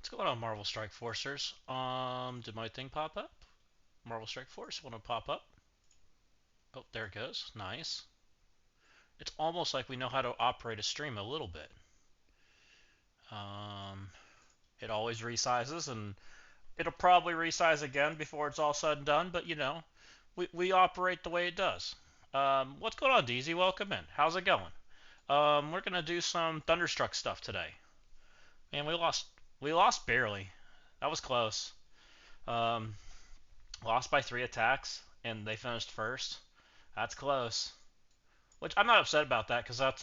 What's going on, Marvel Strike Forcers? Did my thing pop up? Marvel Strike Force, want to pop up? Oh, there it goes. Nice. It's almost like we know how to operate a stream a little bit. Um, it always resizes, and it'll probably resize again before it's all said and done, but we operate the way it does. What's going on, DZ? Welcome in. How's it going? We're gonna do some Thunderstruck stuff today. Man, we lost barely. That was close. Um, Lost by 3 attacks, and they finished first. That's close. Which I'm not upset about that because that's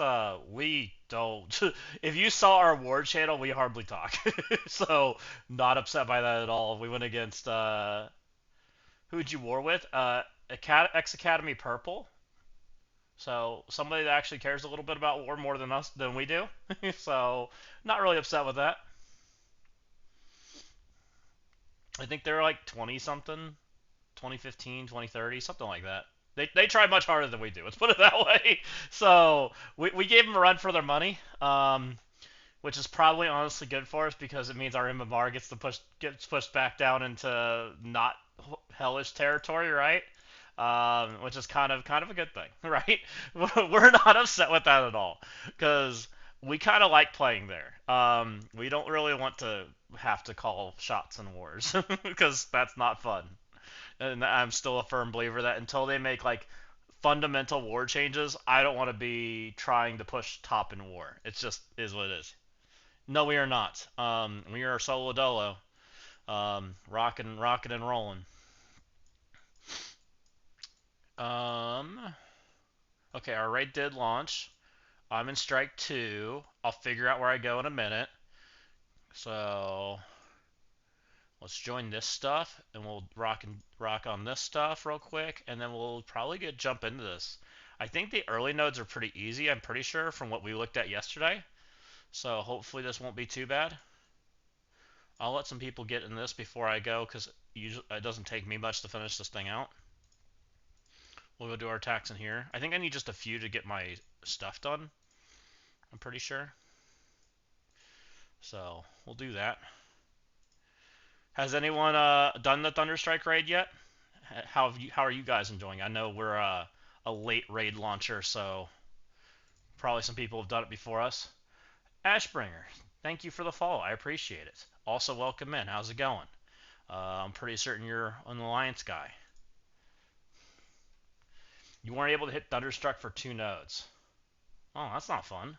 we don't. If you saw our war channel, we hardly talk. So not upset by that at all. We went against who'd you war with? X Academy Purple. So somebody that actually cares a little bit about war more than we do. So not really upset with that. I think they're like 20 something, 2015, 2030, something like that. They try much harder than we do. Let's put it that way. So we gave them a run for their money, which is probably honestly good for us because it means our MMR gets pushed back down into not hellish territory, right? Which is kind of a good thing, right? We're not upset with that at all because we kind of like playing there. We don't really want to have to call shots in wars because that's not fun. And I'm still a firm believer that until they make like fundamental war changes, I don't want to be trying to push top in war. It just is what it is. No, we are not. We are solo dolo, rocking and rolling. Um, okay, our raid did launch. I'm in strike two. I'll figure out where I go in a minute. So let's join this stuff, and we'll rock on this stuff real quick, and then we'll probably jump into this. I think the early nodes are pretty easy. I'm pretty sure from what we looked at yesterday. So hopefully this won't be too bad. I'll let some people get in this before I go because it doesn't take me much to finish this thing out. We'll go do our attacks in here. I think I need just a few to get my stuff done. I'm pretty sure. So we'll do that. Has anyone done the Thunderstrike raid yet? How are you guys enjoying? I know we're a late raid launcher, so probably some people have done it before us. Ashbringer, thank you for the follow. I appreciate it. Also, welcome in. How's it going? I'm pretty certain you're an Alliance guy. You weren't able to hit Thunderstruck for 2 nodes. Oh, that's not fun.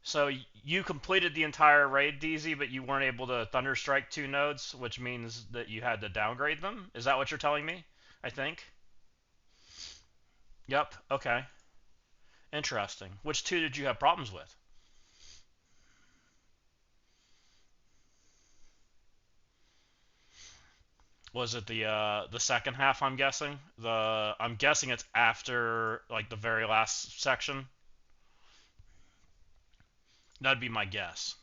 So you completed the entire raid, DZ, but you weren't able to Thunderstrike 2 nodes, which means that you had to downgrade them? Is that what you're telling me? I think. Yep. Okay. Interesting. Which two did you have problems with? Was it the second half? I'm guessing. I'm guessing it's after like the very last section. That'd be my guess.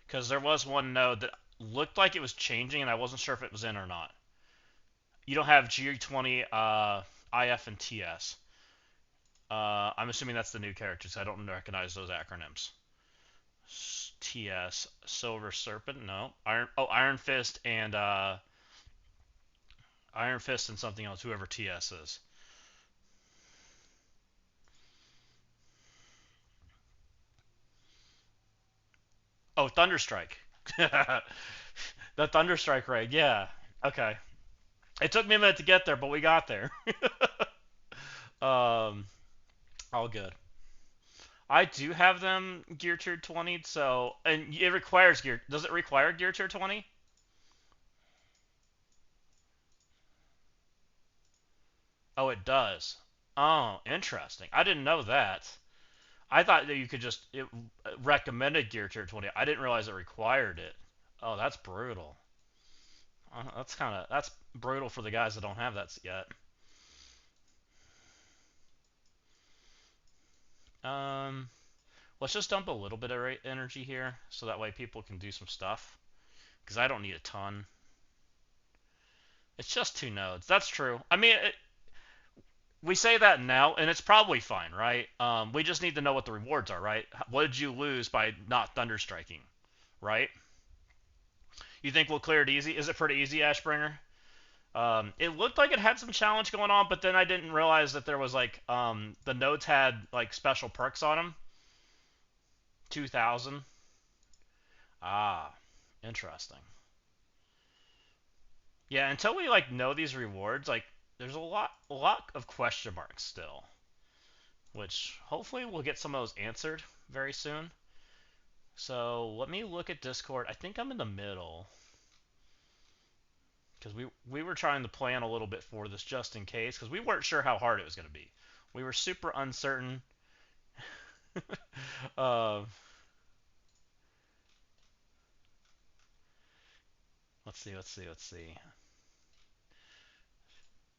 Because there was one node that looked like it was changing, and I wasn't sure if it was in or not. You don't have G20, IF, and TS. I'm assuming that's the new characters. I don't recognize those acronyms. TS, Silver Serpent, no. Iron Fist and Iron Fist and something else. Whoever TS is. Oh, Thunderstrike. The Thunderstrike raid. Yeah. Okay. It took me a minute to get there, but we got there. um, all good. I do have them gear tier 20, so and it requires gear. Does it require gear tier 20? Oh, it does. Oh, interesting. I didn't know that. I thought that you could just it recommended gear tier 20. I didn't realize it required it. Oh, that's brutal. That's brutal for the guys that don't have that yet. Um, let's just dump a little bit of energy here so that way people can do some stuff because I don't need a ton. It's just 2 nodes. That's true. I mean, we say that now, and it's probably fine, right? We just need to know what the rewards are, right? What did you lose by not thunderstriking, right? You think we'll clear it easy? Is it pretty easy, Ashbringer? It looked like it had some challenge going on, but then I didn't realize that there was like the nodes had like special perks on them. 2,000. Ah, interesting. Yeah, until we like know these rewards, like there's a lot of question marks still, which hopefully we'll get some of those answered very soon. So let me look at Discord. I think I'm in the middle because we were trying to plan a little bit for this just in case because we weren't sure how hard it was going to be. We were super uncertain. uh, let's see.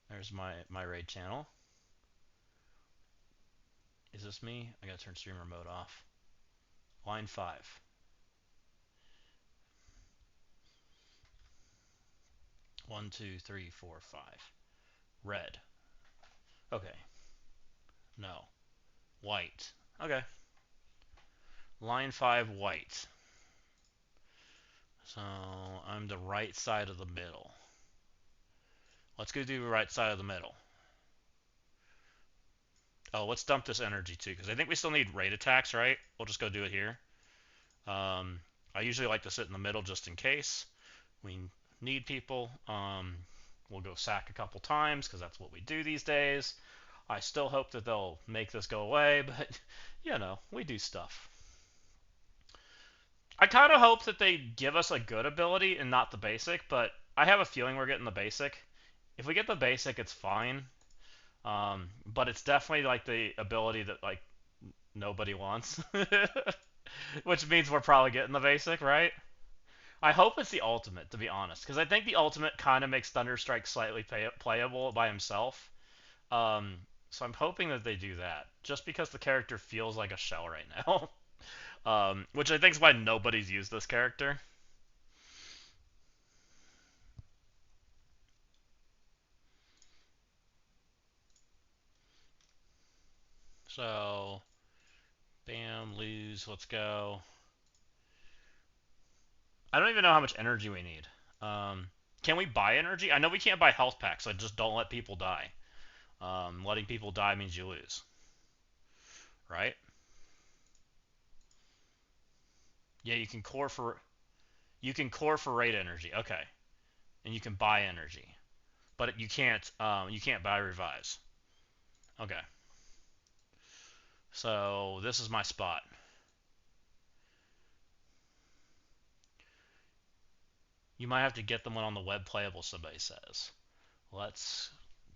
There's my raid channel. Is this me? I gotta turn streamer mode off. Line 5. 1, 2, 3, 4, 5. Red. Okay. No. White. Okay. Line 5, white. So I'm the right side of the middle. Let's go do the right side of the middle. Oh, let's dump this energy too, because I think we still need raid attacks, right? We'll just go do it here. I usually like to sit in the middle just in case we need people. We'll go sack a couple times, because that's what we do these days. I still hope that they'll make this go away, but, you know, we do stuff. I kind of hope that they give us a good ability and not the basic, but I have a feeling we're getting the basic. If we get the basic, it's fine. But it's definitely like the ability that like nobody wants, which means we're probably getting the basic, right? I hope it's the ultimate, to be honest, because I think the ultimate kind of makes Thunderstrike slightly playable by himself. So I'm hoping that they do that, just because the character feels like a shell right now. Which I think is why nobody's used this character. So, bam, lose, let's go. I don't even know how much energy we need. Can we buy energy? I know we can't buy health packs, so just don't let people die. Letting people die means you lose. Right? Yeah, you can core for raid energy. Okay. And you can buy energy. But you can't buy revives. Okay. So this is my spot. You might have to get them on the web playable, somebody says. Let's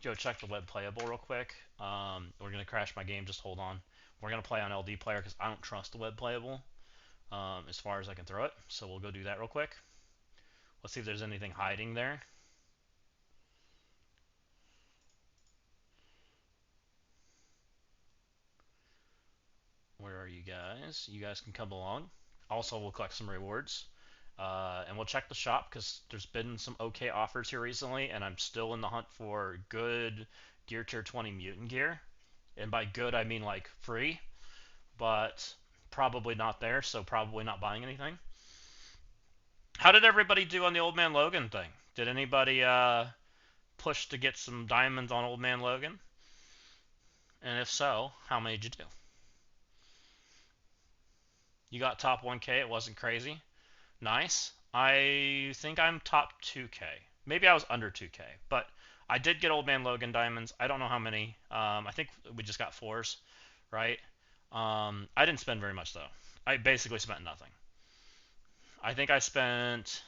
go check the web playable real quick. We're going to crash my game, just hold on. We're going to play on LD player because I don't trust the web playable as far as I can throw it. So we'll go do that real quick. Let's see if there's anything hiding there. Where are you guys? You guys can come along. Also, we'll collect some rewards. And we'll check the shop because there's been some okay offers here recently, and I'm still in the hunt for good Gear Tier 20 mutant gear. And by good, I mean like free, but probably not there, so probably not buying anything. How did everybody do on the Old Man Logan thing? Did anybody push to get some diamonds on Old Man Logan? And if so, how many did you do? You got top 1K, it wasn't crazy. Nice. I think I'm top 2K. Maybe I was under 2K, but I did get Old Man Logan diamonds. I don't know how many. I think we just got fours, right? I didn't spend very much though. I basically spent nothing. I think I spent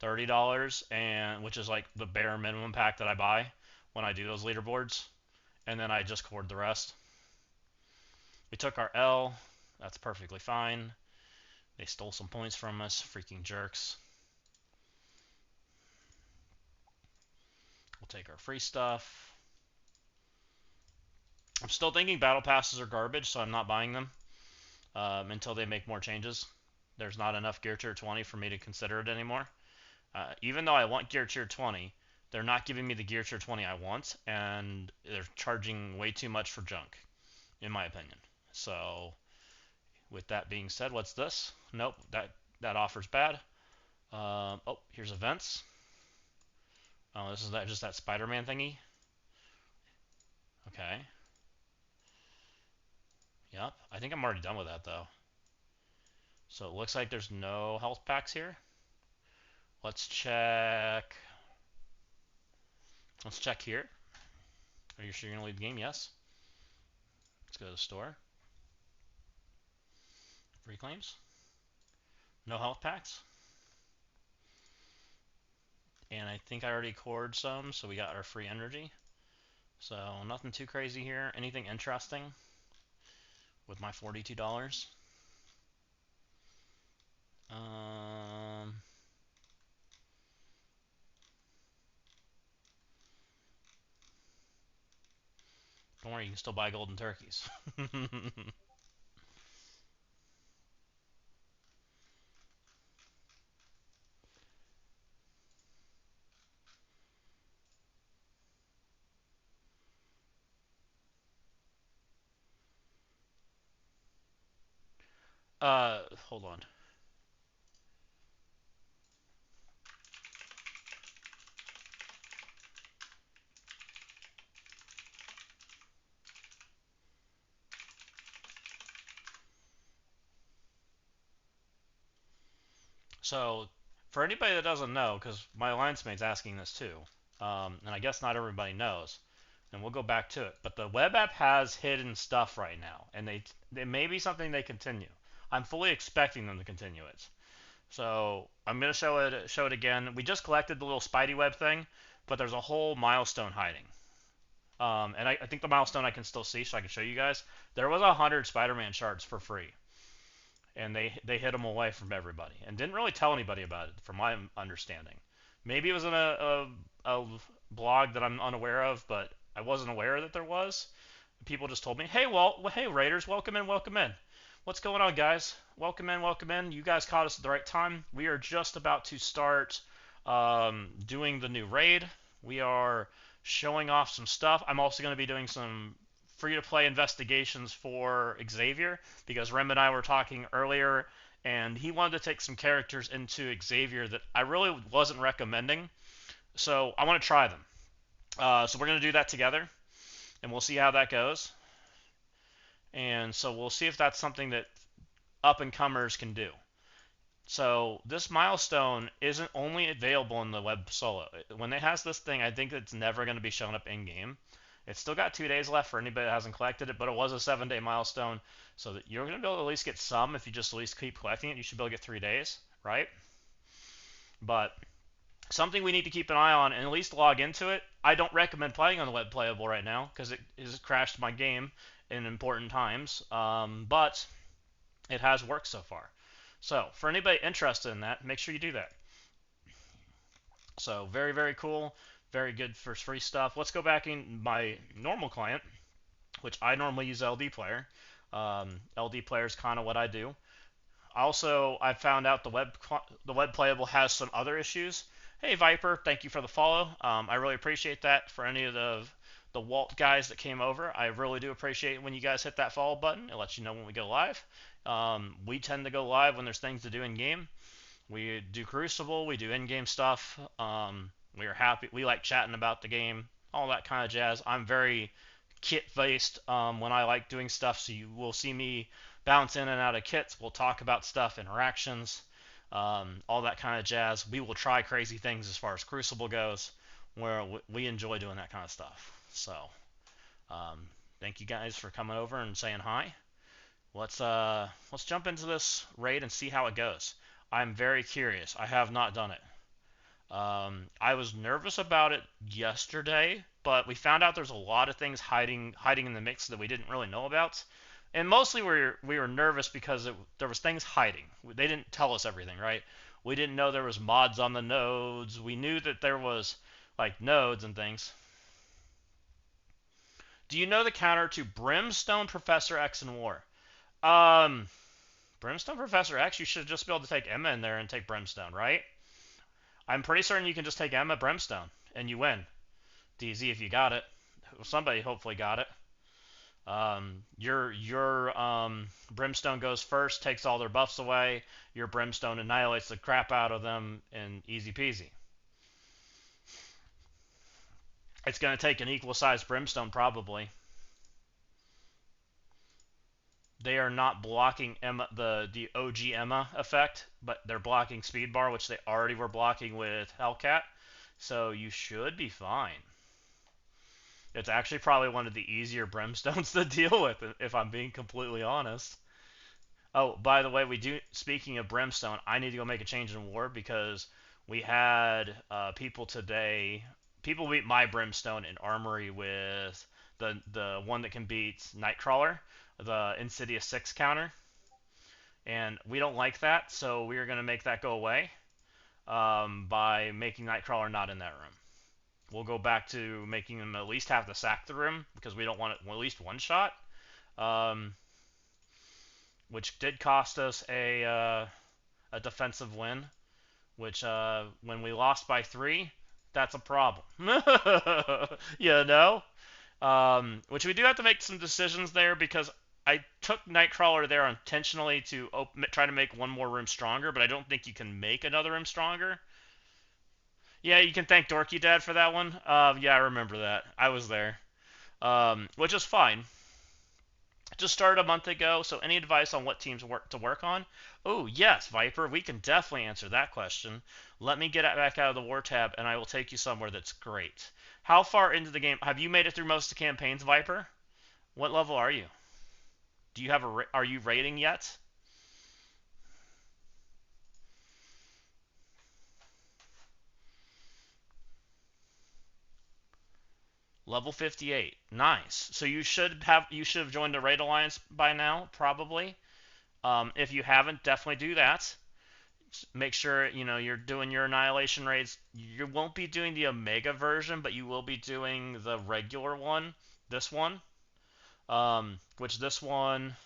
$30, and which is like the bare minimum pack that I buy when I do those leaderboards, and then I just cored the rest. We took our L. That's perfectly fine. They stole some points from us, freaking jerks. We'll take our free stuff. I'm still thinking battle passes are garbage, so I'm not buying them until they make more changes. There's not enough Gear Tier 20 for me to consider it anymore. Even though I want Gear Tier 20, they're not giving me the gear tier 20 I want, and they're charging way too much for junk, in my opinion. So, with that being said, what's this? Nope, that offer's bad. Oh, here's events. Oh, this is just that Spider-Man thingy. Okay. Yep. I think I'm already done with that though. So it looks like there's no health packs here. Let's check. Let's check here. Are you sure you're gonna leave the game? Yes. Let's go to the store. Free claims. No health packs. And I think I already cored some, so we got our free energy. So nothing too crazy here. Anything interesting with my $42? Don't worry, you can still buy golden turkeys. Hold on. So, for anybody that doesn't know, because my alliance mate's asking this too, and I guess not everybody knows, and we'll go back to it, but the web app has hidden stuff right now, and it may be something they continue. I'm fully expecting them to continue it. So I'm gonna show it again. We just collected the little Spidey web thing, but there's a whole milestone hiding. And I think the milestone I can still see, so I can show you guys. There was 100 Spider-Man shards for free, and they hid them away from everybody and didn't really tell anybody about it, from my understanding. Maybe it was in a blog that I'm unaware of, but I wasn't aware that there was. People just told me, "Hey, hey Raiders, welcome in, welcome in. What's going on, guys? Welcome in, welcome in. You guys caught us at the right time. We are just about to start doing the new raid. We are showing off some stuff. I'm also going to be doing some free-to-play investigations for Xavier, because Rem and I were talking earlier, and he wanted to take some characters into Xavier that I really wasn't recommending. So I want to try them. So we're going to do that together, and we'll see how that goes. And so we'll see if that's something that up-and-comers can do. So this milestone isn't only available in the web solo. When it has this thing, I think it's never going to be shown up in-game. It's still got 2 days left for anybody that hasn't collected it, but it was a 7-day milestone, so that you're going to be able to at least get some. If you just at least keep collecting it, you should be able to get 3 days, right? But something we need to keep an eye on and at least log into it. I don't recommend playing on the web playable right now, because it has crashed my game in important times, but it has worked so far. So for anybody interested in that, make sure you do that. So very, very cool. Very good for free stuff. Let's go back in my normal client, which I normally use LD Player. LD Player is kind of what I do. Also, I found out the web playable has some other issues. Hey Viper, thank you for the follow. I really appreciate that. For any of the Walt guys that came over, I really do appreciate when you guys hit that follow button. It lets you know when we go live. We tend to go live when there's things to do in game. We do Crucible, we do in-game stuff. We are happy. We like chatting about the game, all that kind of jazz. I'm very kit-based when I like doing stuff, so you will see me bounce in and out of kits. We'll talk about stuff, interactions, all that kind of jazz. We will try crazy things as far as Crucible goes, where we enjoy doing that kind of stuff. So, thank you guys for coming over and saying hi. Let's jump into this raid and see how it goes. I'm very curious. I have not done it. I was nervous about it yesterday, but we found out there's a lot of things hiding in the mix that we didn't really know about. And mostly we were nervous because there was things hiding. They didn't tell us everything, right? We didn't know there was mods on the nodes. We knew that there was like nodes and things. Do you know the counter to Brimstone Professor X in War? Brimstone Professor X, you should just be able to take Emma in there and take Brimstone, right? I'm pretty certain you can just take Emma Brimstone. and you win. DZ if you got it. Somebody hopefully got it. Your Brimstone goes first, takes all their buffs away. Your Brimstone annihilates the crap out of them, and easy peasy. It's going to take an equal sized Brimstone probably. They are not blocking Emma, the OG Emma effect, but they're blocking Speed Bar, which they already were blocking with Hellcat. So you should be fine. It's actually probably one of the easier Brimstones to deal with, if I'm being completely honest. Oh, by the way, speaking of Brimstone, I need to go make a change in war because we had people today. People beat my Brimstone in Armory with the one that can beat Nightcrawler, the Insidious 6 counter. And we don't like that, so we are going to make that go away by making Nightcrawler not in that room. We'll go back to making them at least have to sack the room because we don't want it at least one shot. Which did cost us a defensive win, which when we lost by 3, that's a problem. You know? Which we do have to make some decisions there because I took Nightcrawler there intentionally to try to make one more room stronger, but I don't think you can make another room stronger. Yeah, you can thank Dorky Dad for that one. Yeah, I remember that. I was there. Which is fine. Just started a month ago, so any advice on what teams to work on? Oh, yes, Viper, we can definitely answer that question. Let me get back out of the war tab, and I will take you somewhere that's great. How far into the game? Have you made it through most of the campaigns, Viper? What level are you? Do you have are you raiding yet? Level 58. Nice. So you should have joined the raid alliance by now, probably. If you haven't, definitely do that. Make sure you're doing your annihilation raids. You won't be doing the Omega version, but you will be doing the regular one. This one, which this one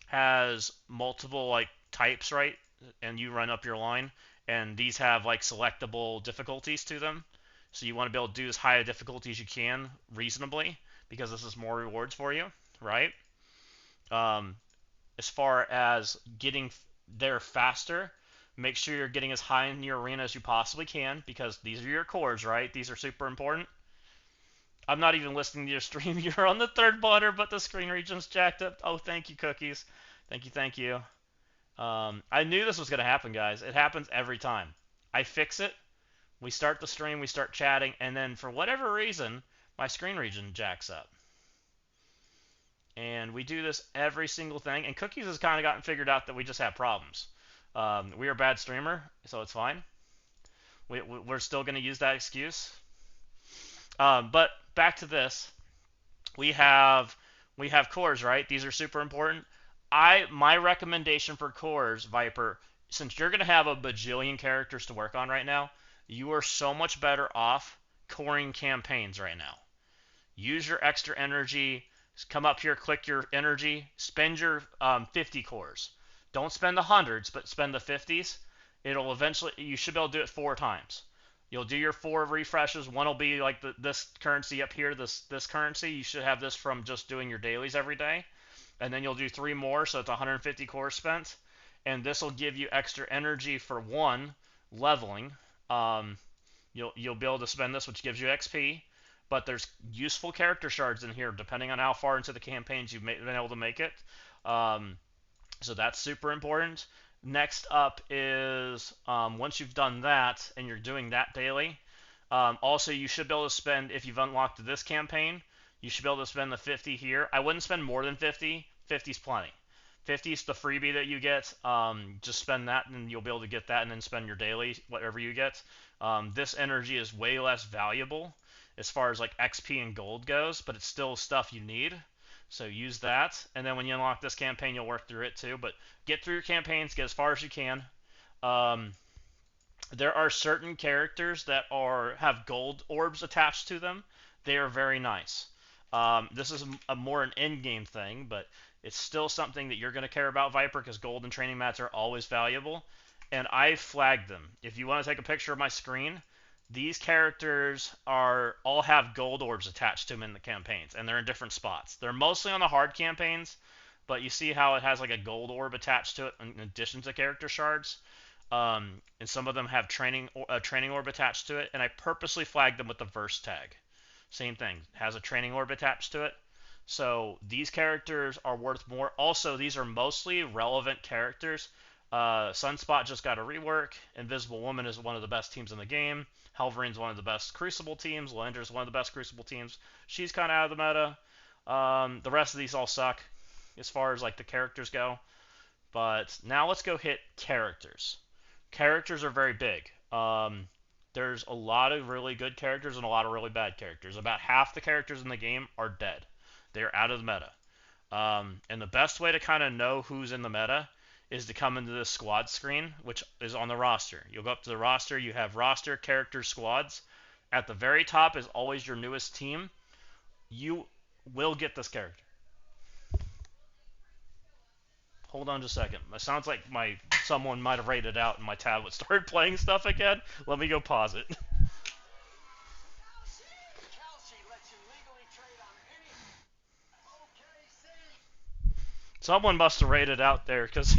has multiple like types, right? And you run up your line, and these have like selectable difficulties to them. So you want to be able to do as high a difficulty as you can reasonably, because this is more rewards for you, right? As far as getting there faster, make sure you're getting as high in your arena as you possibly can, because these are your cores, right? These are super important. I'm not even listening to your stream. You're on the 3rd monitor, but the screen region's jacked up. Oh, thank you, Cookies. Thank you, thank you. I knew this was going to happen, guys. It happens every time. I fix it. We start the stream, we start chatting, and then for whatever reason, my screen region jacks up. And we do this every single thing, and Cookies has kind of gotten figured out that we just have problems. We are a bad streamer, so it's fine. We're still going to use that excuse. But back to this. We have cores, right? These are super important. My recommendation for cores, Viper, since you're going to have a bajillion characters to work on right now, you are so much better off coring campaigns right now. Use your extra energy. Come up here, click your energy, spend your 50 cores. Don't spend the hundreds, but spend the 50s. It'll eventually, you should be able to do it 4 times. You'll do your 4 refreshes. One will be like this currency up here, this currency. You should have this from just doing your dailies every day. And then you'll do 3 more, so it's 150 cores spent. And this will give you extra energy for 1 leveling. You'll be able to spend this, which gives you XP. But there's useful character shards in here, depending on how far into the campaigns you've been able to make it. So that's super important. Next up is once you've done that and you're doing that daily, also you should be able to spend, if you've unlocked this campaign, you should be able to spend the 50 here. I wouldn't spend more than 50. 50's plenty. 50 is the freebie that you get. Just spend that and you'll be able to get that and then spend your daily, whatever you get. This energy is way less valuable as far as like XP and gold goes, but it's still stuff you need. So use that, and then when you unlock this campaign, you'll work through it too. But get through your campaigns, get as far as you can. There are certain characters that have gold orbs attached to them. They are very nice. This is more an in-game thing, but it's still something that you're going to care about, Viper, because gold and training mats are always valuable. And I flagged them. If you want to take a picture of my screen, These characters are all have gold orbs attached to them in the campaigns, and they're in different spots. They're mostly on the hard campaigns, but you see how it has like a gold orb attached to it in addition to character shards. And some of them have a training orb attached to it, and I purposely flagged them with the verse tag. Same thing, has a training orb attached to it. So these characters are worth more. Also, these are mostly relevant characters. Sunspot just got a rework. Invisible Woman is one of the best teams in the game. Helverine's one of the best Crucible teams. Lander's one of the best Crucible teams. She's kind of out of the meta. The rest of these all suck as far as like the characters go. But now let's go hit characters. Characters are very big. There's a lot of really good characters and a lot of really bad characters. About half the characters in the game are dead. They're out of the meta. And the best way to kind of know who's in the meta is to come into the squad screen, which is on the roster. You'll go up to the roster. You have roster, characters, squads. At the very top is always your newest team. You will get this character. Hold on just a second. It sounds like someone might have raided out and my tablet started playing stuff again. Let me go pause it. Someone must have raided out there because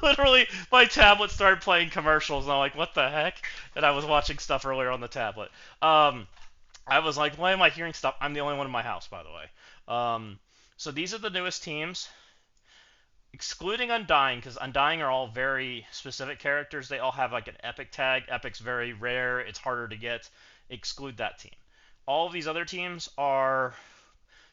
literally my tablet started playing commercials and I'm like, what the heck? And I was watching stuff earlier on the tablet. I was like, why am I hearing stuff? I'm the only one in my house, by the way. So these are the newest teams. Excluding Undying, because Undying are all very specific characters. They all have like an epic tag. Epic's very rare. It's harder to get. Exclude that team. All of these other teams are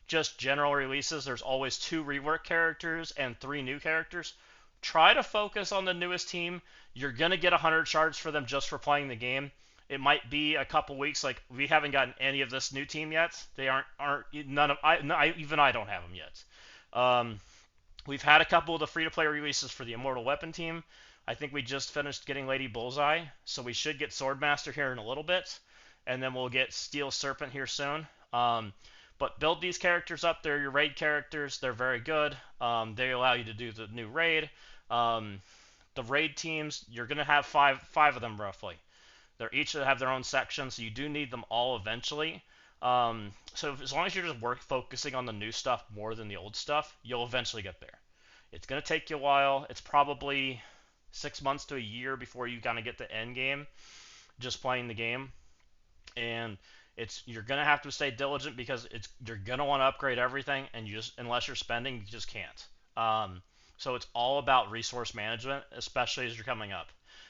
just general releases. There's always 2 rework characters and 3 new characters. Try to focus on the newest team. You're going to get 100 shards for them just for playing the game. It might be a couple weeks. Like, we haven't gotten any of this new team yet. They aren't none of even I don't have them yet. We've had a couple of the free-to-play releases for the Immortal Weapon team. I think we just finished getting Lady Bullseye, so we should get Swordmaster here in a little bit, and then we'll get Steel Serpent here soon. But build these characters up. They're your raid characters. They're very good. They allow you to do the new raid. The raid teams, you're going to have five of them roughly. They're each have their own section, so you do need them all eventually. So as long as you're just focusing on the new stuff more than the old stuff, you'll eventually get there. It's going to take you a while. It's probably 6 months to a year before you kind of get the end game, just playing the game. And you're going to have to stay diligent because you're going to want to upgrade everything, and unless you're spending, you just can't. So it's all about resource management, especially as you're coming up.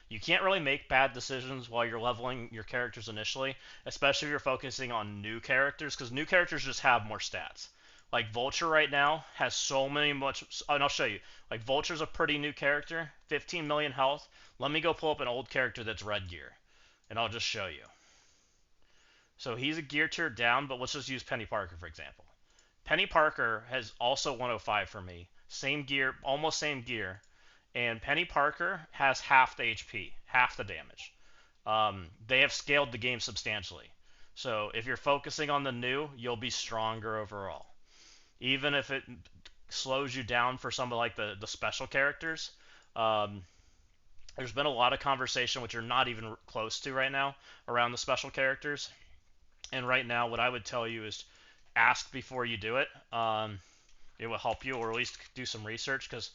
You can't really make bad decisions while you're leveling your characters initially, especially if you're focusing on new characters, because new characters just have more stats. Like Vulture right now has so many and I'll show you. Like Vulture's a pretty new character, 15 million health. Let me go pull up an old character that's red gear, and I'll just show you. So he's a gear tier down, but let's just use Penny Parker for example. Penny Parker has also 105 for me. Same gear, almost same gear. And Penny Parker has half the HP, half the damage. They have scaled the game substantially. So if you're focusing on the new, you'll be stronger overall. Even if it slows you down for some of like the special characters, there's been a lot of conversation, which you're not even close to right now, around the special characters. And right now, what I would tell you is ask before you do it. It will help you, or at least do some research, because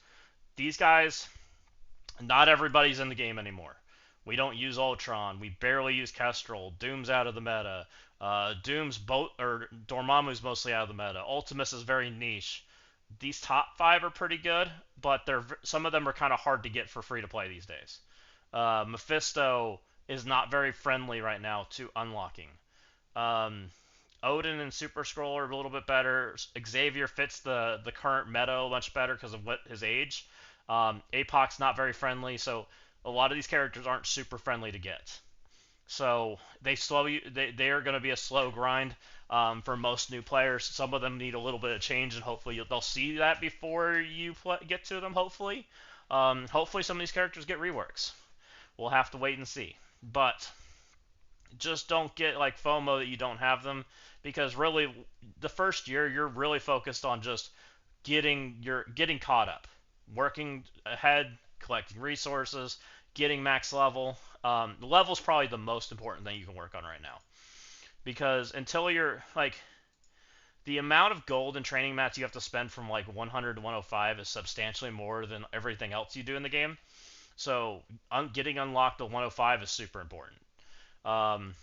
these guys, not everybody's in the game anymore. We don't use Ultron. We barely use Kestrel. Doom's out of the meta. Dormammu's mostly out of the meta. Ultimus is very niche. These top 5 are pretty good, but some of them are kind of hard to get for free to play these days. Mephisto is not very friendly right now to unlocking. Odin and Super Scroll are a little bit better. Xavier fits the current meta much better because of his age. Apoc's not very friendly, so a lot of these characters aren't super friendly to get. So they slow you. They are going to be a slow grind for most new players. Some of them need a little bit of change, and hopefully they'll see that before you get to them. Hopefully some of these characters get reworks. We'll have to wait and see. But just don't get like FOMO that you don't have them, because really the first year you're really focused on just getting caught up, working ahead, collecting resources, getting max level. Level's probably the most important thing you can work on right now, because until you're like, the amount of gold and training mats you have to spend from like 100 to 105 is substantially more than everything else you do in the game. So getting unlocked to 105 is super important. Um,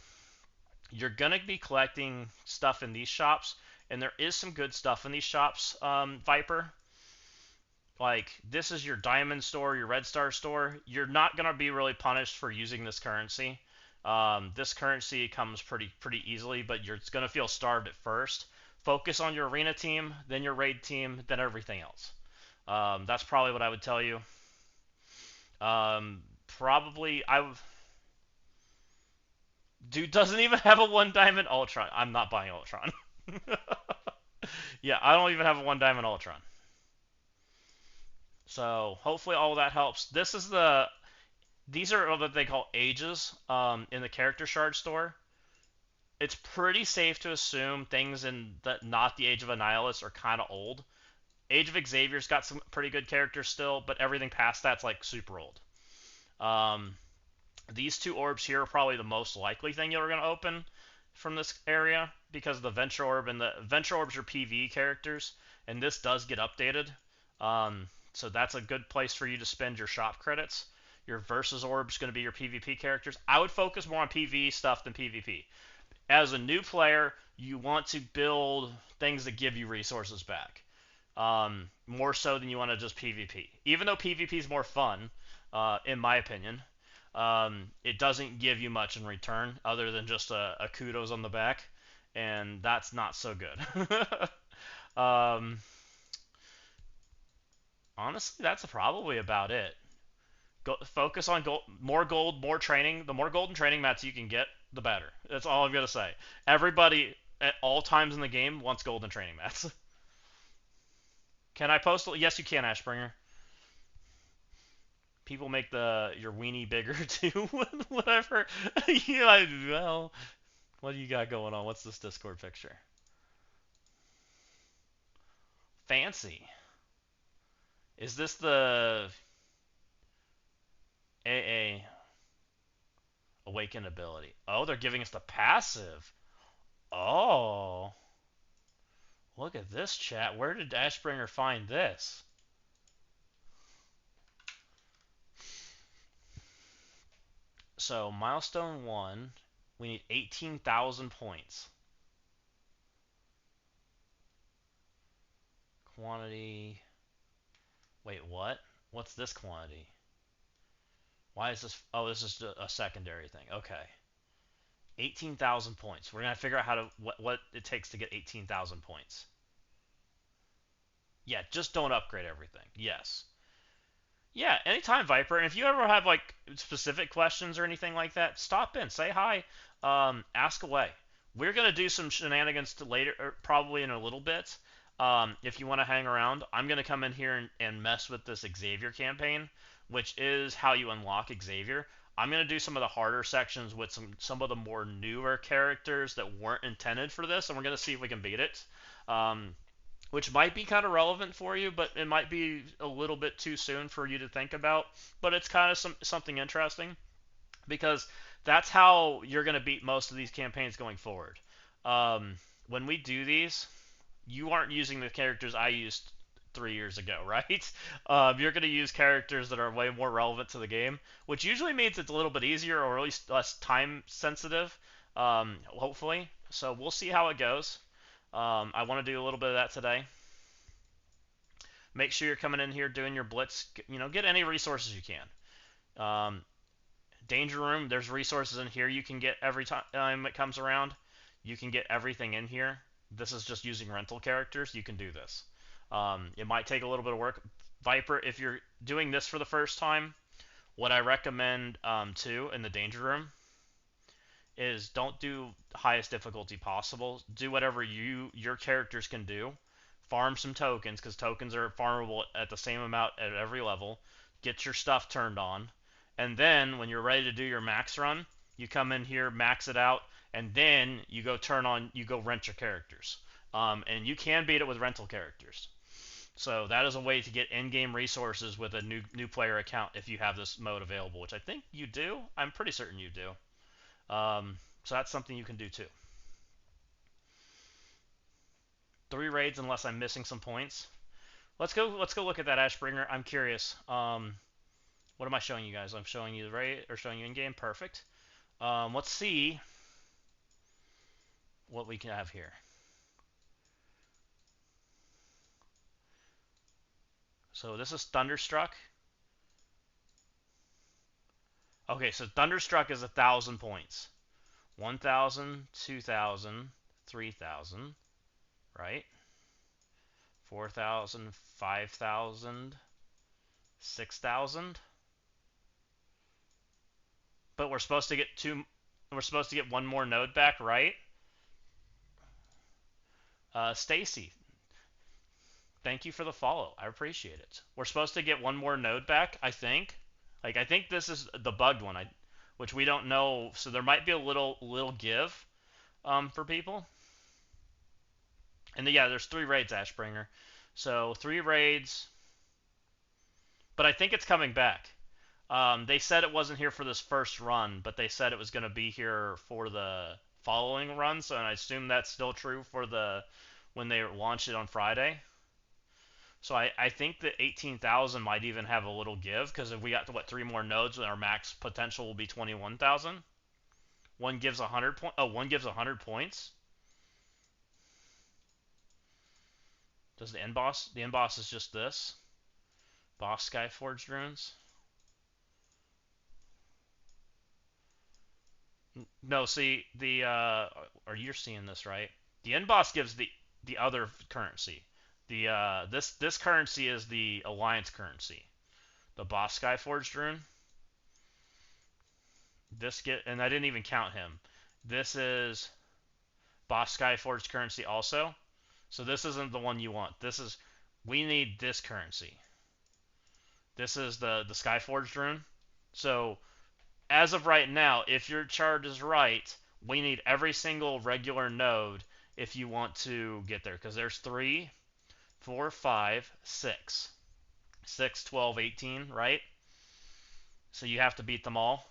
you're gonna be collecting stuff in these shops, and there is some good stuff in these shops, Viper. Like, this is your diamond store, your red star store. You're not gonna be really punished for using this currency. This currency comes pretty easily, but you're gonna feel starved at first. Focus on your arena team, then your raid team, then everything else. That's probably what I would tell you. Probably dude doesn't even have a one diamond Ultron. I'm not buying Ultron. Yeah, I don't even have a one diamond Ultron. So hopefully all of that helps. These are what they call ages in the character shard store. It's pretty safe to assume things in that not the Age of Annihilus are kind of old. Age of Xavier's got some pretty good characters still, but everything past that's like super old. Um, these two orbs here are probably the most likely thing you're going to open from this area, because the Venture Orb and the Venture Orbs are PvE characters, and this does get updated. So that's a good place for you to spend your shop credits. Your Versus Orb's going to be your PvP characters. I would focus more on PvE stuff than PvP. As a new player, you want to build things that give you resources back. More so than you want to just PvP. Even though PvP is more fun, in my opinion, it doesn't give you much in return other than just a kudos on the back, and that's not so good. um, Honestly, that's probably about it. Focus on gold, more gold, more training. The more gold and training mats you can get, the better. That's all I'm gonna say. Everybody at all times in the game wants gold and training mats. Can I post? Yes, you can, Ashbringer. People make your weenie bigger too. Whatever. Yeah, well, what do you got going on? What's this Discord picture? Fancy. Is this the AA Awaken ability? Oh, they're giving us the passive. Oh, look at this chat. Where did Ashbringer find this? So, milestone 1, we need 18,000 points. Quantity. Wait, what? What's this quantity? Why is this? Oh, this is a secondary thing. Okay. 18,000 points. We're going to figure out how to what it takes to get 18,000 points. Yeah, just don't upgrade everything. Yes. Yeah, anytime, Viper. And if you ever have like specific questions or anything like that, stop in, say hi, ask away. We're gonna do some shenanigans later, probably in a little bit. If you want to hang around, I'm gonna come in here and mess with this Xavier campaign, which is how you unlock Xavier. I'm gonna do some of the harder sections with some of the more newer characters that weren't intended for this, and we're gonna see if we can beat it. Which might be kind of relevant for you, but it might be a little bit too soon for you to think about. But it's kind of something interesting, because that's how you're going to beat most of these campaigns going forward. When we do these, you aren't using the characters I used 3 years ago, right? You're going to use characters that are way more relevant to the game, which usually means it's a little bit easier or at least less time sensitive, hopefully. So we'll see how it goes. I want to do a little bit of that today. Make sure you're coming in here doing your blitz. Get any resources you can. Danger room, there's resources in here you can get every time it comes around. You can get everything in here. This is just using rental characters. You can do this. It might take a little bit of work. Viper, if you're doing this for the first time, what I recommend too in the danger room is don't do highest difficulty possible. Do whatever your characters can do. Farm some tokens, because tokens are farmable at the same amount at every level. Get your stuff turned on, and then when you're ready to do your max run, you come in here, max it out, and then you go rent your characters. And you can beat it with rental characters. So that is a way to get in-game resources with a new player account if you have this mode available, which I think you do. I'm pretty certain you do. So that's something you can do too. 3 raids unless I'm missing some points. Let's go look at that Ashbringer. I'm curious. What am I showing you guys? I'm showing you the raid or showing you in-game. Perfect. Let's see what we can have here. So this is Thunderstruck. Okay, so Thunderstruck is 1,000 points. 1,000, 2,000, 3,000, right? 4,000, 5,000, 6,000. But we're supposed to get one more node back, right? Stacy, thank you for the follow. I appreciate it. We're supposed to get one more node back, I think. Like I think this is the bugged one, which we don't know. So there might be a little give for people. And yeah, there's 3 raids, Ashbringer. So 3 raids, but I think it's coming back. They said it wasn't here for this first run, but they said it was going to be here for the following run. So I assume that's still true for when they launch it on Friday. So I think that 18,000 might even have a little give, because if we got to 3 more nodes, our max potential will be 21,000. One gives 100 one gives 100 points. Does the end boss? The end boss is just this. Boss Skyforged runes. No, see are you seeing this right? The end boss gives the other currency. This currency is the alliance currency. The boss Skyforged rune. And I didn't even count him. This is boss Skyforged currency also. So this isn't the one you want. We need this currency. This is the Skyforged rune. So as of right now, if your chart is right, we need every single regular node if you want to get there, because there's 3, 4, 5, 6. 6, 12, 18, right? So you have to beat them all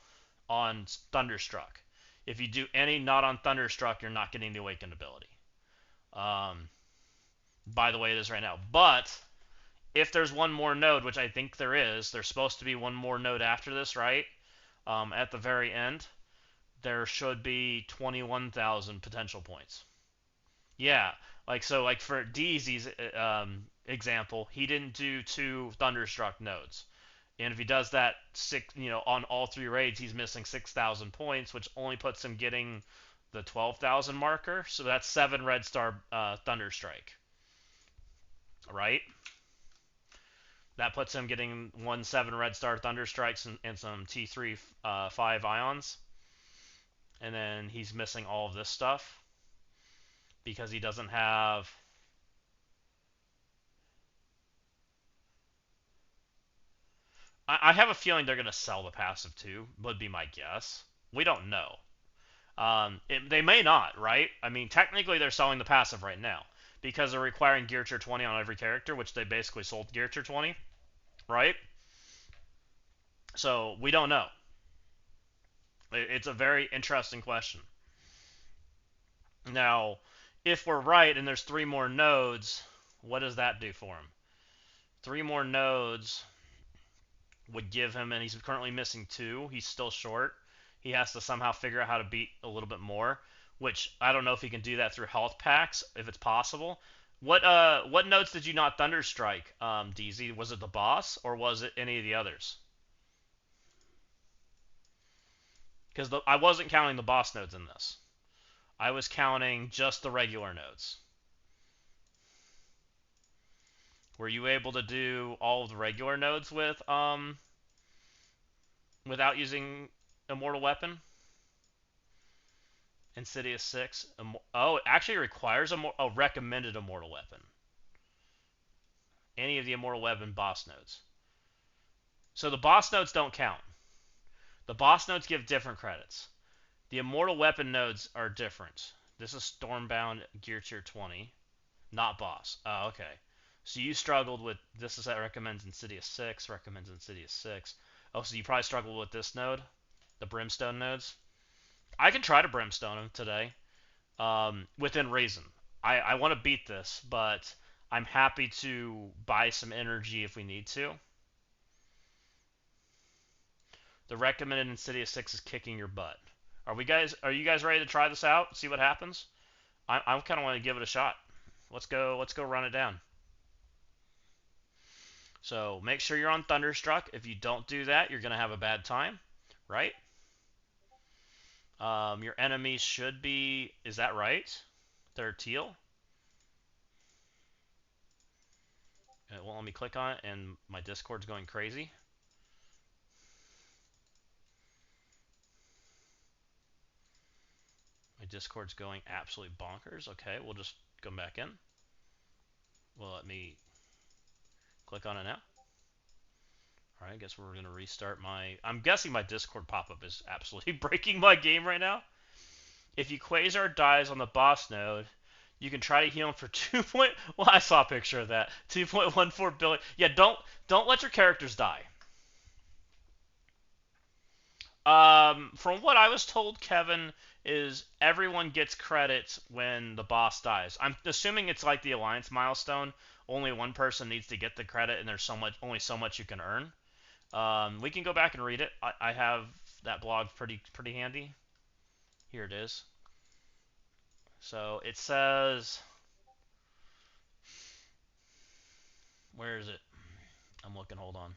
on Thunderstruck. If you do any not on Thunderstruck, you're not getting the Awakened ability. By the way, it is right now. But if there's one more node, which I think there is, there's supposed to be one more node after this, right? At the very end, there should be 21,000 potential points. Yeah, like for DZ's example, he didn't do 2 Thunderstruck nodes. And if he does that on all 3 raids, he's missing 6,000 points, which only puts him getting the 12,000 marker. So that's 7 Red Star Thunderstrike, right? That puts him getting 7 Red Star Thunderstrikes and some T3 5 Ions. And then he's missing all of this stuff because he doesn't have... I have a feeling they're going to sell the passive too, would be my guess. We don't know. They may not, right? I mean, technically they're selling the passive right now because they're requiring Gear Tier 20 on every character, which they basically sold Gear Tier 20, right? So we don't know. It's a very interesting question. Now, if we're right and there's 3 more nodes, what does that do for him? 3 more nodes would give him, and he's currently missing 2. He's still short. He has to somehow figure out how to beat a little bit more, which I don't know if he can do that through health packs, if it's possible. What nodes did you not Thunderstrike, DZ? Was it the boss, or was it any of the others? Because I wasn't counting the boss nodes in this. I was counting just the regular nodes. Were you able to do all of the regular nodes without using Immortal Weapon? Insidious 6. Oh, it actually requires a recommended Immortal Weapon. Any of the Immortal Weapon boss nodes. So the boss nodes don't count. The boss nodes give different credits. The Immortal Weapon nodes are different. This is Stormbound Gear Tier 20. Not boss. Oh, okay. So you struggled with this is that recommends Insidious 6, recommends Insidious 6. Oh, so you probably struggled with this node, the Brimstone nodes. I can try to Brimstone them today, within reason. I want to beat this, but I'm happy to buy some energy if we need to. The recommended Insidious 6 is kicking your butt. Are you guys ready to try this out? See what happens? I kind of want to give it a shot. Let's go run it down. So make sure you're on Thunderstruck. If you don't do that, you're gonna have a bad time, right? Your enemies should be. Is that right? They're teal. It won't let me click on it, and my Discord's going crazy. My Discord's going absolutely bonkers. Okay, we'll just go back in. Will let me click on it now. Alright, I guess we're going to restart my... I'm guessing my Discord pop-up is absolutely breaking my game right now. If you Quasar dies on the boss node, you can try to heal him for 2. Well, I saw a picture of that. 2.14 billion. Yeah, don't let your characters die. From what I was told, Kevin, is everyone gets credits when the boss dies. I'm assuming it's like the Alliance milestone. Only one person needs to get the credit, and there's only so much you can earn. We can go back and read it. I have that blog pretty handy. Here it is. So it says, where is it? I'm looking. Hold on.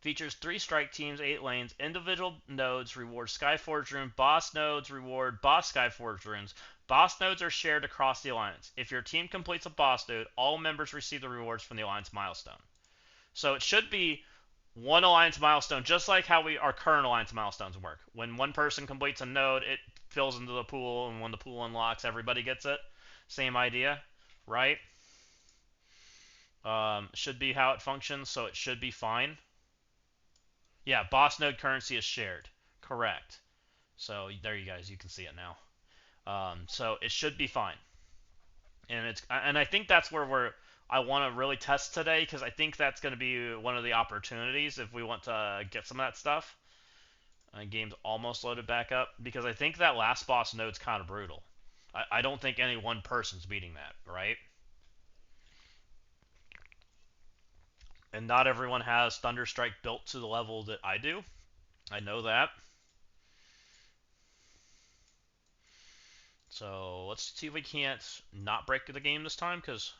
Features 3 strike teams, 8 lanes. Individual nodes reward Skyforge rune. Boss nodes reward boss Skyforge runes. Boss nodes are shared across the alliance. If your team completes a boss node, all members receive the rewards from the alliance milestone. So it should be one alliance milestone, just like how our current alliance milestones work. When one person completes a node, it fills into the pool, and when the pool unlocks, everybody gets it. Same idea, right? Should be how it functions, so it should be fine. Yeah, boss node currency is shared. Correct. So there you guys, you can see it now. So it should be fine. And I think that's where I want to really test today, because I think that's going to be one of the opportunities if we want to get some of that stuff. Game's almost loaded back up, because I think that last boss node's kind of brutal. I don't think any one person's beating that, right? And not everyone has Thunderstrike built to the level that I do. I know that. So let's see if we can't not break the game this time, because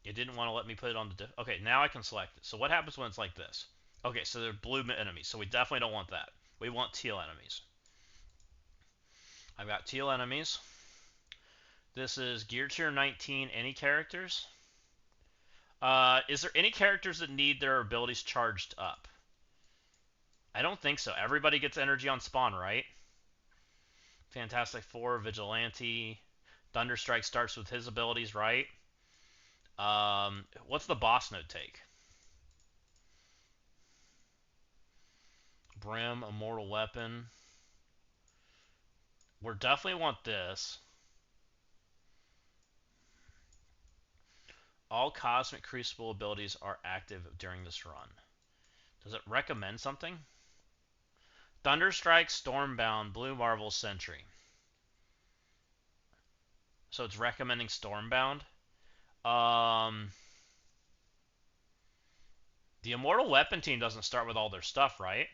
it didn't want to let me put it on the... Okay, now I can select it. So what happens when it's like this? Okay, so they're blue enemies, so we definitely don't want that. We want teal enemies. I've got teal enemies. This is Gear Tier 19, any characters? Is there any characters that need their abilities charged up? I don't think so. Everybody gets energy on spawn, right? Fantastic Four, Vigilante, Thunderstrike starts with his abilities, right? What's the boss node take? Brim, Immortal Weapon. We definitely want this. All Cosmic Crucible abilities are active during this run. Does it recommend something? Thunderstrike, Stormbound, Blue Marvel, Sentry. So it's recommending Stormbound. The Immortal Weapon team doesn't start with all their stuff, right?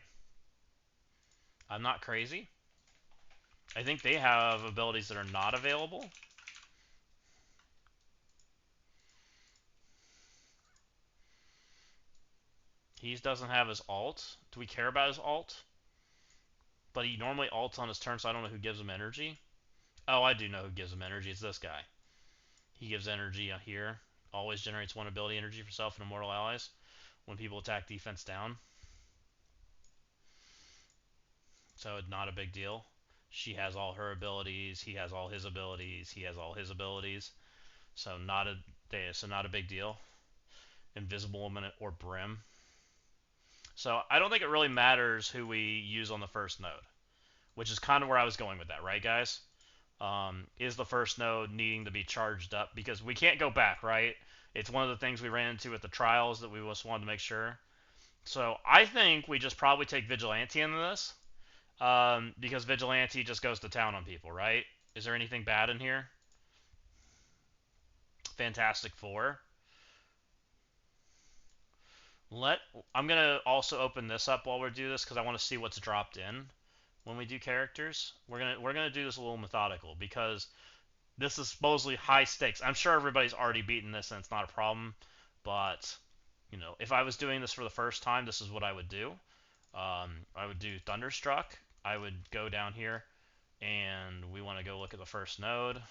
I'm not crazy. I think they have abilities that are not available. He doesn't have his alt. Do we care about his alt? But he normally ults on his turn, so I don't know who gives him energy. Oh, I do know who gives him energy. It's this guy. He gives energy here. Always generates 1 ability energy for self and immortal allies when people attack defense down. So it's not a big deal. She has all her abilities. He has all his abilities. He has all his abilities. So not a big deal. Invisible Woman or Brim. So I don't think it really matters who we use on the first node, which is kind of where I was going with that, right, guys? Is the first node needing to be charged up? Because we can't go back, right? It's one of the things we ran into at the trials that we just wanted to make sure. So I think we just probably take Vigilante into this, because Vigilante just goes to town on people, right? Is there anything bad in here? Fantastic Four. I'm gonna also open this up while we do this because I want to see what's dropped in when we do characters. We're gonna do this a little methodical because this is supposedly high stakes. I'm sure everybody's already beaten this and it's not a problem, but if I was doing this for the first time, this is what I would do. I would do Thunderstruck. I would go down here and we want to go look at the first node.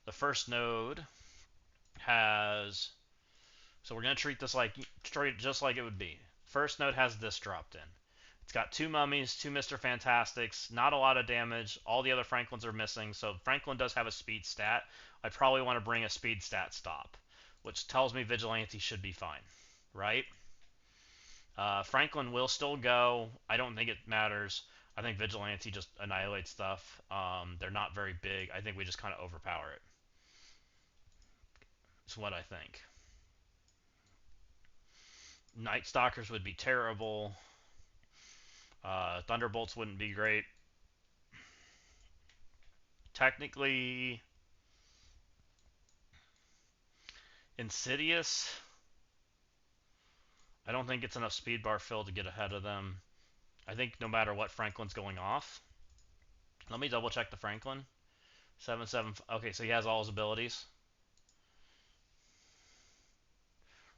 The first node has, so we're going to treat this just like it would be. First node has this dropped in. It's got 2 mummies, 2 Mr. Fantastics, not a lot of damage. All the other Franklins are missing, so Franklin does have a speed stat. I probably want to bring a speed stat stop, which tells me Vigilante should be fine, right? Franklin will still go. I don't think it matters. I think Vigilante just annihilates stuff. They're not very big. I think we just kind of overpower it. It's what I think. Night Stalkers would be terrible. Thunderbolts wouldn't be great. Technically, Insidious, I don't think it's enough speed bar fill to get ahead of them. I think no matter what, Franklin's going off. Let me double check the Franklin. 7-7. Okay, so he has all his abilities.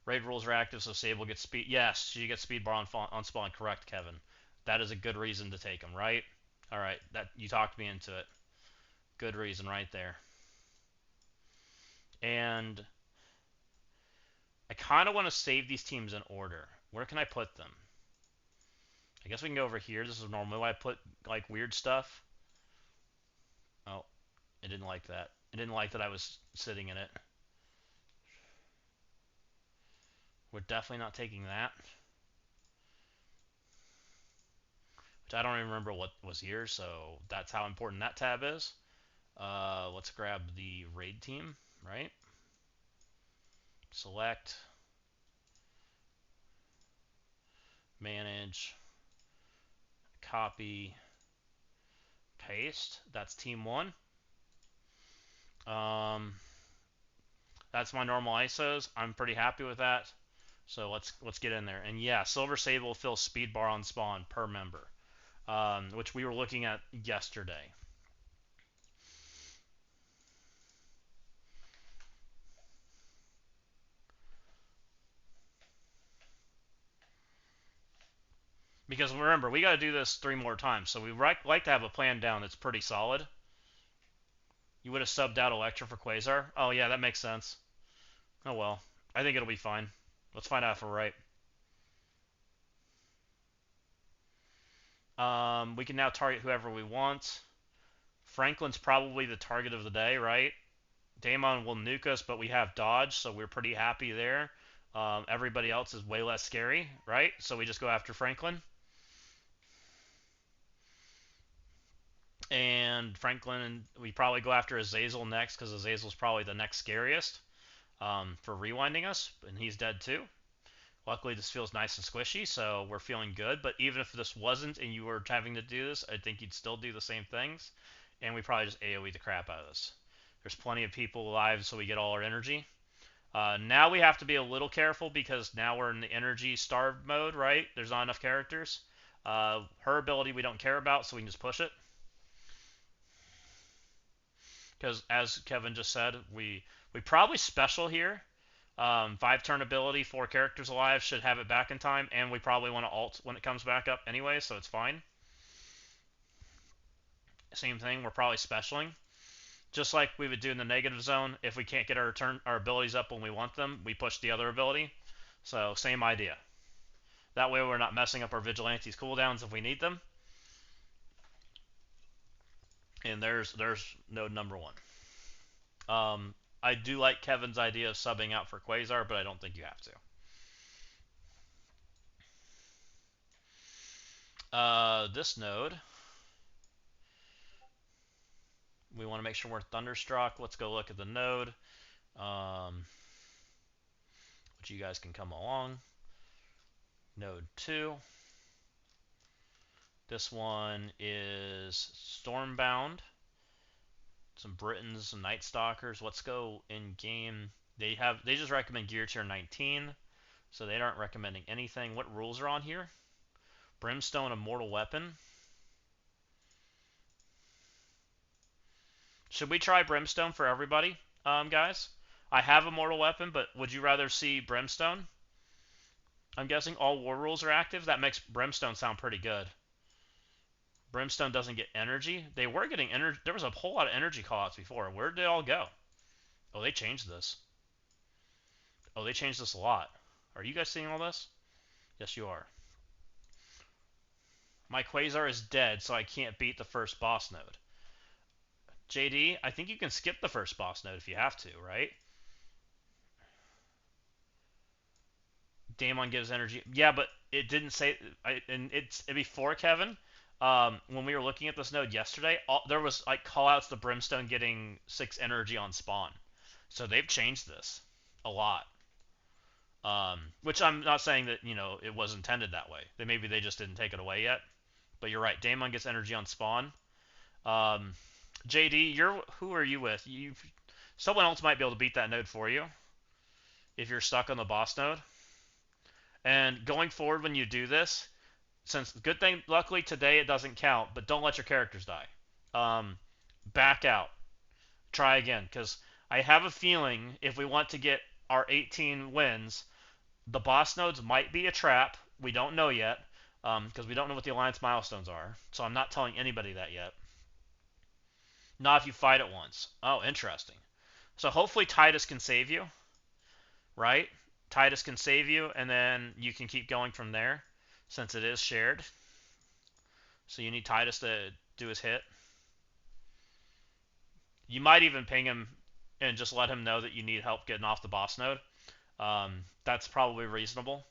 Raid rules are active, so Sable gets speed. Yes, she gets speed bar on spawn. Correct, Kevin. That is a good reason to take him, right? All right, that you talked me into it. Good reason right there. And I kind of want to save these teams in order. Where can I put them? I guess we can go over here. This is normally why I put like weird stuff. Oh, it didn't like that. It didn't like that I was sitting in it. We're definitely not taking that. Which I don't even remember what was here, so that's how important that tab is. Let's grab the raid team, right? Select, manage, copy, paste. That's team 1. That's my normal ISOs. I'm pretty happy with that. So let's get in there. And yeah, Silver Sable fills speed bar on spawn per member, which we were looking at yesterday. Because remember, we got to do this 3 more times, so we like to have a plan down that's pretty solid. You would have subbed out Electra for Quasar? Oh yeah, that makes sense. Oh well. I think it'll be fine. Let's find out if we're right. We can now target whoever we want. Franklin's probably the target of the day, right? Daemon will nuke us, but we have dodge, so we're pretty happy there. Everybody else is way less scary, right? So we just go after Franklin. And Franklin, we probably go after Azazel next, because Azazel's probably the next scariest for rewinding us, and he's dead too. Luckily, this feels nice and squishy, so we're feeling good. But even if this wasn't and you were having to do this, I think you'd still do the same things. And we probably just AoE the crap out of this. There's plenty of people alive, so we get all our energy. Now we have to be a little careful because now we're in the energy starved mode, right? There's not enough characters. Her ability we don't care about, so we can just push it. Because as Kevin just said, we probably special here. 5-turn ability, 4 characters alive, should have it back in time, and we probably want to ult when it comes back up anyway, so it's fine. Same thing, we're probably specialing. Just like we would do in the negative zone, if we can't get our abilities up when we want them, we push the other ability. So, same idea. That way we're not messing up our Vigilante's cooldowns if we need them. And there's node number 1. I do like Kevin's idea of subbing out for Quasar, but I don't think you have to. This node, We want to make sure we're thunderstruck. Let's go look at the node. Which you guys can come along. Node 2. This one is Stormbound. Some Britons, some Night Stalkers. Let's go in game. They just recommend gear tier 19, so they aren't recommending anything. What rules are on here? Brimstone, a mortal weapon. Should we try Brimstone for everybody, guys? I have a mortal weapon, but would you rather see Brimstone? I'm guessing all war rules are active. That makes Brimstone sound pretty good. Brimstone doesn't get energy. They were getting energy. There was a whole lot of energy callouts before. Where did they all go? Oh, they changed this. Oh, they changed this a lot. Are you guys seeing all this? Yes, you are. My Quasar is dead, so I can't beat the first boss node. JD, I think you can skip the first boss node if you have to, right? Daemon gives energy. Yeah, but it didn't say. And it's before Kevin. When we were looking at this node yesterday, there was like callouts to Brimstone getting 6 energy on spawn. So they've changed this a lot. Which I'm not saying that it was intended that way. Maybe they just didn't take it away yet. But you're right. Daemon gets energy on spawn. JD, who are you with? Someone else might be able to beat that node for you if you're stuck on the boss node. And going forward, when you do this, since good thing, luckily today it doesn't count, but don't let your characters die. Back out. Try again, because I have a feeling if we want to get our 18 wins, the boss nodes might be a trap. We don't know yet, because we don't know what the Alliance milestones are. So I'm not telling anybody that yet. Not if you fight it once. Oh, interesting. So hopefully Titus can save you, right? Titus can save you, and then you can keep going from there, since it is shared. So you need Titus to do his hit. You might even ping him and just let him know that you need help getting off the boss node. That's probably reasonable,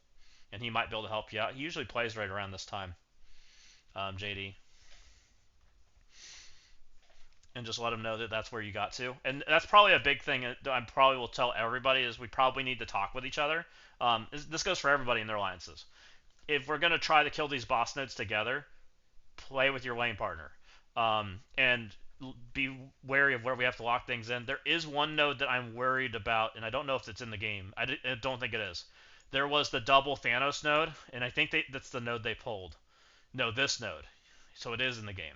and he might be able to help you out. He usually plays right around this time, JD. And just let him know that that's where you got to. And that's probably a big thing that I probably will tell everybody is we probably need to talk with each other. This goes for everybody in their alliances. If we're going to try to kill these boss nodes together, play with your lane partner. And be wary of where we have to lock things in. There is one node that I'm worried about, and I don't know if it's in the game. I don't think it is. There was the double Thanos node, and I think that's the node they pulled. No, this node. So it is in the game.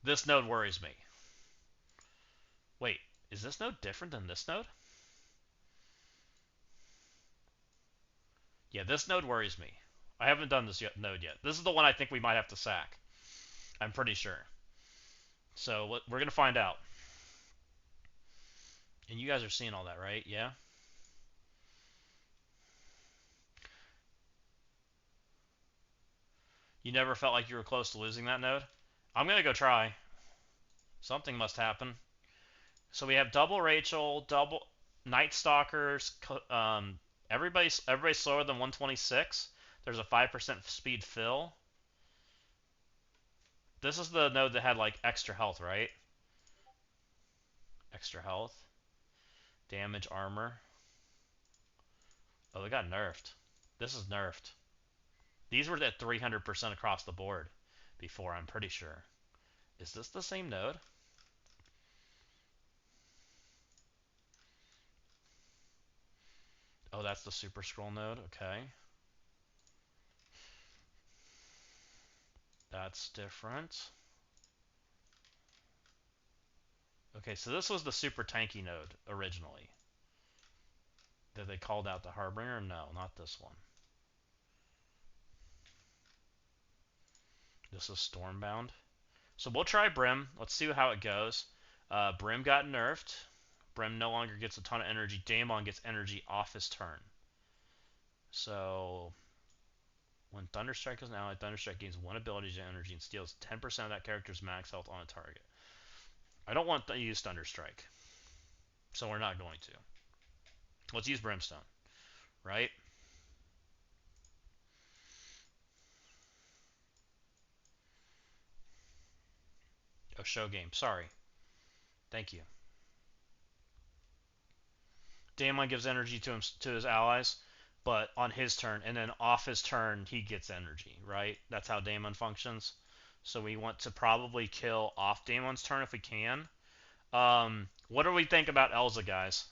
This node worries me. Wait, is this node different than this node? Yeah, this node worries me. I haven't done this node yet. This is the one I think we might have to sack. I'm pretty sure. So we're going to find out. And you guys are seeing all that, right? Yeah? You never felt like you were close to losing that node? I'm going to go try. Something must happen. So we have double Rachel, double Night Stalkers. Everybody's slower than 126. There's a 5% speed fill. This is the node that had like extra health, right? Extra health. Damage, armor. Oh, they got nerfed. This is nerfed. These were at 300% across the board before, I'm pretty sure. Is this the same node? Oh, that's the Super Scroll node. Okay. That's different. Okay, so this was the super tanky node originally. That they called out the Harbinger? No, not this one. This is Stormbound. So we'll try Brim. Let's see how it goes. Brim got nerfed. Brim no longer gets a ton of energy. Daemon gets energy off his turn. So when Thunderstrike is an ally, Thunderstrike gains 1 ability to energy and steals 10% of that character's max health on a target. I don't want to use Thunderstrike, so we're not going to. Let's use Brimstone, right? Oh, show game. Sorry. Thank you. Daemon gives energy to his allies, but on his turn, and then off his turn, he gets energy, right? That's how Daemon functions. So we want to probably kill off Daemon's turn if we can. What do we think about Elsa, guys?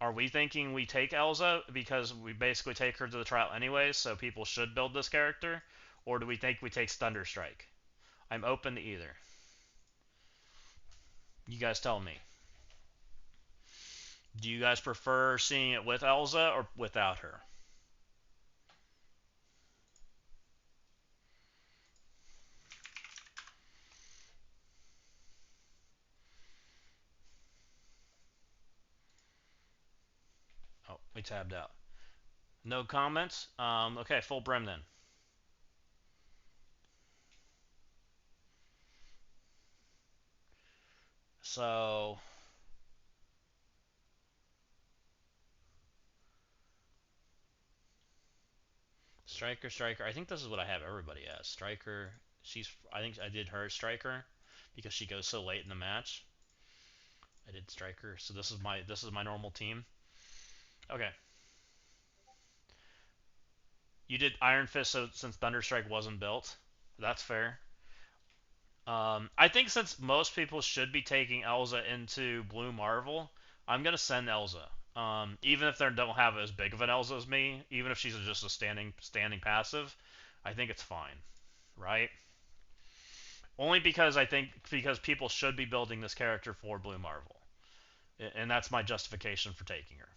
Are we thinking we take Elsa because we basically take her to the trial anyways, so people should build this character? Or do we think we take Thunderstrike? I'm open to either. You guys tell me. Do you guys prefer seeing it with Elsa or without her? Oh, we tabbed out. No comments? Okay, full brim then. So, Striker. I think this is what I have everybody as. Striker. I think I did her Striker because she goes so late in the match. I did Striker, so this is my normal team. Okay. You did Iron Fist so since Thunderstrike wasn't built. That's fair. I think since most people should be taking Elsa into Blue Marvel, I'm gonna send Elsa. Even if they don't have as big of an Elsa as me, even if she's just a standing passive, I think it's fine, right? Only because people should be building this character for Blue Marvel, and that's my justification for taking her.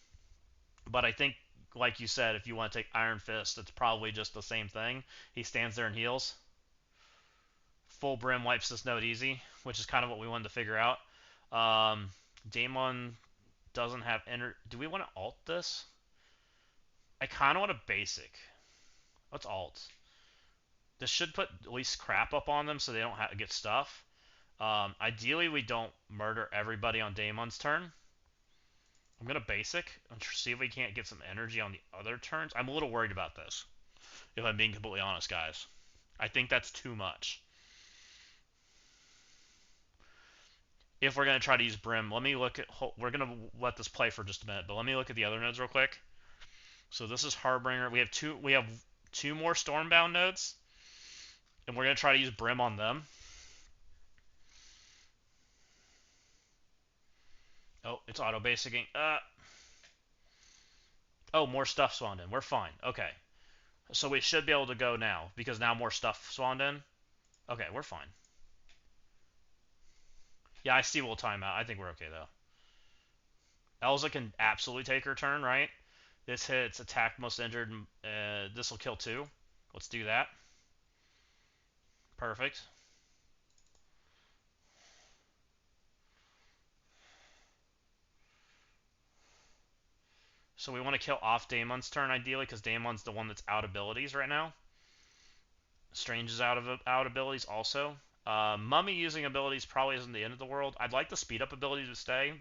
But I think, like you said, if you want to take Iron Fist, it's probably just the same thing. He stands there and heals. Full Brim wipes this node easy, which is kind of what we wanted to figure out. Daemon doesn't have enter. Do we want to alt this? I kind of want a basic. Let's alt. This should put at least crap up on them so they don't have to get stuff. Ideally, we don't murder everybody on Daemon's turn. I'm going to basic and see if we can't get some energy on the other turns. I'm a little worried about this, if I'm being completely honest, guys. I think that's too much. If we're going to try to use Brim, let me look at... We're going to let this play for just a minute, but let me look at the other nodes real quick. So this is Harbinger. We have two more Stormbound nodes, and we're going to try to use Brim on them. Oh, it's auto-basicing. Oh, more stuff spawned in. We're fine. Okay. So we should be able to go now, because now more stuff spawned in. Okay, we're fine. Yeah, I see we'll time out. I think we're okay, though. Elsa can absolutely take her turn, right? This hits attack most injured. This will kill 2. Let's do that. Perfect. So we want to kill off Daemon's turn, ideally, because Daemon's the one that's out abilities right now. Strange is out abilities also. Mummy using abilities probably isn't the end of the world. I'd like the speed up ability to stay,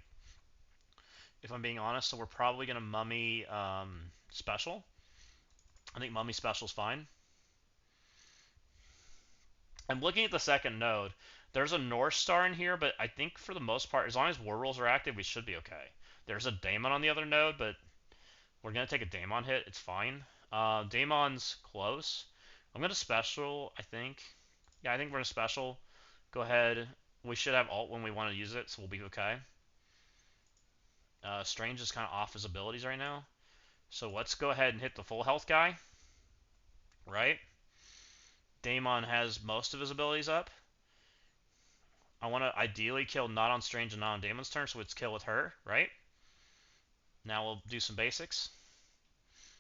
if I'm being honest. So we're probably gonna Mummy special. I think Mummy special is fine. I'm looking at the second node. There's a North Star in here, but I think for the most part, as long as war rules are active, we should be okay. There's a Daemon on the other node, but we're gonna take a Daemon hit. It's fine. Daemon's close. I'm gonna special, I think. Yeah, I think we're gonna special. Go ahead. We should have alt when we want to use it, so we'll be okay. Strange is kind of off his abilities right now. So let's go ahead and hit the full health guy. Right? Daemon has most of his abilities up. I want to ideally kill not on Strange and not on Daemon's turn, so let's kill with her, right? Now we'll do some basics.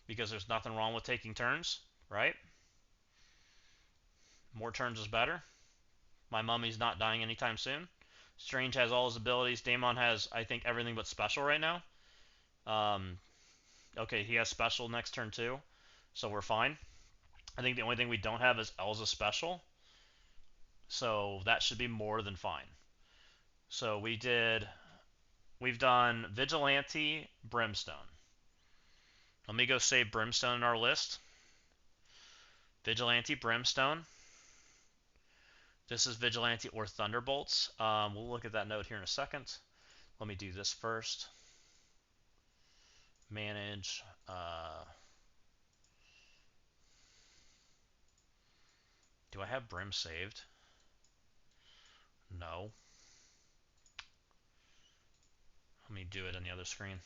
Because there's nothing wrong with taking turns, right? More turns is better. My mummy's not dying anytime soon. Strange has all his abilities. Daemon has, I think, everything but special right now. Okay, he has special next turn too, so we're fine. I think the only thing we don't have is Elza special, so that should be more than fine. So we've done Vigilante, Brimstone. Let me go save Brimstone in our list. Vigilante, Brimstone. This is Vigilante or Thunderbolts. We'll look at that note here in a second. Let me do this first. Manage. Do I have Brim saved? No. Let me do it on the other screen.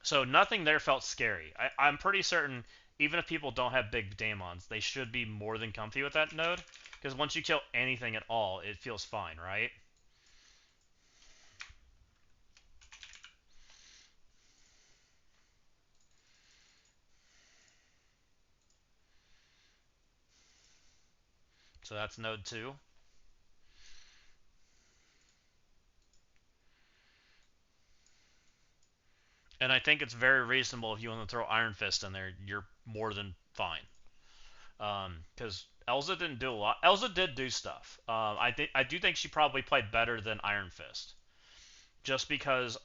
So nothing there felt scary. I'm pretty certain, even if people don't have big daemons, they should be more than comfy with that node. Because once you kill anything at all, it feels fine, right? So that's node 2. And I think it's very reasonable if you want to throw Iron Fist in there, you're more than fine. Because Elza didn't do a lot. Elza did do stuff. I do think she probably played better than Iron Fist, just because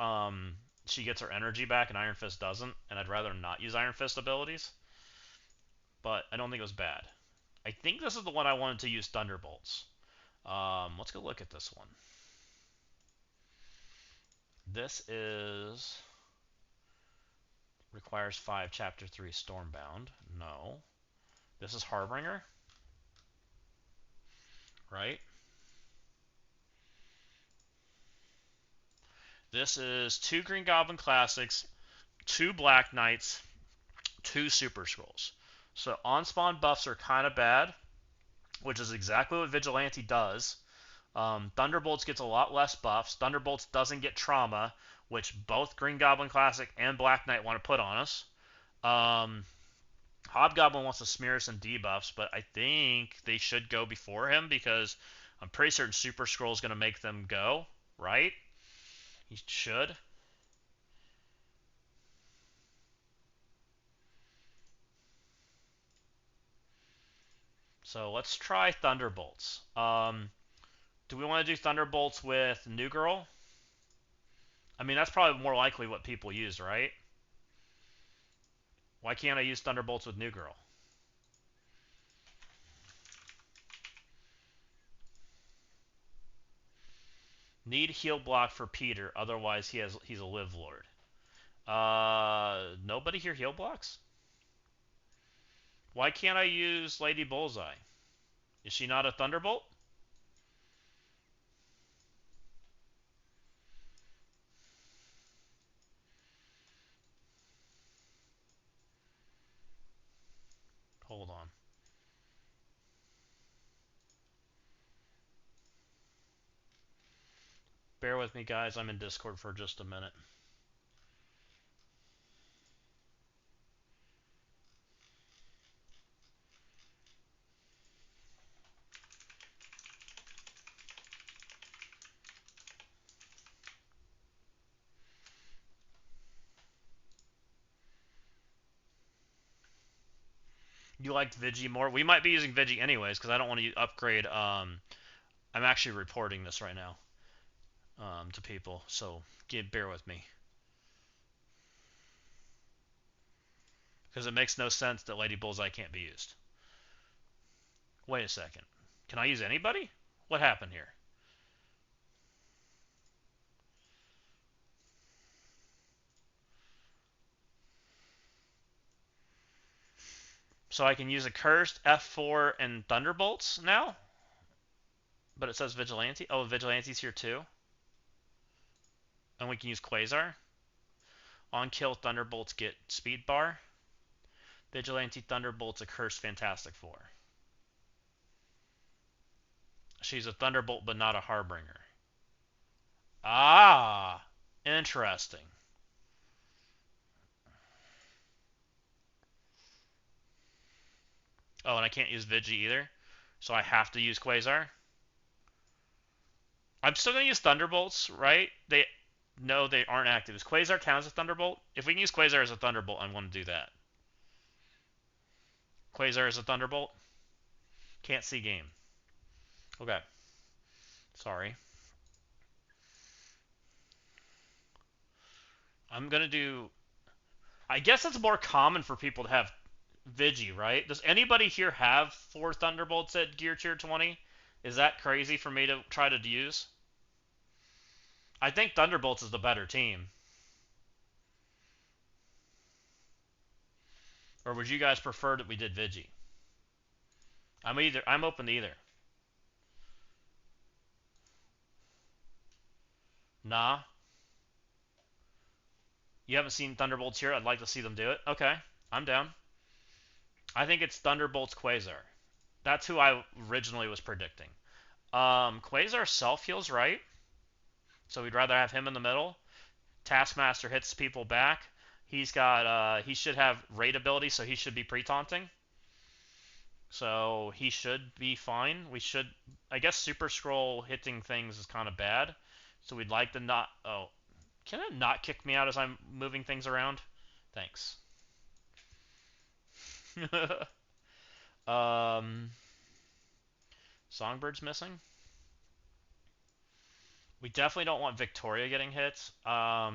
she gets her energy back and Iron Fist doesn't, and I'd rather not use Iron Fist abilities. But I don't think it was bad. I think this is the one I wanted to use Thunderbolts. Let's go look at this one. This is requires 5 Chapter 3 Stormbound. No. This is Harbinger, right? This is 2 Green Goblin Classics, 2 Black Knights, 2 Super Scrolls. So on-spawn buffs are kind of bad, which is exactly what Vigilante does. Thunderbolts gets a lot less buffs. Thunderbolts doesn't get trauma, which both Green Goblin Classic and Black Knight want to put on us. Hobgoblin wants to smear some debuffs, but I think they should go before him because I'm pretty certain Super Scroll is going to make them go, right? He should. So let's try Thunderbolts. Do we want to do Thunderbolts with New Girl? I mean, that's probably more likely what people use, right? Why can't I use Thunderbolts with New Girl? Need heal block for Peter, otherwise he's a live lord. Nobody here heal blocks? Why can't I use Lady Bullseye? Is she not a Thunderbolt? Hold on. Bear with me, guys. I'm in Discord for just a minute. You liked Vigi more? We might be using Vigi anyways, because I don't want to upgrade. I'm actually reporting this right now to people, so bear with me. Because it makes no sense that Lady Bullseye can't be used. Wait a second. Can I use anybody? What happened here? So I can use a Cursed, F4, and Thunderbolts now? But it says Vigilante. Oh, Vigilante's here too. And we can use Quasar. On kill, Thunderbolts get speed bar. Vigilante Thunderbolt's a Cursed Fantastic Four. She's a Thunderbolt, but not a Harbinger. Ah, interesting. Oh, and I can't use Vigi either, so I have to use Quasar. I'm still gonna use Thunderbolts, right? No, they aren't active. Does Quasar count as a Thunderbolt? If we can use Quasar as a Thunderbolt, I'm going to do that. Quasar as a Thunderbolt. Can't see game. Okay. Sorry. I'm gonna do. I guess it's more common for people to have Vigi, right? Does anybody here have 4 Thunderbolts at Gear Tier 20? Is that crazy for me to try to use? I think Thunderbolts is the better team. Or would you guys prefer that we did Vigi? I'm open to either. Nah. You haven't seen Thunderbolts here? I'd like to see them do it. Okay. I'm down. I think it's Thunderbolts Quasar. That's who I originally was predicting. Quasar self heals right, so we'd rather have him in the middle. Taskmaster hits people back. He should have raid ability, so he should be pre-taunting. So he should be fine. I guess Super Scroll hitting things is kind of bad. So we'd like to not, oh, can it not kick me out as I'm moving things around? Thanks. um, Songbird's missing. We definitely don't want Victoria getting hit. I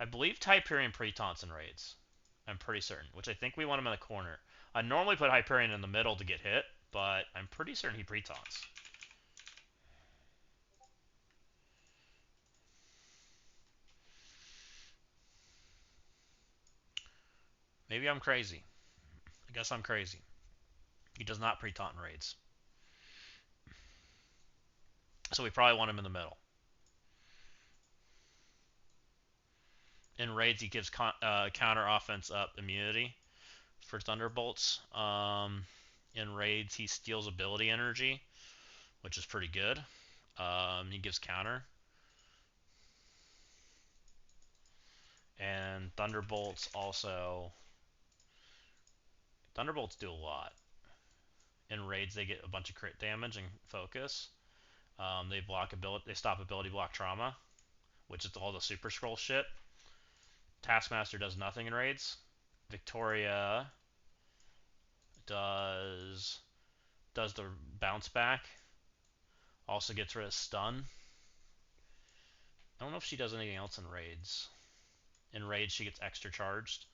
believe Hyperion pre-taunts and raids. I'm pretty certain, which I think we want him in the corner. I normally put Hyperion in the middle to get hit, but I'm pretty certain he pre-taunts. Maybe I'm crazy. I guess I'm crazy. He does not pre-taunt in raids. So we probably want him in the middle. In raids, he gives counter offense up immunity for Thunderbolts. In raids, he steals ability energy, which is pretty good. He gives counter. And Thunderbolts also... Thunderbolts do a lot. In raids, they get a bunch of crit damage and focus. They stop ability block trauma, which is all the Super Scroll shit. Taskmaster does nothing in raids. Victoria does the bounce back. Also gets rid of stun. I don't know if she does anything else in raids. In raids, she gets extra charged,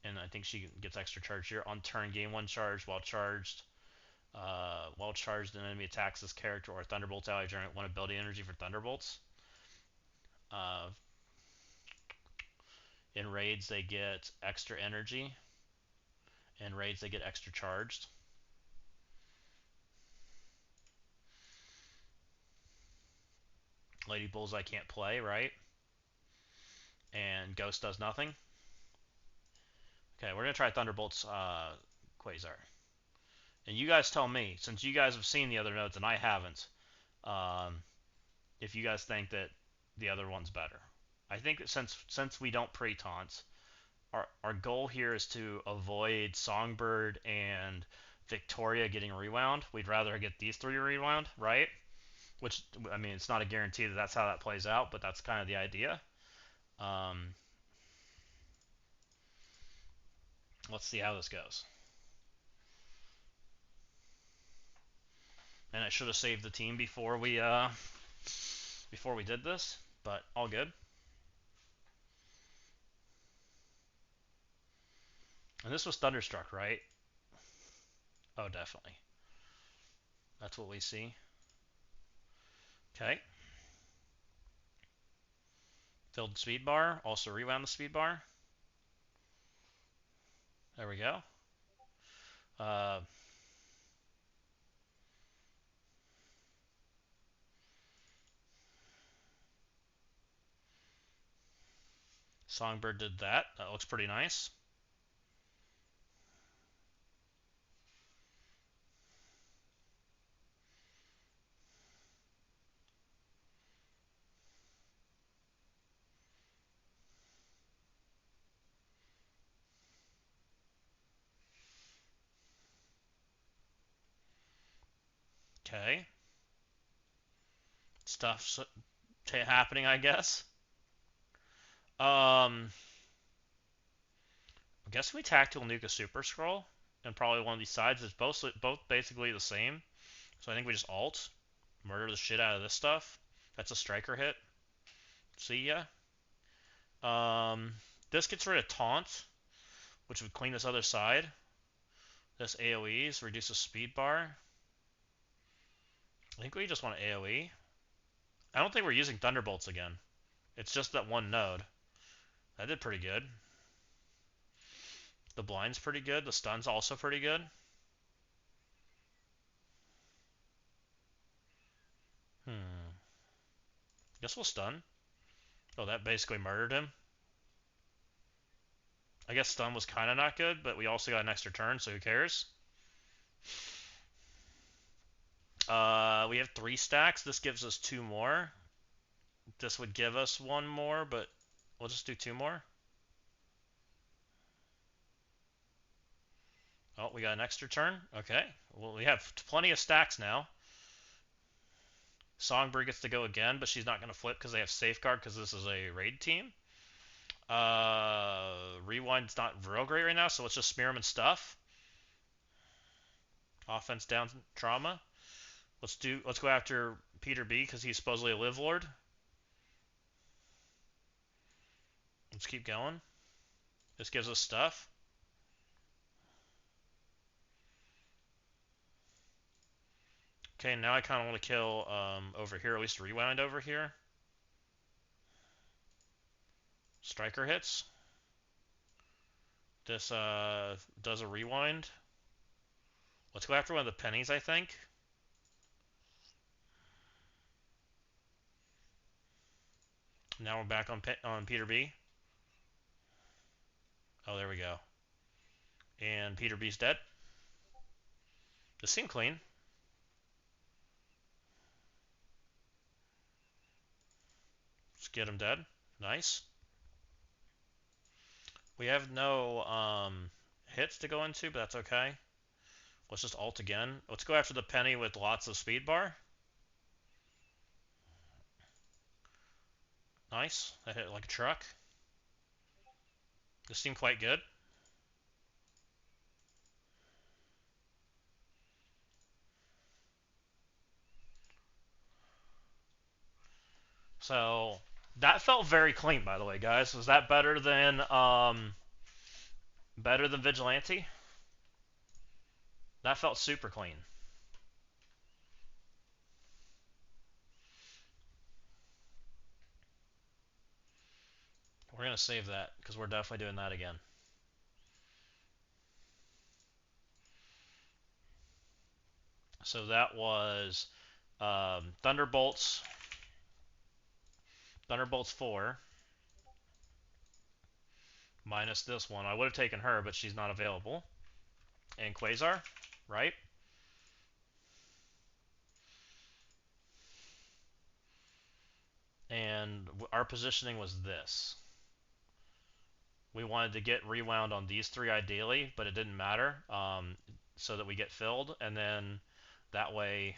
and I think she gets extra charged here on turn. Gain 1 charge while charged. While charged, an enemy attacks this character or Thunderbolts ally, generate 1 ability energy for Thunderbolts. In raids, they get extra energy. In raids, they get extra charged. Lady Bullseye can't play, right? And Ghost does nothing. Okay, we're going to try Thunderbolt's Quasar. And you guys tell me, since you guys have seen the other nodes and I haven't, if you guys think that the other one's better. I think that since we don't pre-taunt, our goal here is to avoid Songbird and Victoria getting rewound. We'd rather get these 3 rewound, right? Which, I mean, it's not a guarantee that that's how that plays out, but that's kind of the idea. Let's see how this goes. And I should have saved the team before we did this, but all good. And this was Thunderstruck, right? Oh, definitely. That's what we see. Okay. Filled speed bar. Also rewound the speed bar. There we go. Songbird did that. That looks pretty nice. Okay. Stuff's happening, I guess. I guess we tactical nuke a Super Scroll and probably one of these sides. It's both basically the same. So I think we just alt, murder the shit out of this stuff. That's a striker hit. See ya. This gets rid of taunt. which would clean this other side. This AoEs, reduce the speed bar. I think we just want to AoE. I don't think we're using Thunderbolts again. It's just that one node. That did pretty good. The blind's pretty good. The stun's also pretty good. Guess we'll stun. Oh, that basically murdered him. I guess stun was kind of not good, but we also got an extra turn, so who cares? We have 3 stacks. This gives us 2 more. This would give us 1 more, but we'll just do 2 more. Oh, we got an extra turn. Okay. Well, we have plenty of stacks now. Songbird gets to go again, but she's not going to flip because they have Safeguard because this is a raid team. Rewind's not real great right now, so let's just smear him and stuff. Offense down trauma. Let's go after Peter B because he's supposedly a live lord. Let's keep going. This gives us stuff. Okay, now I kind of want to kill over here, at least rewind over here. Striker hits. This does a rewind. Let's go after one of the pennies, I think. Now we're back on Peter B. Oh, there we go. And Peter B's dead. This seemed clean. Let's get him dead. Nice. We have no hits to go into, but that's okay. Let's just ult again. Let's go after the penny with lots of speed bar. Nice. That hit like a truck. This seemed quite good. So that felt very clean, by the way, guys. Was that better than Vigilante? That felt super clean. We're gonna save that because we're definitely doing that again. So that was Thunderbolts 4 minus this one. I would have taken her, but she's not available. And Quasar, right? And our positioning was this. We wanted to get rewound on these 3 ideally, but it didn't matter, so that we get filled, and then that way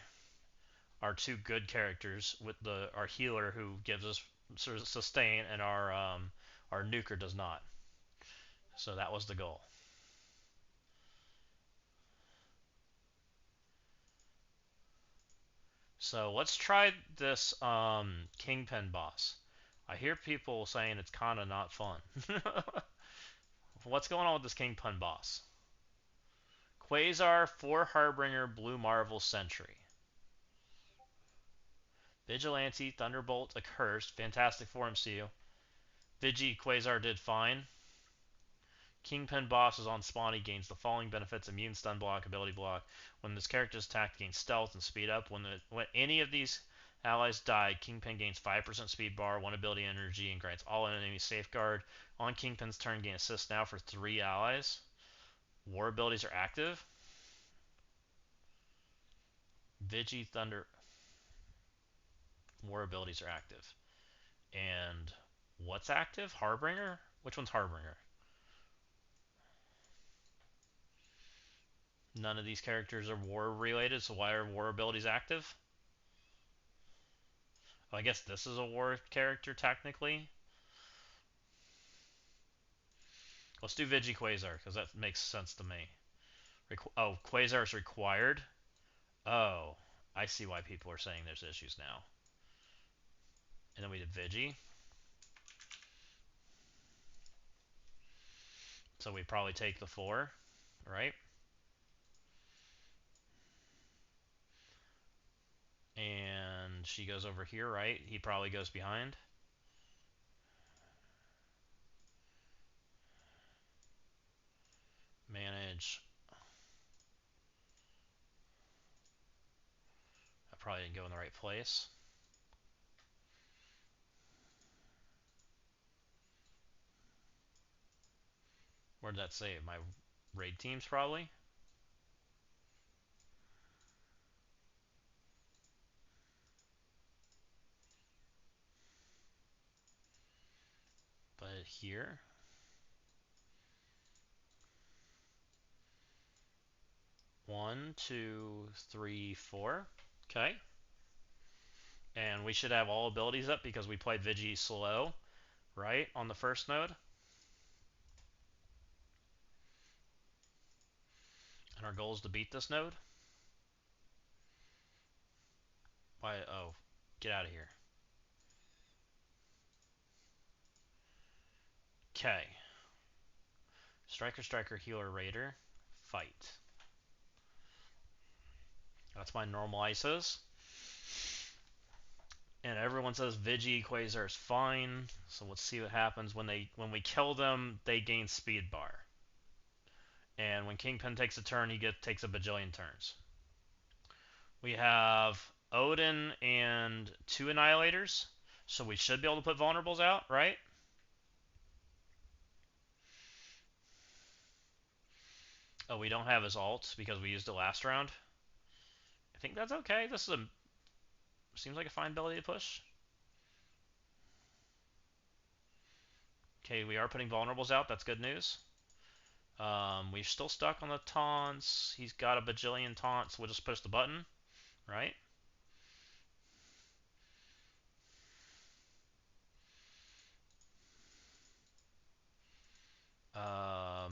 our 2 good characters with our healer who gives us sort of sustain, and our nuker does not. So that was the goal. So let's try this Kingpin boss. I hear people saying it's kind of not fun. What's going on with this Kingpin boss? Quasar, 4 Harbinger, Blue Marvel, Sentry. Vigilante, Thunderbolt, Accursed, Fantastic for MCU. Vigi, Quasar did fine. Kingpin boss is on spawn. He gains the following benefits: immune, stun block, ability block. When this character is attacked, gains stealth and speed up. When any of these allies die, Kingpin gains 5% speed bar, 1 ability energy, and grants all enemies safeguard. On Kingpin's turn, gain assist now for 3 allies. War abilities are active. Vigi, Thunder. War abilities are active. And what's active? Harbinger? Which one's Harbinger? None of these characters are war related, so why are war abilities active? Well, I guess this is a war character technically. Let's do Vigi Quasar because that makes sense to me. Oh, Quasar is required? Oh, I see why people are saying there's issues now. And then we did Vigi. So we probably take the 4, right? And she goes over here, right? He probably goes behind. Manage. I probably didn't go in the right place. Where did that save? My raid teams, probably? But here... 1, 2, 3, 4. Okay. And we should have all abilities up because we played Vigi slow, right? On the first node. And our goal is to beat this node. Why? Oh, get out of here. Okay. Striker, striker, healer, raider. Fight. That's my normal ISOs. And everyone says Vigi Quasar is fine. So let's see what happens when we kill them. They gain speed bar. And when Kingpin takes a turn, he takes a bajillion turns. We have Odin and 2 Annihilators, so we should be able to put vulnerables out, right? Oh, we don't have his ult because we used it last round. I think that's okay. This is seems like a fine ability to push. Okay, we are putting vulnerables out. That's good news. We're still stuck on the taunts. He's got a bajillion taunts. We'll just push the button, right? I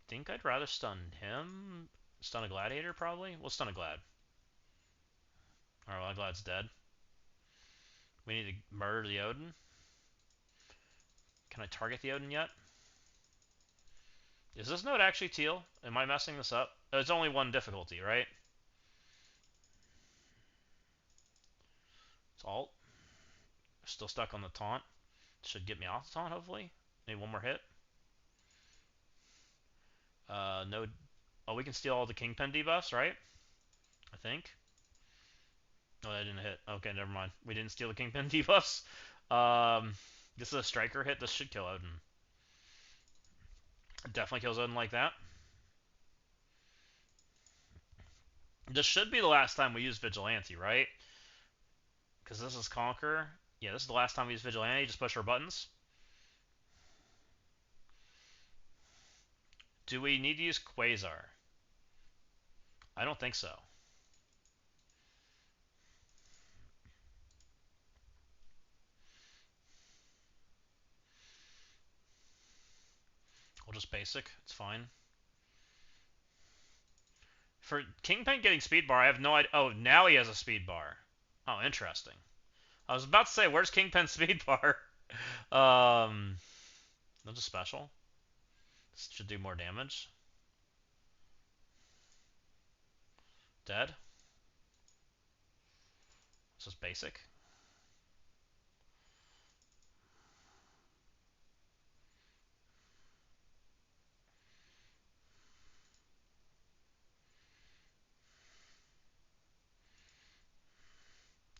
think I'd rather stun him. Stun a gladiator, probably. We'll stun a glad. Alright, well, Glad's dead. We need to murder the Odin. Can I target the Odin yet? Is this node actually teal? Am I messing this up? It's only 1 difficulty, right? It's alt. Still stuck on the taunt. Should get me off the taunt, hopefully. Maybe 1 more hit. Node. Oh, we can steal all the Kingpin debuffs, right? I think. Oh, that didn't hit. Okay, never mind. We didn't steal the Kingpin debuffs. This is a striker hit. This should kill Odin. Definitely kills Odin like that. This should be the last time we use Vigilante, right? Because this is Conquer. Yeah, this is the last time we use Vigilante. Just push our buttons. Do we need to use Quasar? I don't think so. We'll just basic. It's fine. For Kingpin getting speed bar, I have no idea. Oh, now he has a speed bar. Oh, interesting. I was about to say, where's Kingpin's speed bar? That's a special. This should do more damage. Dead. This is basic.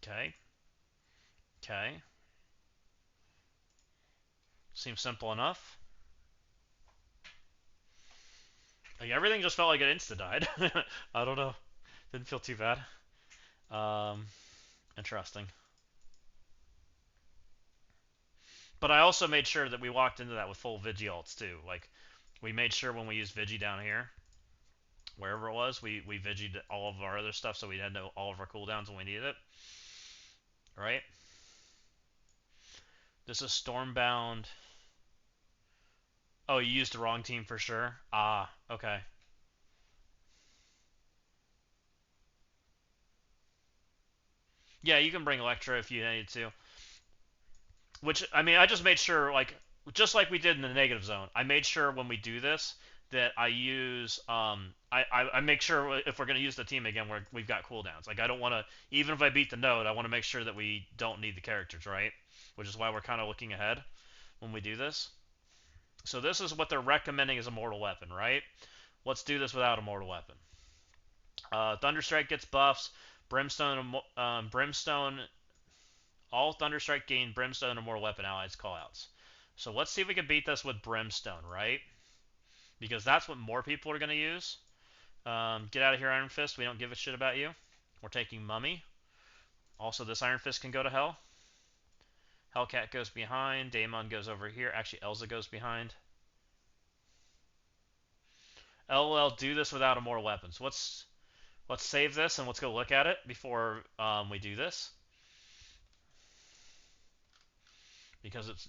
Okay. Okay. Seems simple enough. Like, everything just felt like it insta-died. I don't know. Didn't feel too bad. Interesting. But I also made sure that we walked into that with full Vigi ults too. Like, we made sure when we used Vigi down here, wherever it was, we Vigi'd all of our other stuff so we had all of our cooldowns when we needed it. Right? This is Stormbound. Oh, you used the wrong team for sure? Ah, okay. Yeah, you can bring Electra if you need to. Which, I mean, I just made sure, like, just like we did in the negative zone, I made sure when we do this that I use I make sure if we're going to use the team again we've got cooldowns. Like I don't want to, even if I beat the node, I want to make sure that we don't need the characters, right? Which is why we're kind of looking ahead when we do this. So this is what they're recommending as a mortal weapon, right? Let's do this without a mortal weapon. Thunderstrike gets buffs. Brimstone. All Thunderstrike gain Brimstone and mortal weapon allies callouts. So let's see if we can beat this with Brimstone, right? Because that's what more people are going to use. Get out of here, Iron Fist. We don't give a shit about you. We're taking Mummy. Also, this Iron Fist can go to hell. Hellcat goes behind. Daemon goes over here. Actually, Elza goes behind. LOL, do this without a mortal weapon. So let's save this and let's go look at it before we do this. Because it's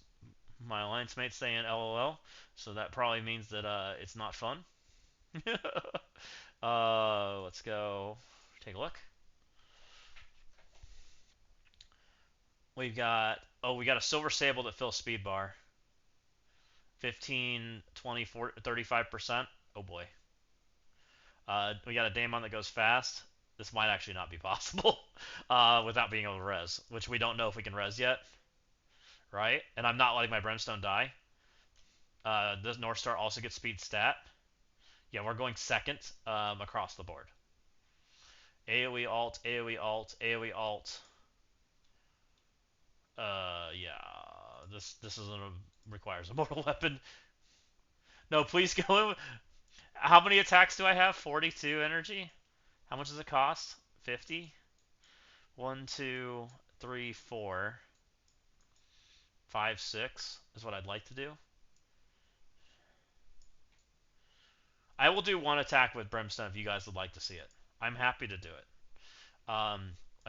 my alliance mate saying LOL, so that probably means that it's not fun. Let's go take a look. We've got we got a silver sable that fills speed bar. 15, 20, 40, 35%. Oh boy. We got a Daemon that goes fast. This might actually not be possible without being able to res, which we don't know if we can res yet. Right? And I'm not letting my Brimstone die. This North Star also gets speed stat. Yeah, we're going second across the board. AoE alt, AoE alt, AoE alt. Yeah. This requires a mortal weapon. No, please go in. How many attacks do I have? 42 energy? How much does it cost? 50? 1, 2, 3, 4, 5, 6 is what I'd like to do. I will do one attack with Brimstone if you guys would like to see it. I'm happy to do it. I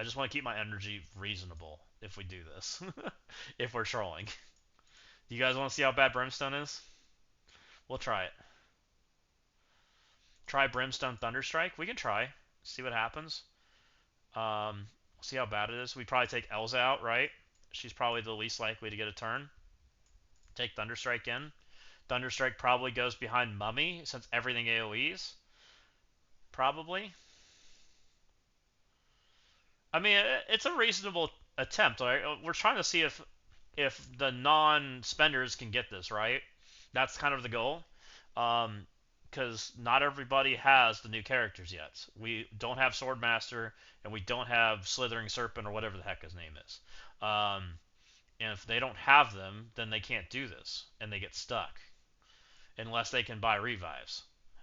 just want to keep my energy reasonable if we do this. If we're trolling. Do you guys want to see how bad Brimstone is? We'll try it. Try Brimstone Thunderstrike. We can try. See what happens. See how bad it is. We probably take Elza out, right? She's probably the least likely to get a turn. Take Thunderstrike in. Thunderstrike probably goes behind Mummy since everything AoEs. Probably. I mean, it's a reasonable attempt. Right? We're trying to see if the non-spenders can get this, right? That's kind of the goal. Because not everybody has the new characters yet. We don't have Swordmaster, and we don't have Slithering Serpent, or whatever the heck his name is. And if they don't have them, then they can't do this, and they get stuck. Unless they can buy revives,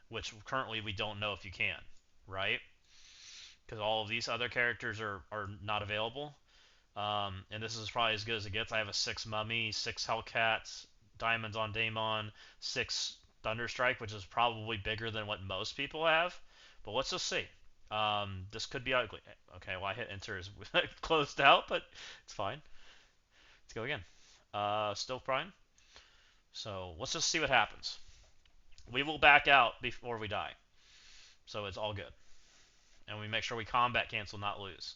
which currently we don't know if you can, right? Because all of these other characters are not available. And this is probably as good as it gets. I have a 6 Mummy, 6 Hellcats, Diamonds on Daemon, 6 Thunderstrike, which is probably bigger than what most people have. But let's just see. This could be ugly. Okay, well I hit enter is closed out, but it's fine. Let's go again. Still prime. So let's just see what happens. We will back out before we die. So it's all good. And we make sure we combat cancel, not lose.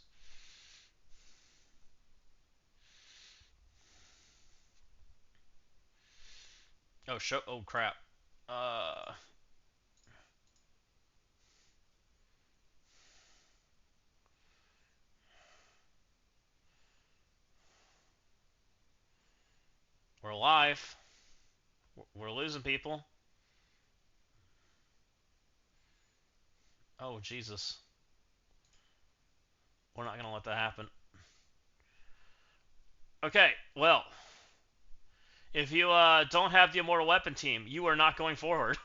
Oh crap. We're alive. We're losing people. Oh, Jesus. We're not going to let that happen. Okay, well. If you don't have the Immortal Weapon team, you are not going forward.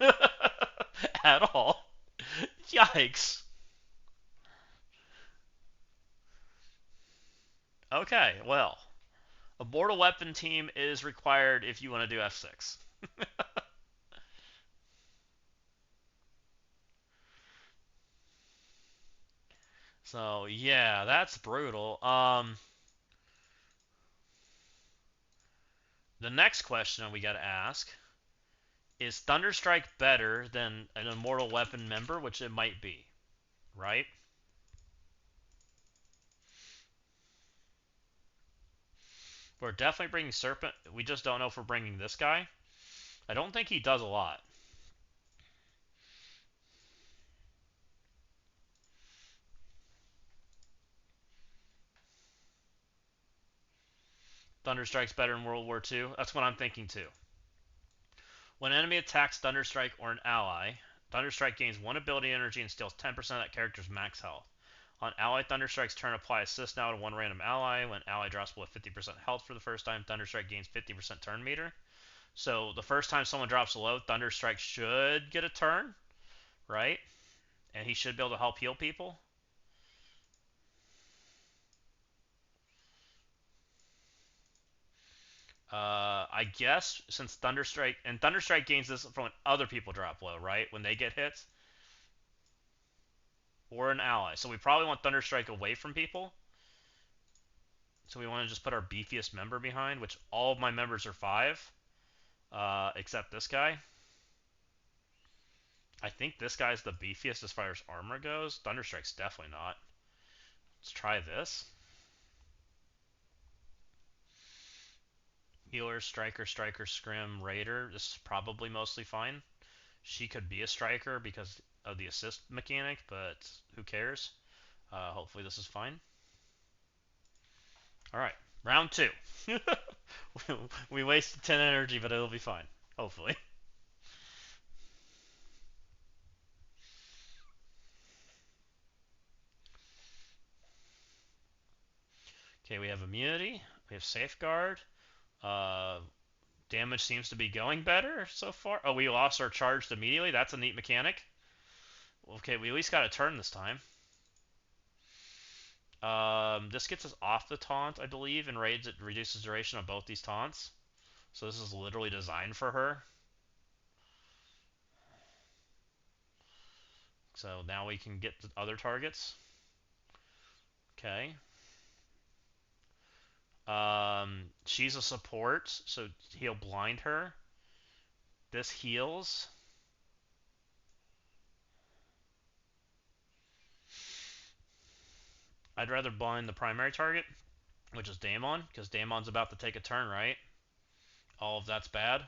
At all. Yikes. Okay, well. A Mortal Weapon team is required if you want to do F6. So, yeah, that's brutal. The next question we gotta ask is Thunderstrike better than an Immortal Weapon member, which it might be, right? We're definitely bringing Serpent. We just don't know if we're bringing this guy. I don't think he does a lot. Thunderstrike's better in World War II. That's what I'm thinking too. When an enemy attacks Thunderstrike or an ally, Thunderstrike gains 1 ability energy and steals 10% of that character's max health. On ally Thunderstrike's turn, apply assist now to one random ally. When ally drops below 50% health for the first time, Thunderstrike gains 50% turn meter. So the first time someone drops low, Thunderstrike should get a turn, right? And he should be able to help heal people. I guess since Thunderstrike gains this from when other people drop low, right? When they get hits, or an ally. So we probably want Thunderstrike away from people. So we want to just put our beefiest member behind, which all of my members are 5, except this guy. I think this guy's the beefiest as far as armor goes. Thunderstrike's definitely not. Let's try this. Healer, Striker, Scrim, Raider. This is probably mostly fine. She could be a Striker because of the assist mechanic, but who cares? Hopefully this is fine. Alright, round 2. We wasted 10 energy, but it'll be fine. Hopefully. Okay, we have immunity. We have safeguard. Uh, damage seems to be going better so far. Oh, we lost our charge immediately. That's a neat mechanic. Okay, we at least got a turn this time. This gets us off the taunt, I believe, and raids it reduces duration of both these taunts. So this is literally designed for her. So now we can get to other targets. Okay. She's a support, so he'll blind her. This heals. I'd rather blind the primary target, which is Daemon, because Daemon's about to take a turn, right? All of that's bad.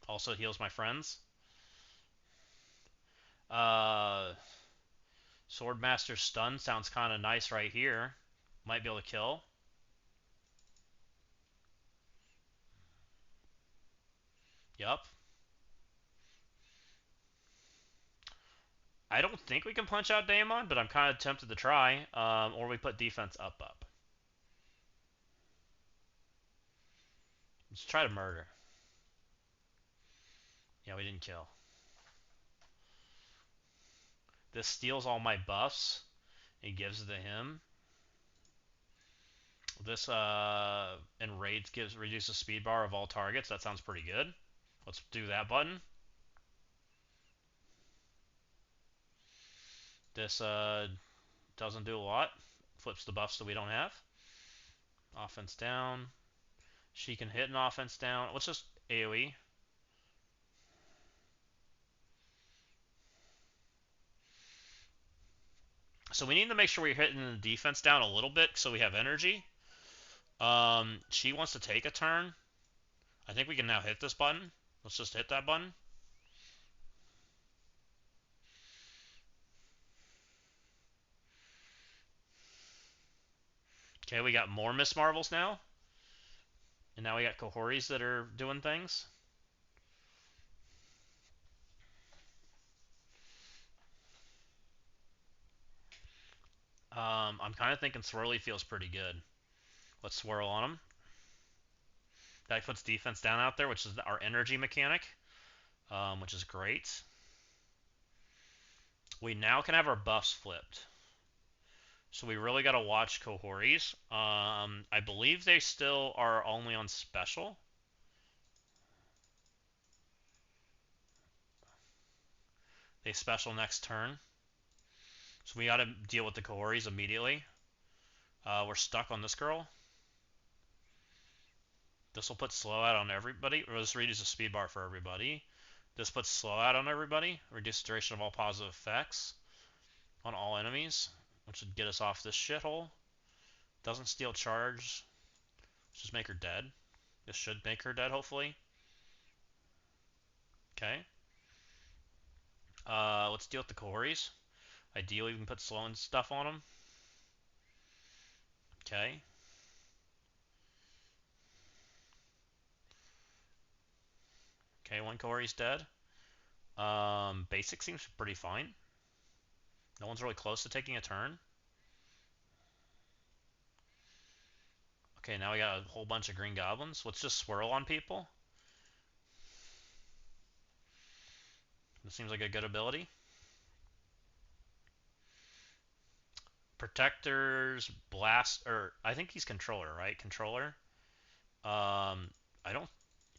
Also heals my friends. Uh, Swordmaster stun sounds kind of nice right here. Might be able to kill. Yup. I don't think we can punch out Daemon, but I'm kind of tempted to try. Or we put defense up. Let's try to murder. Yeah, we didn't kill. This steals all my buffs and gives it to him. This enrage reduces speed bar of all targets. That sounds pretty good. Let's do that button. This doesn't do a lot. Flips the buffs that we don't have. Offense down. She can hit an offense down. Let's just AoE. So we need to make sure we're hitting the defense down a little bit so we have energy. She wants to take a turn. I think we can now hit this button. Let's just hit that button. Okay, we got more Miss Marvels now. And now we got Cohoris that are doing things. I'm kind of thinking Swirly feels pretty good. Let's swirl on him. That puts defense down out there, which is our energy mechanic, which is great. We now can have our buffs flipped. So we really got to watch Cohoris. I believe they still are only on special. They special next turn. So we got to deal with the Cohoris immediately. We're stuck on this girl. This will put slow out on everybody. Or this reduces speed bar for everybody. This puts slow out on everybody. Reduce duration of all positive effects. on all enemies, which would get us off this shithole. Doesn't steal charge. Let's just make her dead. This should make her dead, hopefully. Okay. Let's deal with the Cories. Ideally, we can put slow and stuff on them. Okay. Okay, one Corey's dead. Basic seems pretty fine. No one's really close to taking a turn. Okay, now we got a whole bunch of green goblins. Let's just swirl on people. This seems like a good ability. Protectors, blast, or I think he's controller, right? Controller. I don't.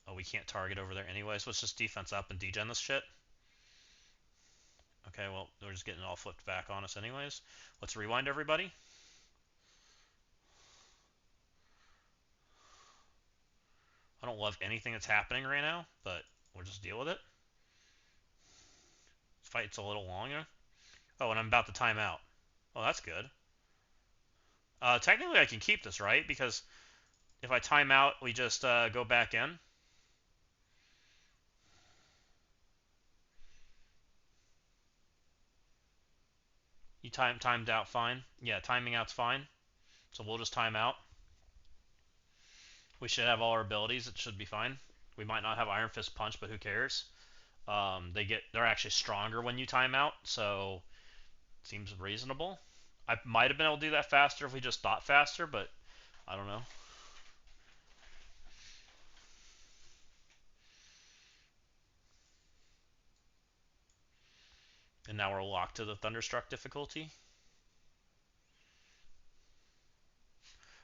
Oh, we can't target over there anyway, so let's just defense up and degen this shit. Okay, well, they're just getting it all flipped back on us anyways. Let's rewind, everybody. I don't love anything that's happening right now, but we'll just deal with it. This fight's a little longer. Oh, and I'm about to time out. Oh, that's good. Technically, I can keep this, right? Because if I time out, we just go back in. You timed out fine. Yeah, timing out's fine. So we'll just time out. We should have all our abilities. It should be fine. We might not have Iron Fist Punch, but who cares? They're actually stronger when you time out, so it seems reasonable. I might have been able to do that faster if we just thought faster, but I don't know. And now we're locked to the Thunderstruck difficulty.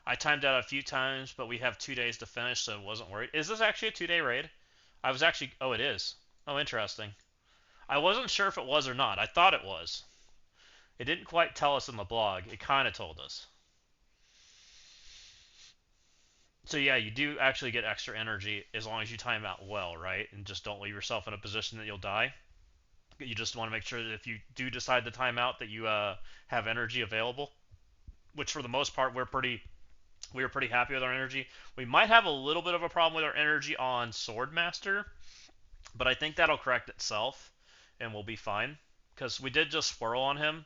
I timed out a few times, but we have 2 days to finish, so I wasn't worried. Is this actually a 2-day raid? I was actually... Oh, it is. Oh, interesting. I wasn't sure if it was or not. I thought it was. It didn't quite tell us in the blog. It kind of told us. So yeah, you do actually get extra energy as long as you time out well, right? And just don't leave yourself in a position that you'll die. You just want to make sure that if you do decide to time out, that you have energy available. Which for the most part, we were pretty happy with our energy. We might have a little bit of a problem with our energy on Swordmaster, but I think that'll correct itself, and we'll be fine. Because we did just swirl on him,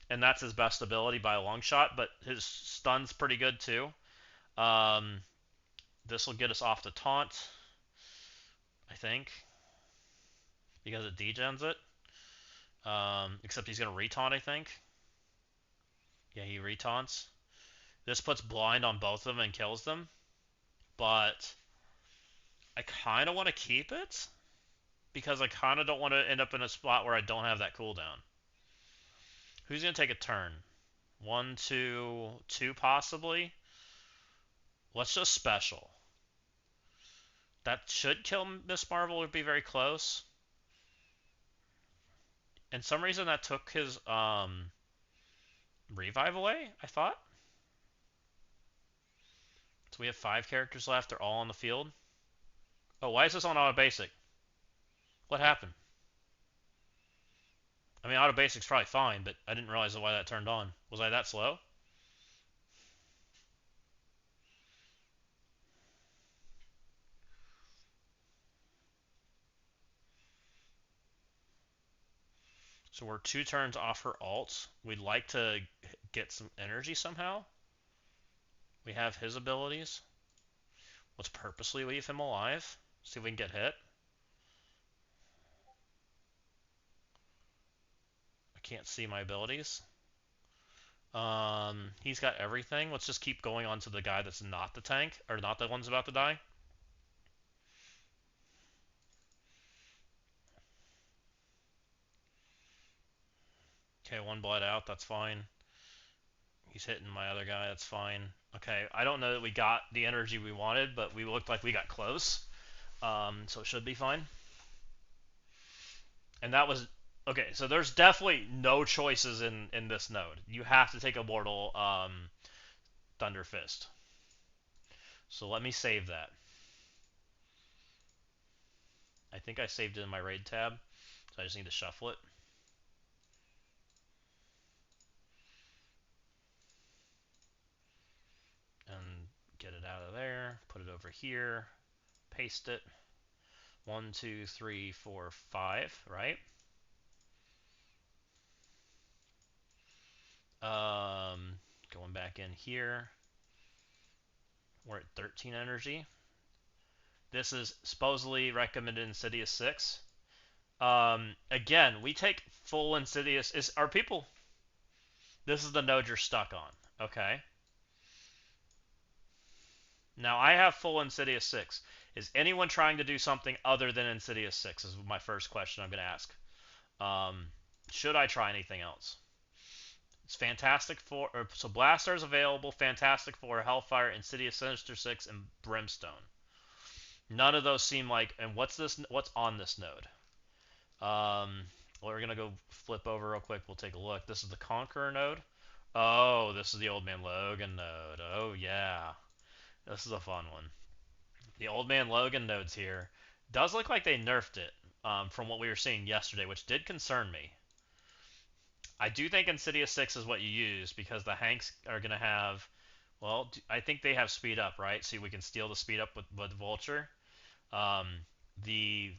and that's his best ability by a long shot. But his stun's pretty good too. Um, this will get us off the taunt, I think, because it degens it. Except he's gonna retaunt, I think. Yeah, he retaunts. This puts blind on both of them and kills them. But I kind of want to keep it because I kind of don't want to end up in a spot where I don't have that cooldown. Who's gonna take a turn? 1, 2, 2 possibly. Let's just special. That should kill Miss Marvel. Would be very close. And some reason that took his revive away, I thought. So we have 5 characters left. They're all on the field. Oh, why is this on auto basic? What happened? I mean, auto basic's probably fine, but I didn't realize why that turned on. Was I that slow? So we're 2 turns off her ult. We'd like to get some energy somehow. We have his abilities. Let's purposely leave him alive. See if we can get hit. I can't see my abilities. He's got everything. Let's just keep going on to the guy that's not the tank, or not the one's about to die. Okay, 1 blood out, that's fine. He's hitting my other guy, that's fine. Okay, I don't know that we got the energy we wanted, but we looked like we got close. So it should be fine. And that was... Okay, so there's definitely no choices in this node. You have to take a mortal Thunder Fist. So let me save that. I think I saved it in my raid tab, so I just need to shuffle it. there. Put it over here. Paste it. 1, 2, 3, 4, 5, right? Going back in here. We're at 13 energy. This is supposedly recommended Insidious 6. Again, we take full Insidious. Are people... This is the node you're stuck on. Okay. Now, I have full Insidious 6. Is anyone trying to do something other than Insidious 6 is my first question I'm going to ask. Should I try anything else? It's Fantastic Four... so Blaster is available. Fantastic Four, Hellfire, Insidious, Sinister 6, and Brimstone. None of those seem like... And what's on this node? We're going to go flip over real quick. We'll take a look. This is the Conqueror node. Oh, this is the Old Man Logan node. Oh, yeah. This is a fun one. The Old Man Logan nodes here. Does look like they nerfed it from what we were seeing yesterday, which did concern me. I do think Insidious 6 is what you use because the Hanks are going to have... Well, I think they have speed up, right? So we can steal the speed up with Vulture. The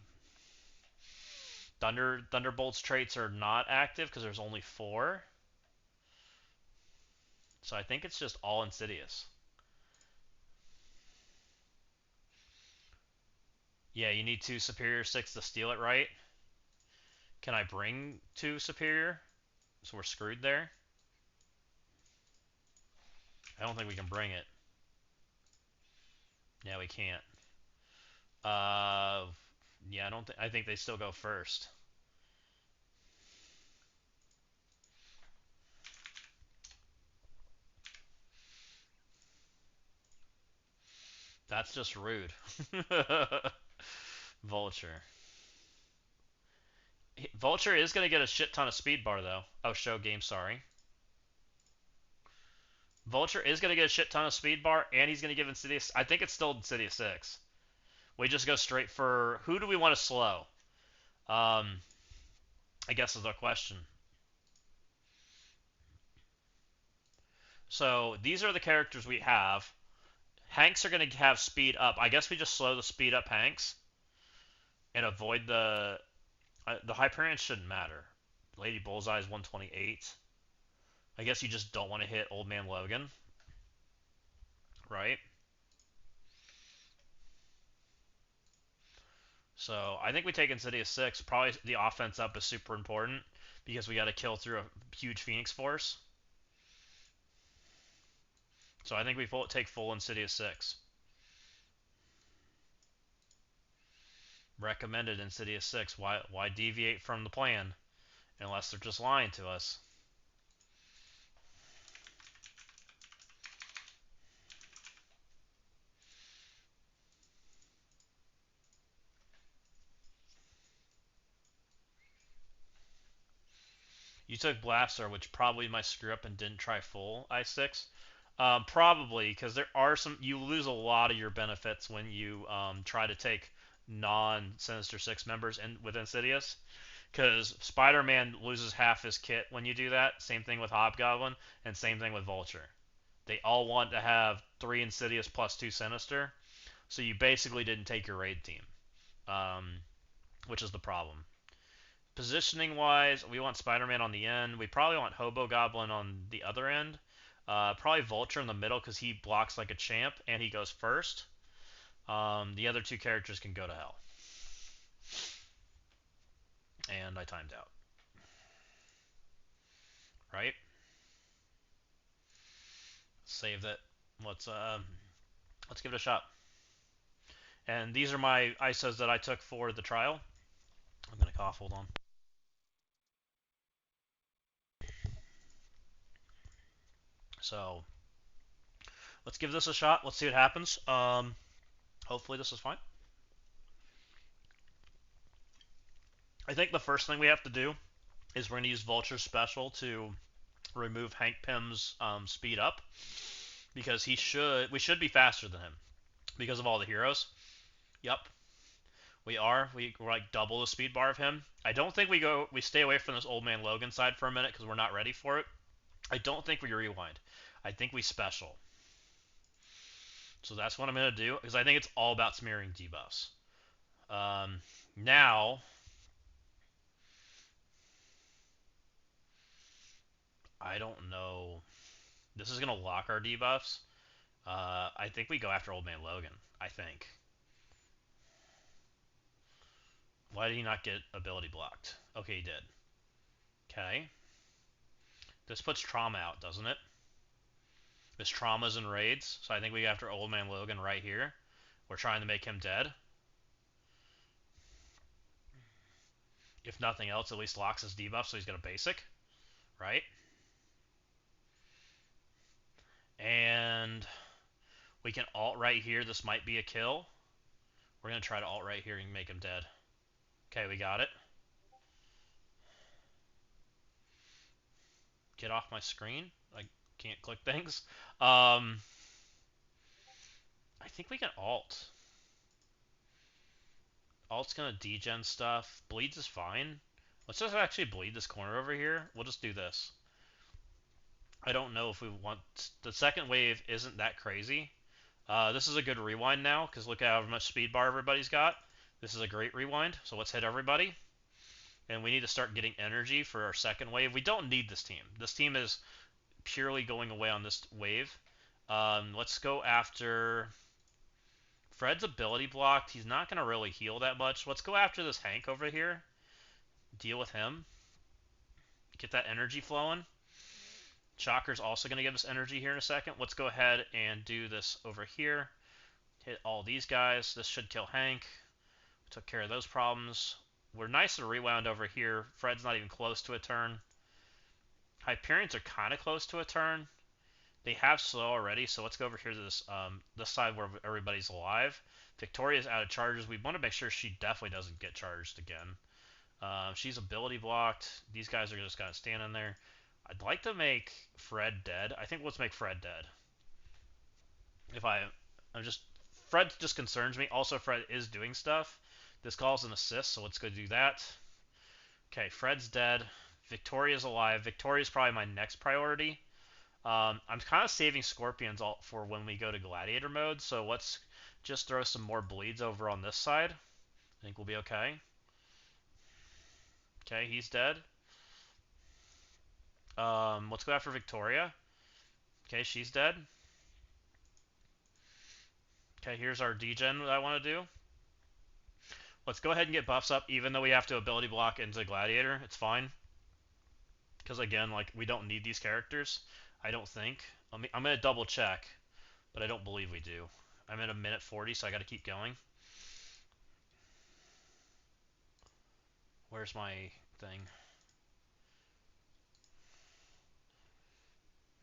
Thunderbolt's traits are not active because there's only 4. So I think it's just all Insidious. Yeah, you need 2 Superior 6 to steal it, right? Can I bring 2 Superior? So we're screwed there? I don't think we can bring it. Yeah, we can't. Yeah, I think they still go first. That's just rude. Vulture. Vulture is going to get a shit ton of speed bar, though. Oh, show game, sorry. Vulture is going to get a shit ton of speed bar, and he's going to give Insidious... I think it's still Insidious 6. We just go straight for... Who do we want to slow? I guess is the question. So, these are the characters we have. Hanks are going to have speed up. I guess we just slow the speed up Hanks and avoid the Hyperion shouldn't matter. Lady Bullseye is 128. I guess you just don't want to hit Old Man Logan, right? So I think we take Insidious 6. Probably the offense up is super important because we got to kill through a huge Phoenix Force. So I think we take full Insidious 6. Recommended Insidious 6. Why deviate from the plan unless they're just lying to us? You took Blaster, which probably might screw up and didn't try full I6. Probably, because there are some... You lose a lot of your benefits when you try to take non-Sinister Six members with Insidious. Because Spider-Man loses half his kit when you do that. Same thing with Hobgoblin, and same thing with Vulture. They all want to have 3 Insidious plus 2 Sinister. So you basically didn't take your raid team, which is the problem. Positioning wise, we want Spider-Man on the end. We probably want Hobo Goblin on the other end. Probably Vulture in the middle because he blocks like a champ and he goes first. The other 2 characters can go to hell. And I timed out. Right? Save that. Let's give it a shot. And these are my ISOs that I took for the trial. I'm gonna cough. Hold on. So let's give this a shot. Let's see what happens. Hopefully this is fine. I think the first thing we have to do is we're going to use Vulture's special to remove Hank Pym's speed up because we should be faster than him because of all the heroes. Yep, we are. We're like double the speed bar of him. I don't think we stay away from this Old Man Logan side for a minute because we're not ready for it. I don't think we rewind. I think we special. So that's what I'm going to do, because I think it's all about smearing debuffs. Um, Now, I don't know. This is going to lock our debuffs. I think we go after Old Man Logan. I think. Why did he not get ability blocked? Okay, he did. Okay. This puts trauma out, doesn't it? This trauma's in raids, so I think we go after Old Man Logan right here. We're trying to make him dead. If nothing else, at least locks his debuff, so he's got a basic, right? And we can alt right here. This might be a kill. We're going to try to alt right here and make him dead. Okay, we got it. Get off my screen. I can't click things. I think we can alt. Alt's gonna degen stuff. Bleeds is fine. Let's just actually bleed this corner over here. We'll just do this. I don't know if we want... The second wave isn't that crazy. This is a good rewind now, because look at how much speed bar everybody's got. This is a great rewind, so let's hit everybody. And we need to start getting energy for our second wave. We don't need this team. This team is purely going away on this wave. Let's go after... Fred's ability blocked. He's not going to really heal that much. Let's go after this Hank over here. Deal with him. Get that energy flowing. Shocker's also going to give us energy here in a second. Let's go ahead and do this over here. Hit all these guys. This should kill Hank. Took care of those problems. We're nice and rewound over here. Fred's not even close to a turn. Hyperions are kind of close to a turn. They have slow already, so let's go over here to this side where everybody's alive. Victoria's out of charges. We want to make sure she definitely doesn't get charged again. She's ability blocked. These guys are just kind of standing there. I'd like to make Fred dead. I think let's make Fred dead. I'm just... Fred just concerns me. Also, Fred is doing stuff. This calls an assist, so let's go do that. Okay, Fred's dead. Victoria's alive. Victoria's probably my next priority. I'm kind of saving Scorpions for when we go to Gladiator mode, so let's just throw some more bleeds over on this side. I think we'll be okay. Okay, he's dead. Let's go after Victoria. Okay, she's dead. Okay, here's our degen that I want to do. Let's go ahead and get buffs up, even though we have to ability block into Gladiator. It's fine. Because, again, like, we don't need these characters. I don't think. I'm going to double check, but I don't believe we do. I'm at a minute 40, so I got to keep going. Where's my thing?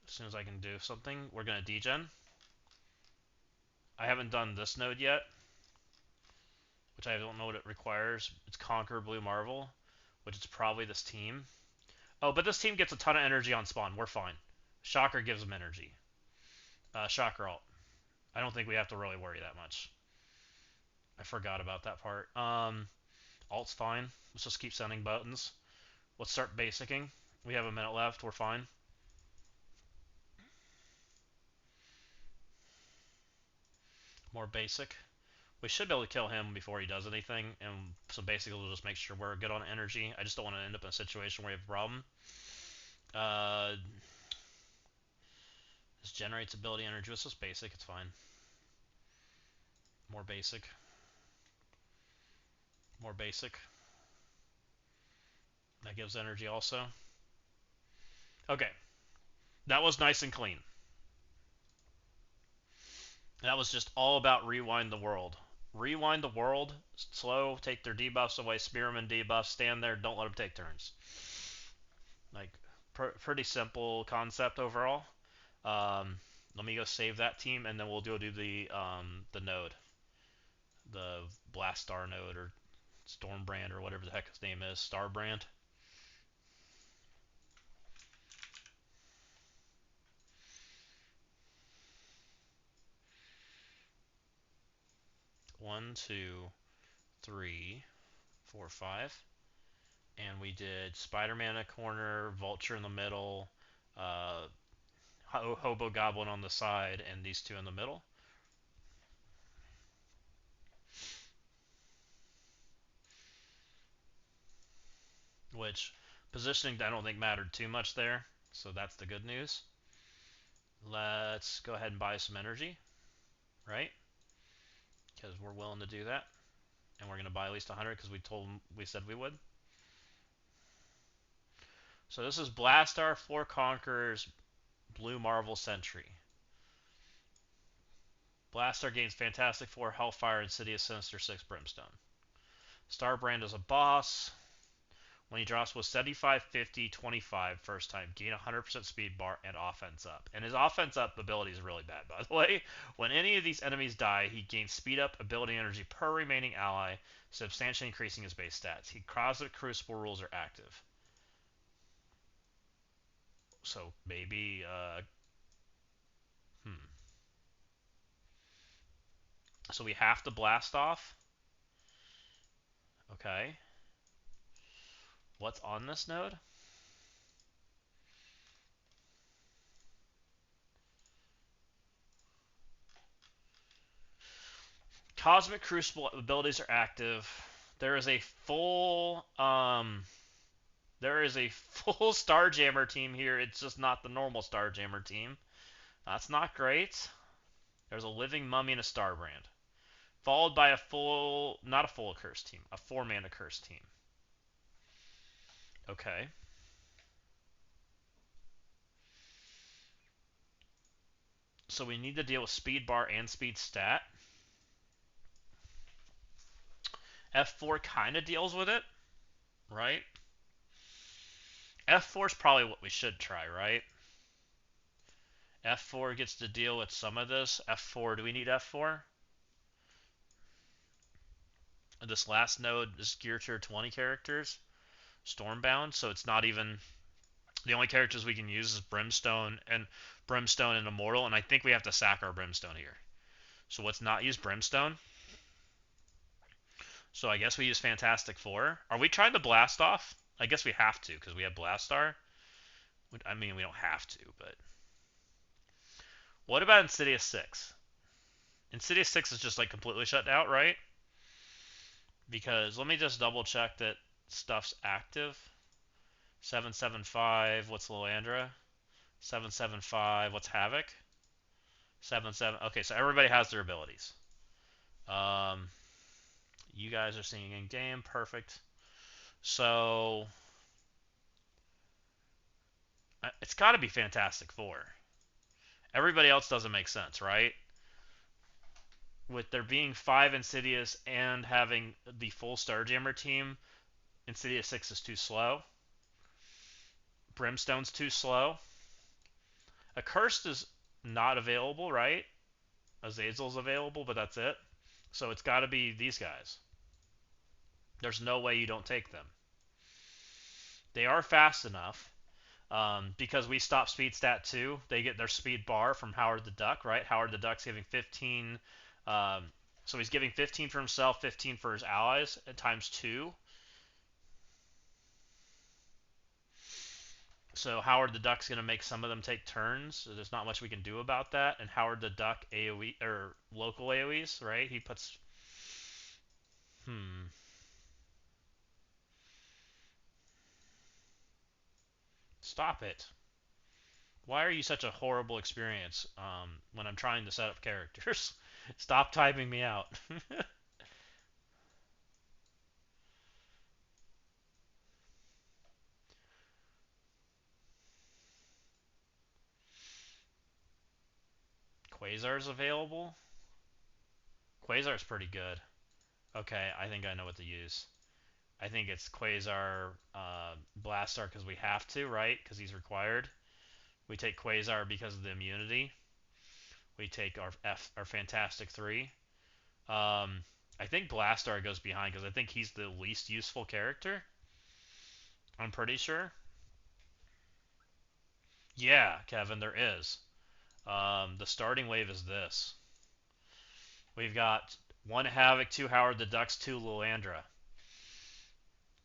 As soon as I can do something, we're going to degen. I haven't done this node yet, which I don't know what it requires. It's Conquer Blue Marvel, which is probably this team. Oh, but this team gets a ton of energy on spawn. We're fine. Shocker gives them energy. Shocker alt. I don't think we have to really worry that much. I forgot about that part. Alt's fine. Let's just keep sending buttons. Let's start basicking. We have a minute left. We're fine. More basic. We should be able to kill him before he does anything, and so basically we'll just make sure we're good on energy. I just don't want to end up in a situation where we have a problem. This generates ability energy. It's just basic. It's fine. More basic. More basic. That gives energy also. Okay. That was nice and clean. That was just all about rewind the world. Rewind the world, slow, take their debuffs away, spearman debuffs, stand there, don't let them take turns. Like, pretty simple concept overall. Let me go save that team, and then we'll do the node, the Blast Star node, or Stormbrand, or whatever the heck his name is, Starbrand. One, two, three, four, five. And we did Spider-Man in a corner, Vulture in the middle, Hobo Goblin on the side, and these two in the middle. which positioning I don't think mattered too much there, so that's the good news. Let's go ahead and buy some energy, right? Because we're willing to do that, and we're going to buy at least 100 because we said we would. So this is Blastar, Four Conquerors, Blue Marvel Sentry. Blastar gains Fantastic Four, Hellfire, Insidious, Sinister Six, Brimstone. Starbrand is a boss. When he drops with 75, 50, 25 first time, gain 100% speed bar and offense up. And his offense up ability is really bad, by the way. When any of these enemies die, he gains speed up ability energy per remaining ally, substantially increasing his base stats. He Cosmic Crucible rules are active. So maybe, So we have to blast off. Okay. What's on this node? Cosmic Crucible abilities are active. There is a full Starjammer team here. It's just not the normal Starjammer team. That's not great. There's a Living Mummy and a Starbrand. Followed by not a full curse team, a 4-mana curse team. Okay. So we need to deal with speed bar and speed stat. F4 kind of deals with it, right? F4 is probably what we should try, right? F4 gets to deal with some of this. F4, do we need F4? This last node is gear tier 20 characters, Stormbound, so it's not even the only characters we can use is Brimstone and Immortal, and I think we have to sack our Brimstone here. So let's not use Brimstone. So I guess we use Fantastic Four. Are we trying to blast off? I guess we have to because we have Blastar. I mean, we don't have to, but what about Insidious 6? Insidious 6 is just like completely shut out, right? Because let me just double check that stuff's active. 775, what's Lilandra? 775, what's Havoc? 7-7. Okay, so everybody has their abilities. You guys are seeing in game, perfect. So it's got to be Fantastic Four. Everybody else doesn't make sense, right? With there being 5 Insidious and having the full Starjammer team, Insidious 6 is too slow. Brimstone's too slow. Accursed is not available, right? Azazel's available, but that's it. So it's got to be these guys. There's no way you don't take them. They are fast enough because we stop speed stat 2. They get their speed bar from Howard the Duck, right? Howard the Duck's giving 15. So he's giving 15 for himself, 15 for his allies at times 2. So Howard the Duck's going to make some of them take turns. So there's not much we can do about that. And Howard the Duck AoE or local AoEs, right? He puts. Stop it. Why are you such a horrible experience when I'm trying to set up characters? Stop typing me out. Quasar's available? Quasar's pretty good. Okay, I think I know what to use. I think it's Quasar Blastar because we have to, right? Because he's required. We take Quasar because of the immunity. We take our Fantastic 3. I think Blastar goes behind because I think he's the least useful character. I'm pretty sure. Yeah, Kevin, there is. The starting wave is this. We've got 1 Havoc, 2 Howard the Ducks, 2 Lilandra.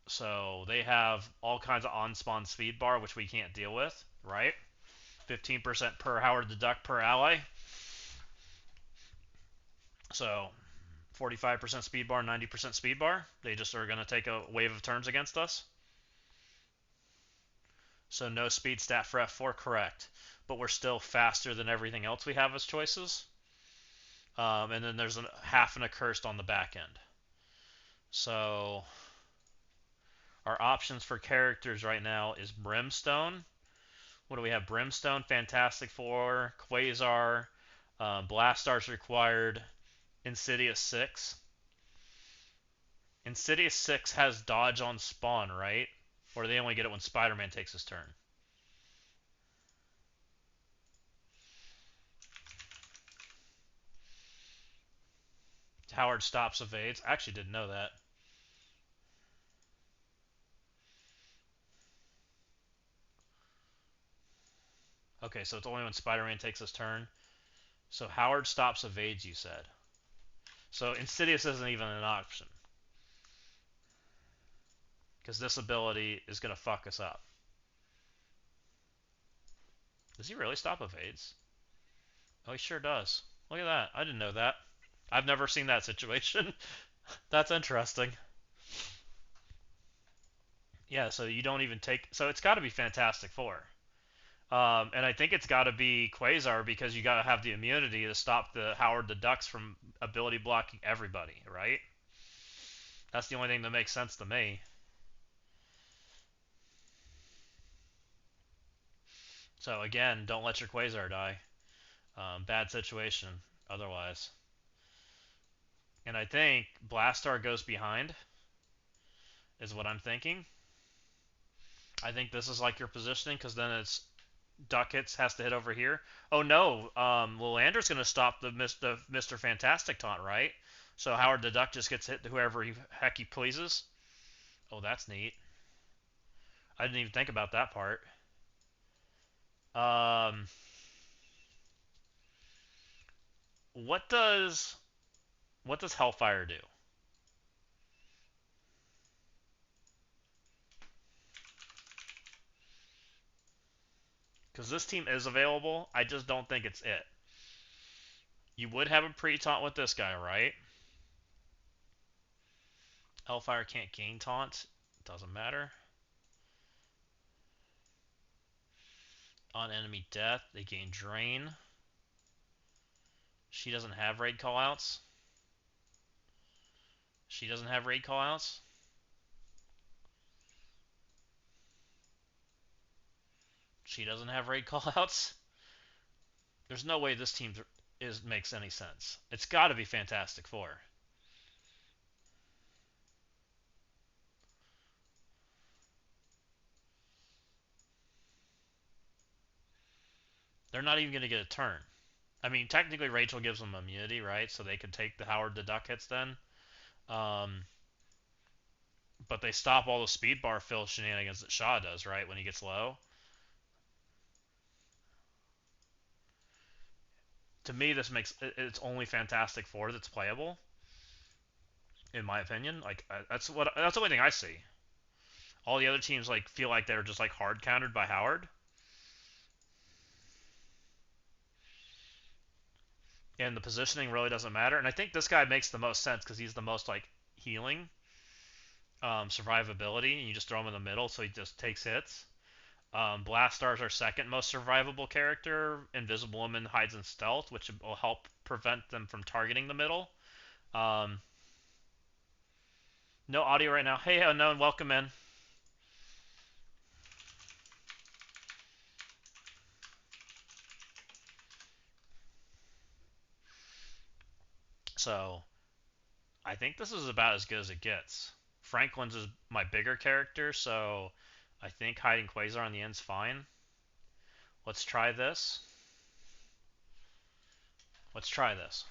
So they have all kinds of on-spawn speed bar, which we can't deal with, right? 15% per Howard the Duck per ally. So 45% speed bar, 90% speed bar. They just are going to take a wave of turns against us. So no speed stat for F4, correct. But we're still faster than everything else we have as choices. And then there's a half and accursed on the back end. So our options for characters right now is Brimstone. What do we have? Brimstone, Fantastic Four, Quasar, Blastar's required, Insidious 6. Insidious 6 has dodge on spawn, right? Or they only get it when Spider-Man takes his turn. Howard stops evades. I actually didn't know that. Okay, so it's only when Spider-Man takes his turn. So Howard stops evades, you said. So Insidious isn't even an option. Because this ability is going to fuck us up. Does he really stop evades? Oh, he sure does. Look at that. I didn't know that. I've never seen that situation. That's interesting. Yeah, so you don't even take... So it's got to be Fantastic Four. And I think it's got to be Quasar because you got to have the immunity to stop the Howard the Ducks from ability blocking everybody, right? That's the only thing that makes sense to me. So again, don't let your Quasar die. Bad situation otherwise. And I think Blastar goes behind, is what I'm thinking. I think this is like your positioning because then it's Duck hits has to hit over here. Oh no, Lilander's going to stop the Mr. Fantastic taunt, right? So Howard the Duck just gets hit to whoever heck he pleases. Oh, that's neat. I didn't even think about that part. Um, what does Hellfire do? Because this team is available, I just don't think it's it. You would have a pre-taunt with this guy, right? Hellfire can't gain taunt. Doesn't matter. On enemy death, they gain drain. She doesn't have raid callouts. She doesn't have raid callouts. She doesn't have raid callouts. There's no way this team makes any sense. It's got to be Fantastic Four. They're not even going to get a turn. I mean, technically Rachel gives them immunity, right? So they could take the Howard the Duck hits then. But they stop all the speed bar fill shenanigans that Shaw does, right, when he gets low. To me, this makes it's only Fantastic Four that's playable, in my opinion. Like that's the only thing I see. All the other teams like feel like they're just like hard countered by Howard, and the positioning really doesn't matter. And I think this guy makes the most sense because he's the most like healing, survivability, and you just throw him in the middle, so he just takes hits. Blastar's our second most survivable character. Invisible Woman hides in stealth, which will help prevent them from targeting the middle. Um, no audio right now. Hey, unknown, welcome in. So I think this is about as good as it gets. Franklin's is my bigger character, so I think hiding Quasar on the end's fine. Let's try this. Let's try this.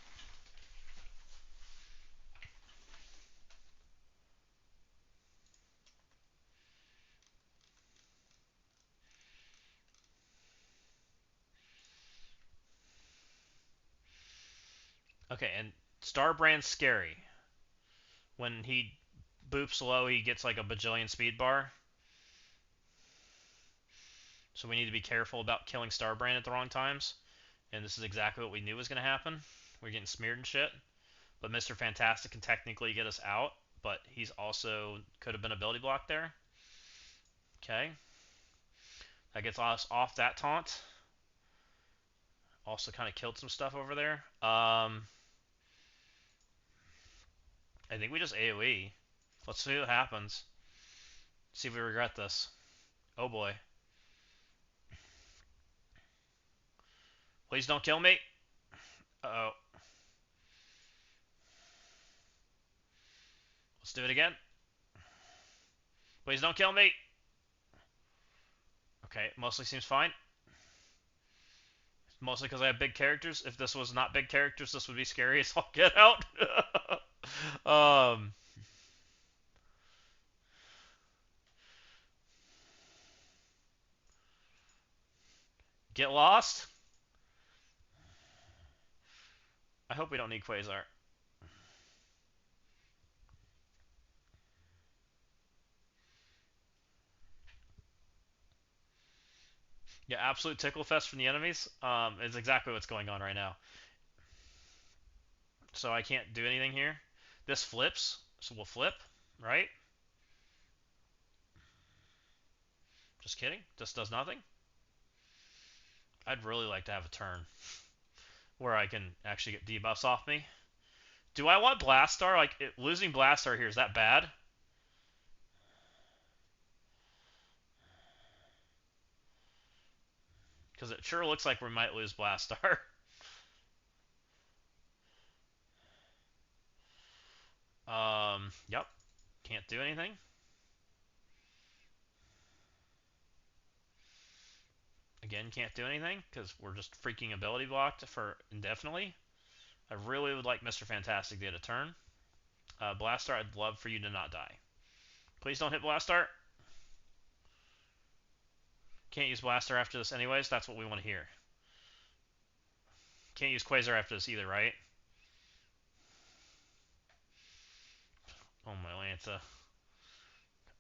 Okay, and Starbrand's scary. When he boops low, he gets like a bajillion speed bar. So we need to be careful about killing Starbrand at the wrong times. And this is exactly what we knew was going to happen. We're getting smeared and shit. But Mr. Fantastic can technically get us out, but he's also could have been ability block there. Okay. That gets us off that taunt. Also kind of killed some stuff over there. I think we just AoE. Let's see what happens. See if we regret this. Oh boy. Please don't kill me. Uh-oh. Let's do it again. Please don't kill me. Okay, mostly seems fine. Mostly because I have big characters. If this was not big characters, this would be scary as all get out. um, get lost. I hope we don't need Quasar. Yeah, absolute tickle fest from the enemies. Is exactly what's going on right now. So I can't do anything here. This flips, so we'll flip, right? Just kidding. This does nothing. I'd really like to have a turn where I can actually get debuffs off me. Do I want Blastar? Like, losing Blastar here, is that bad? Because it sure looks like we might lose Blastar. Yep. Can't do anything. Again, can't do anything because we're just freaking ability blocked for indefinitely. I really would like Mr. Fantastic to get a turn. Blastar, I'd love for you to not die. Please don't hit Blastar. Can't use Blastar after this anyways. That's what we want to hear. Can't use Quasar after this either, right? Oh my Lanta.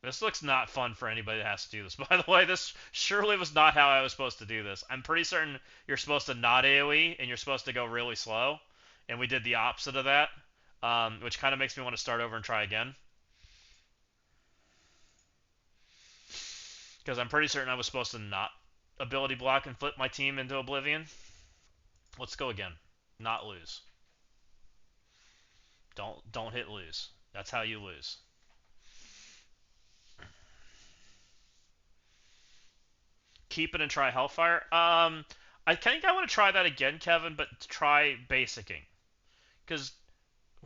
This looks not fun for anybody that has to do this. By the way, this surely was not how I was supposed to do this. I'm pretty certain you're supposed to not AoE, and you're supposed to go really slow. And we did the opposite of that, which kind of makes me want to start over and try again. Because I'm pretty certain I was supposed to not ability block and flip my team into oblivion. Let's go again. Not lose. Don't hit lose. That's how you lose. Keep it and try Hellfire. I think I want to try that again, Kevin, but try basicking. Because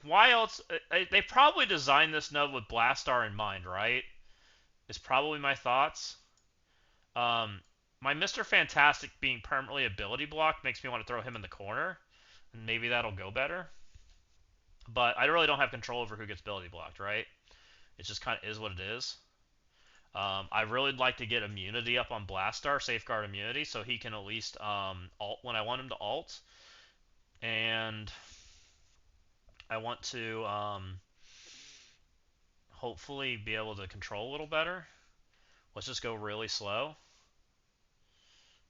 why else? They probably designed this node with Blastar in mind, right? Is probably my thoughts. My Mr. Fantastic being permanently ability blocked makes me want to throw him in the corner, and maybe that'll go better. But I really don't have control over who gets ability blocked, right? It just kind of is what it is. I really would like to get immunity up on Blastar, safeguard immunity, so he can at least alt when I want him to alt. And I want to hopefully be able to control a little better. Let's just go really slow.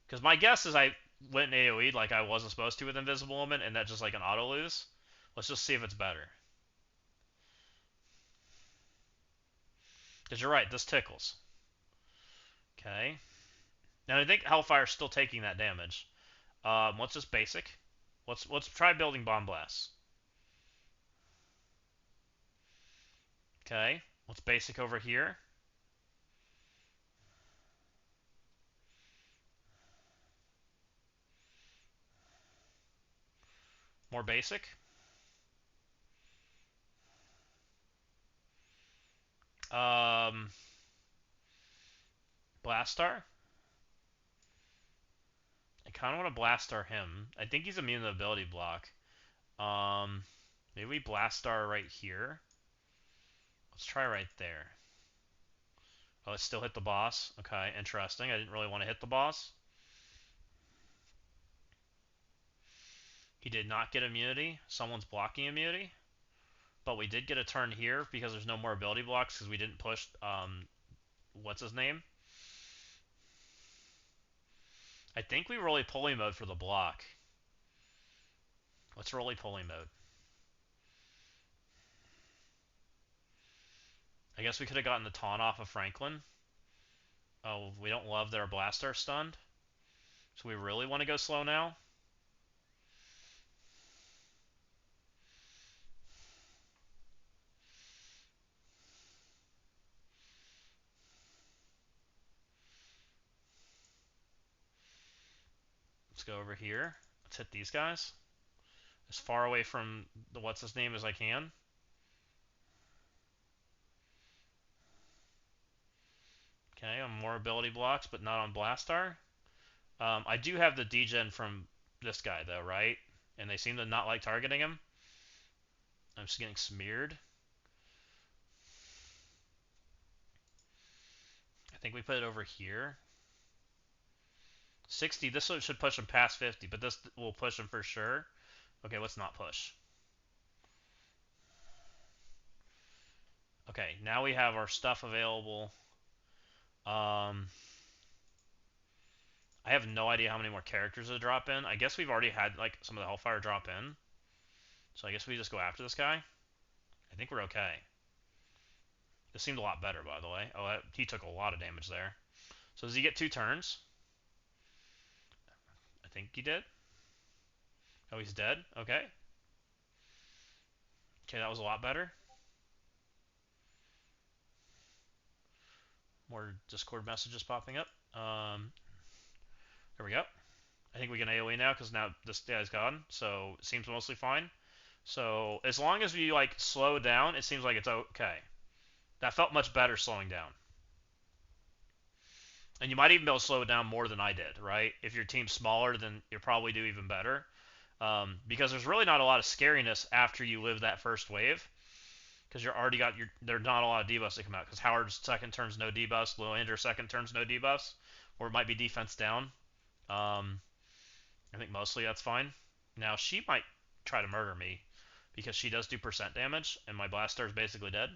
Because my guess is I went in AoE like I wasn't supposed to with Invisible Woman, and that's just like an auto lose. Let's just see if it's better. Because you're right, this tickles. Okay. Now I think Hellfire's still taking that damage. What's this basic? Let's try building Bomb Blasts. Okay. What's basic over here? More basic. Um, Blastar. I kind of want to Blastar him. I think he's immune to the ability block. Maybe we Blastar right here. Let's try right there. Oh, it still hit the boss. Okay, interesting. I didn't really want to hit the boss. He did not get immunity. Someone's blocking immunity. But we did get a turn here because there's no more ability blocks because we didn't push, what's his name? I think we really pulling mode for the block. Let's really pulling mode. I guess we could have gotten the taunt off of Franklin. Oh, we don't love that our blaster stunned. So we really want to go slow now? Let's go over here. Let's hit these guys. As far away from the what's his name as I can. Okay, on more ability blocks, but not on Blastar. I do have the degen from this guy, though, right? And they seem to not like targeting him. I'm just getting smeared. I think we put it over here. 60, this should push him past 50, but this will push him for sure. Okay, let's not push. Okay, now we have our stuff available. I have no idea how many more characters to drop in. I guess we've already had like some of the Hellfire drop in. So I guess we just go after this guy. I think we're okay. This seemed a lot better, by the way. Oh, he took a lot of damage there. So does he get 2 turns? I think he did. Oh, he's dead? Okay. Okay, that was a lot better. More Discord messages popping up. There we go. I think we can AoE now because now this guy's gone. So it seems mostly fine. So as long as we like slow down, it seems like it's okay. That felt much better slowing down. And you might even be able to slow it down more than I did, right? If your team's smaller, then you'll probably do even better. Because there's really not a lot of scariness after you live that first wave. Because you're already got your. There's not a lot of debuffs that come out. Because Howard's second turn's no debuffs, Lilander's second turn's no debuffs, or it might be defense down. I think mostly that's fine. Now she might try to murder me because she does do percent damage, and my Blastar is basically dead.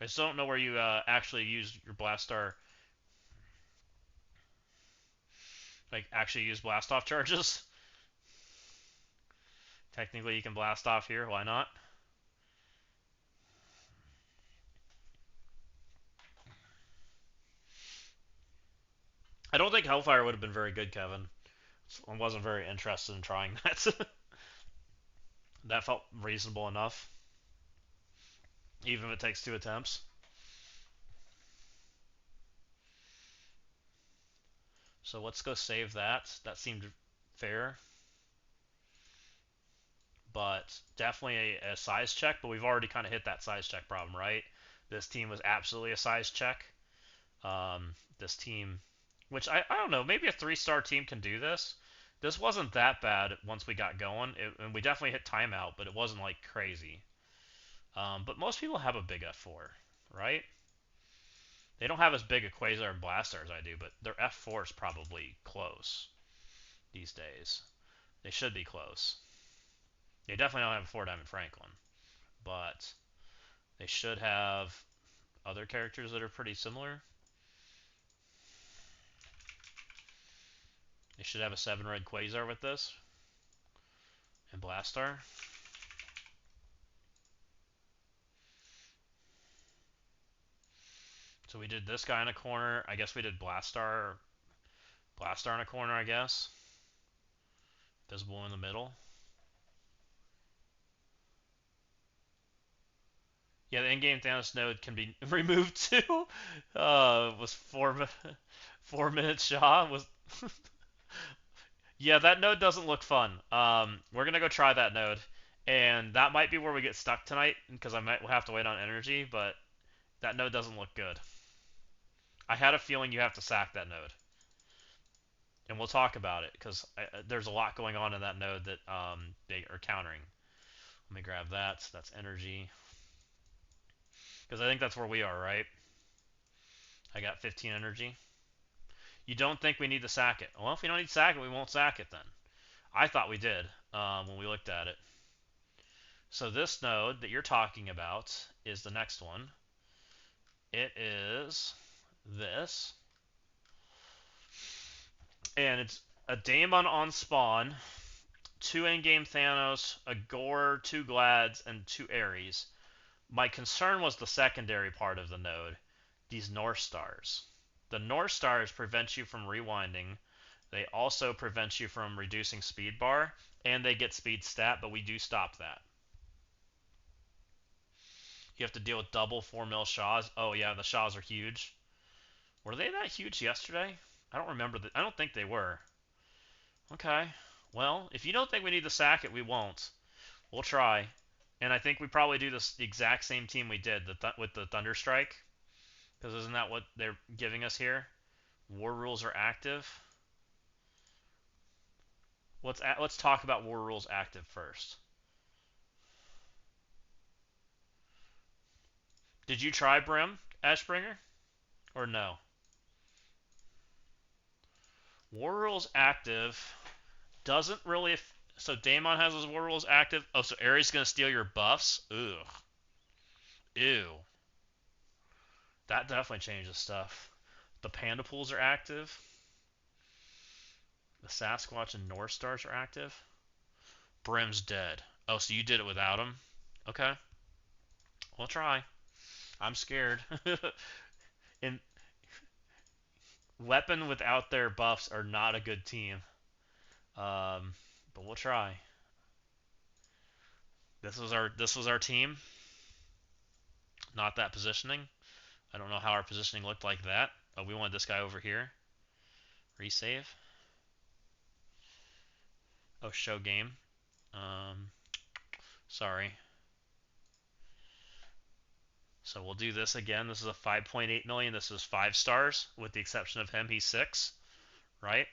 I just don't know where you actually use your Blastar. Like, actually use blast off charges. Technically, you can blast off here. Why not? I don't think Hellfire would have been very good, Kevin. I wasn't very interested in trying that. That felt reasonable enough, even if it takes 2 attempts. So let's go save that. That seemed fair. But definitely a size check, but we've already kind of hit that size check problem, right? This team was absolutely a size check. This team, which I don't know, maybe a 3-star team can do this. This wasn't that bad once we got going, and we definitely hit timeout, but it wasn't like crazy. But most people have a big F4, right? They don't have as big a Quasar and Blaster as I do, but their F4 is probably close these days. They should be close. They definitely don't have a 4-Diamond Franklin, but they should have other characters that are pretty similar. They should have a 7-red Quasar with this. And Blastar. So we did this guy in a corner. I guess we did Blastar. Blastar in a corner, I guess. Visible in the middle. Yeah, the in-game Thanos node can be removed too. Was 4 minutes Shaw was. Yeah, that node doesn't look fun. We're gonna go try that node, and that might be where we get stuck tonight because I might have to wait on energy. But that node doesn't look good. I had a feeling you have to sack that node, and we'll talk about it because there's a lot going on in that node that they are countering. Let me grab that. That's energy because I think that's where we are, right? I got 15 energy. You don't think we need to sack it? Well, if we don't need to sack it, we won't sack it then. I thought we did when we looked at it. So this node that you're talking about is the next one. It is this. And it's a Daemon on spawn, 2 in-game Thanos, a Gore, 2 Glads, and 2 Ares. My concern was the secondary part of the node. these North Stars. The North Stars prevent you from rewinding. They also prevent you from reducing speed bar, and they get speed stat, but we do stop that. You have to deal with double 4 mil Shaws. Oh yeah, the Shaws are huge. Were they that huge yesterday? I don't remember. I don't think they were. Okay. Well, if you don't think we need to sack it, we won't. We'll try. And I think we probably do this the exact same team we did with the Thunderstrike. Because isn't that what they're giving us here? War rules are active. Let's talk about war rules active first. Did you try Brim, Ashbringer? Or no? War rules active doesn't really. So Daemon has his war rules active. Oh, so Ares gonna steal your buffs? Ugh. Ew. That definitely changes stuff. The Panda pools are active. The Sasquatch and North Stars are active. Brim's dead. Oh, so you did it without him? Okay. We'll try. I'm scared. In Weapon without their buffs are not a good team. But we'll try. This was our team. Not that positioning. I don't know how our positioning looked like that. Oh, we wanted this guy over here. Resave. Oh, show game. Sorry. So we'll do this again. This is a 5.8 million. This is 5 stars, with the exception of him. He's 6, right?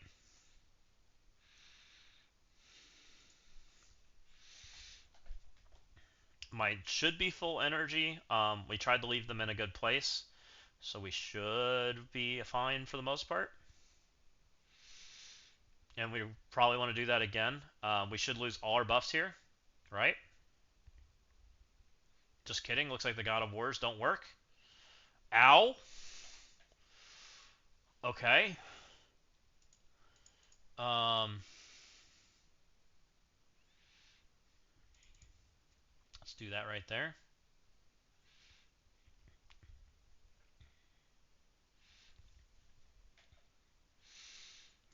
Mine should be full energy. We tried to leave them in a good place, so we should be fine for the most part. And we probably want to do that again. We should lose all our buffs here, right? Just kidding. Looks like the God of Wars don't work. Ow. Okay. Let's do that right there.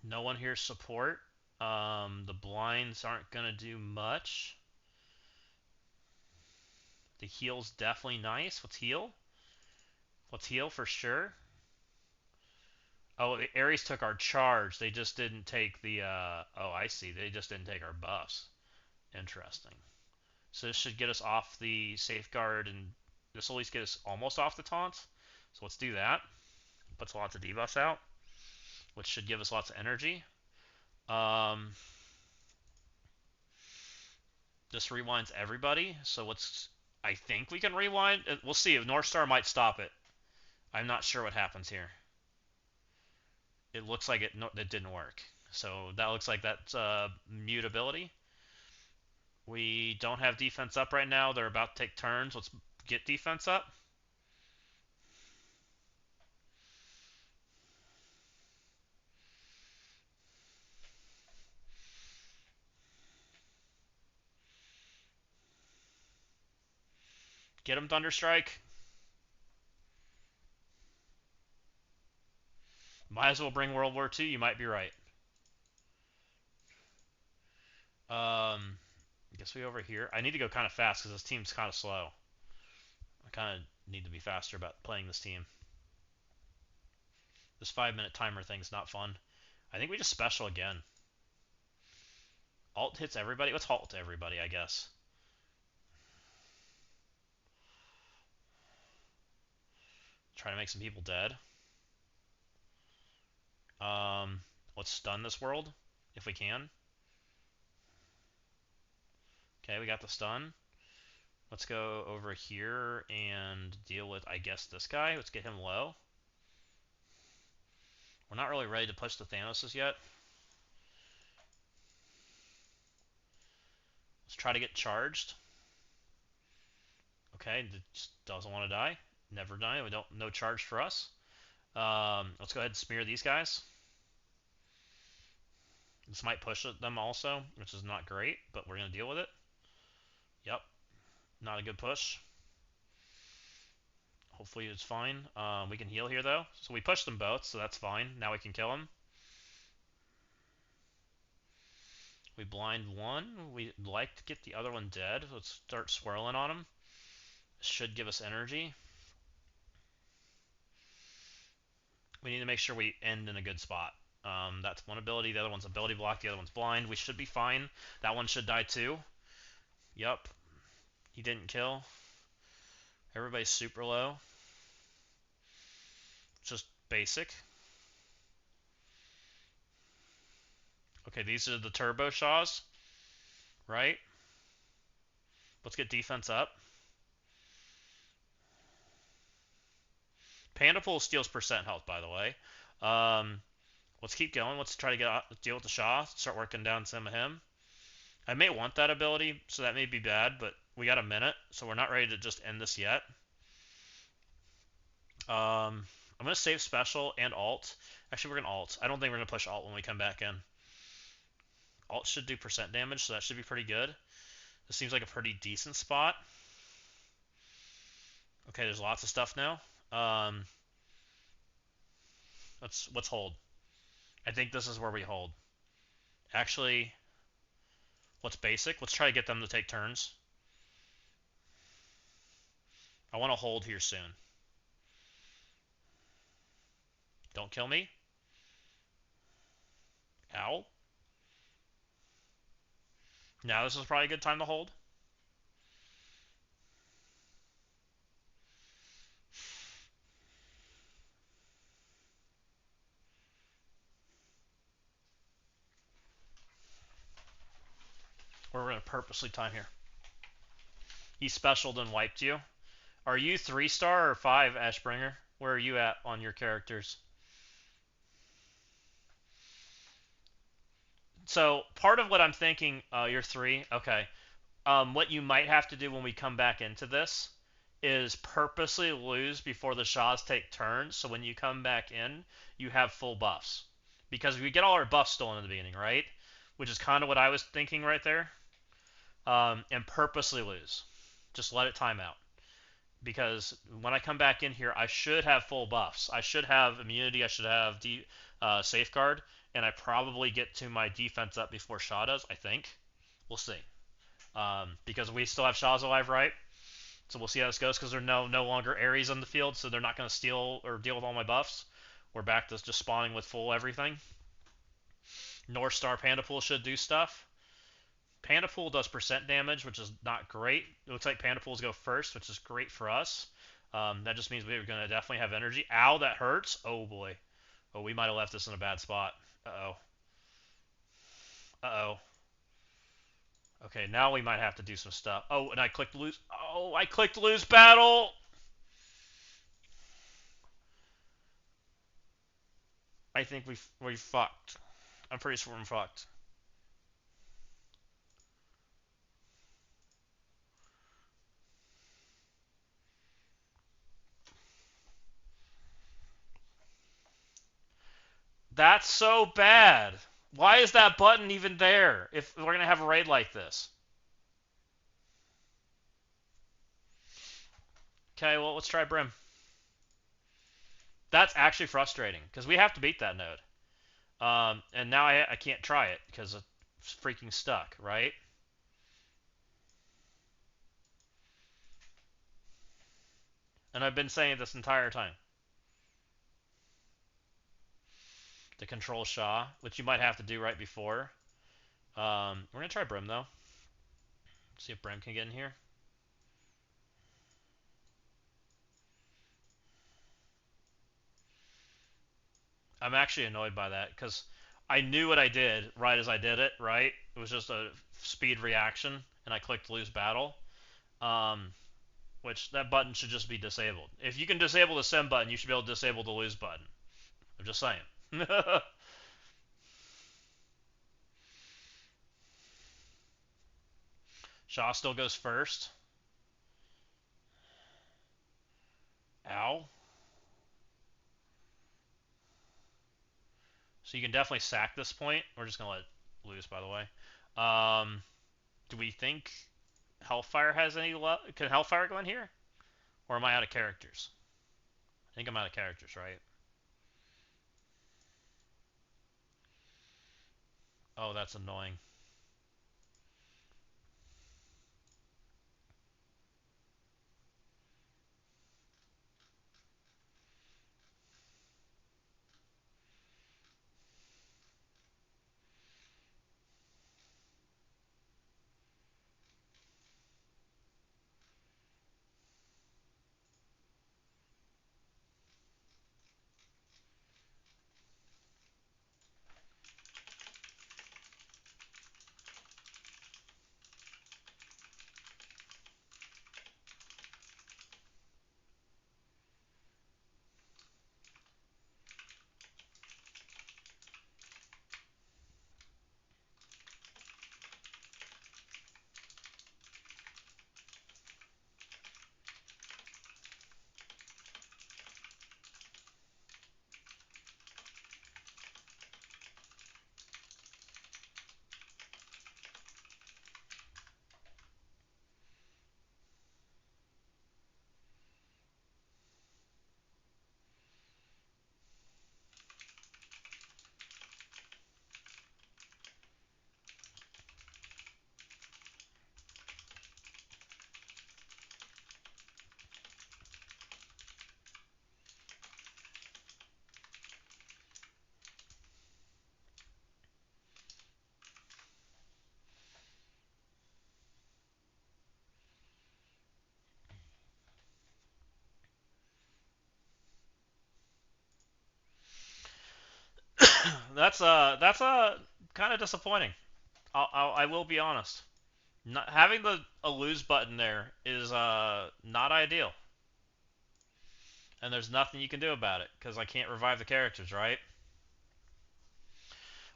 No one here support. The blinds aren't going to do much. The heal's definitely nice. Let's heal. Let's heal for sure. Oh, the Ares took our charge. They just didn't take the, oh, I see. They just didn't take our buffs. Interesting. So this should get us off the safeguard, and this will at least get us almost off the taunt. So let's do that. Puts lots of debuffs out, which should give us lots of energy. This rewinds everybody, so let's. I think we can rewind. We'll see. If North Star might stop it. I'm not sure what happens here. It looks like it didn't work. So that looks like that's mutability. We don't have defense up right now. They're about to take turns. Let's get defense up. Get him, Thunderstrike. Might as well bring World War II. You might be right. I guess we over here. I need to go kind of fast because this team's kind of slow. I kind of need to be faster about playing this team. This 5-minute timer thing's not fun. I think we just special again. Alt hits everybody. Let's halt everybody, I guess. Try to make some people dead. Let's stun this world if we can. Okay, we got the stun. Let's go over here and deal with, I guess, this guy. Let's get him low. We're not really ready to push the Thanoses yet. Let's try to get charged. Okay, just doesn't want to die. Never die. We don't. No charge for us. Let's go ahead and smear these guys. This might push them also, which is not great, but we're going to deal with it. Yep. Not a good push. Hopefully it's fine. We can heal here, though. So we pushed them both, so that's fine. Now we can kill him. We blind one. We'd like to get the other one dead. Let's start swirling on him. Should give us energy. We need to make sure we end in a good spot. That's one ability. The other one's ability block. The other one's blind. We should be fine. That one should die too. Yup. He didn't kill. Everybody's super low. Just basic. Okay, these are the turbo shaws, right? Let's get defense up. Panda Pool steals percent health, by the way. Let's keep going. Let's try to deal with the Shaw. Start working down some of him. I may want that ability, so that may be bad, but we got a minute, so we're not ready to just end this yet. I'm going to save special and alt. Actually, we're going to alt. I don't think we're going to push alt when we come back in. Alt should do percent damage, so that should be pretty good. This seems like a pretty decent spot. Okay, there's lots of stuff now. Let's hold. I think this is where we hold. Actually, what's basic? Let's try to get them to take turns. I want to hold here soon. Don't kill me. Ow. Now this is probably a good time to hold. We're going to purposely time here. He specialed and wiped you. Are you 3-star or 5, Ashbringer? Where are you at on your characters? So part of what I'm thinking, you're 3. Okay. What you might have to do when we come back into this is purposely lose before the Shaws take turns, so when you come back in, you have full buffs. Because we get all our buffs stolen in the beginning, right? Which is kind of what I was thinking right there. And purposely lose. Just let it time out. Because when I come back in here, I should have full buffs. I should have immunity, I should have safeguard, and I probably get to my defense up before Shaw does, I think. We'll see. Because we still have Shaws alive, right? So we'll see how this goes, because there are no longer Ares on the field, so they're not going to steal or deal with all my buffs. We're back to just spawning with full everything. North Star Panda Pool should do stuff. Panda Pool does percent damage, which is not great. It looks like Panda Pools go first, which is great for us. That just means we're going to definitely have energy. Ow, that hurts. Oh, boy. Oh, we might have left this in a bad spot. Uh-oh. Uh-oh. Okay, now we might have to do some stuff. Oh, and I clicked lose. Oh, I clicked lose battle. I think we fucked. I'm pretty sure we're fucked. That's so bad. Why is that button even there if we're going to have a raid like this? Okay, well, let's try Brim. That's actually frustrating, because we have to beat that node. And now I can't try it, because it's freaking stuck, right? And I've been saying it this entire time. To control Shaw, which you might have to do right before. We're going to try Brim, though. See if Brim can get in here. I'm actually annoyed by that, because I knew what I did right as I did it, right? It was just a speed reaction, and I clicked lose battle. Which that button should just be disabled. If you can disable the send button, you should be able to disable the lose button. I'm just saying. Shaw still goes first. Ow. So you can definitely sack this point. We're just going to let it lose, by the way. Do we think Hellfire has any luck? Can Hellfire go in here? Or am I out of characters? I think I'm out of characters, right? Oh, that's annoying. That's kind of disappointing. I will be honest. Not having the a lose button there is not ideal, and there's nothing you can do about it because I can't revive the characters, right?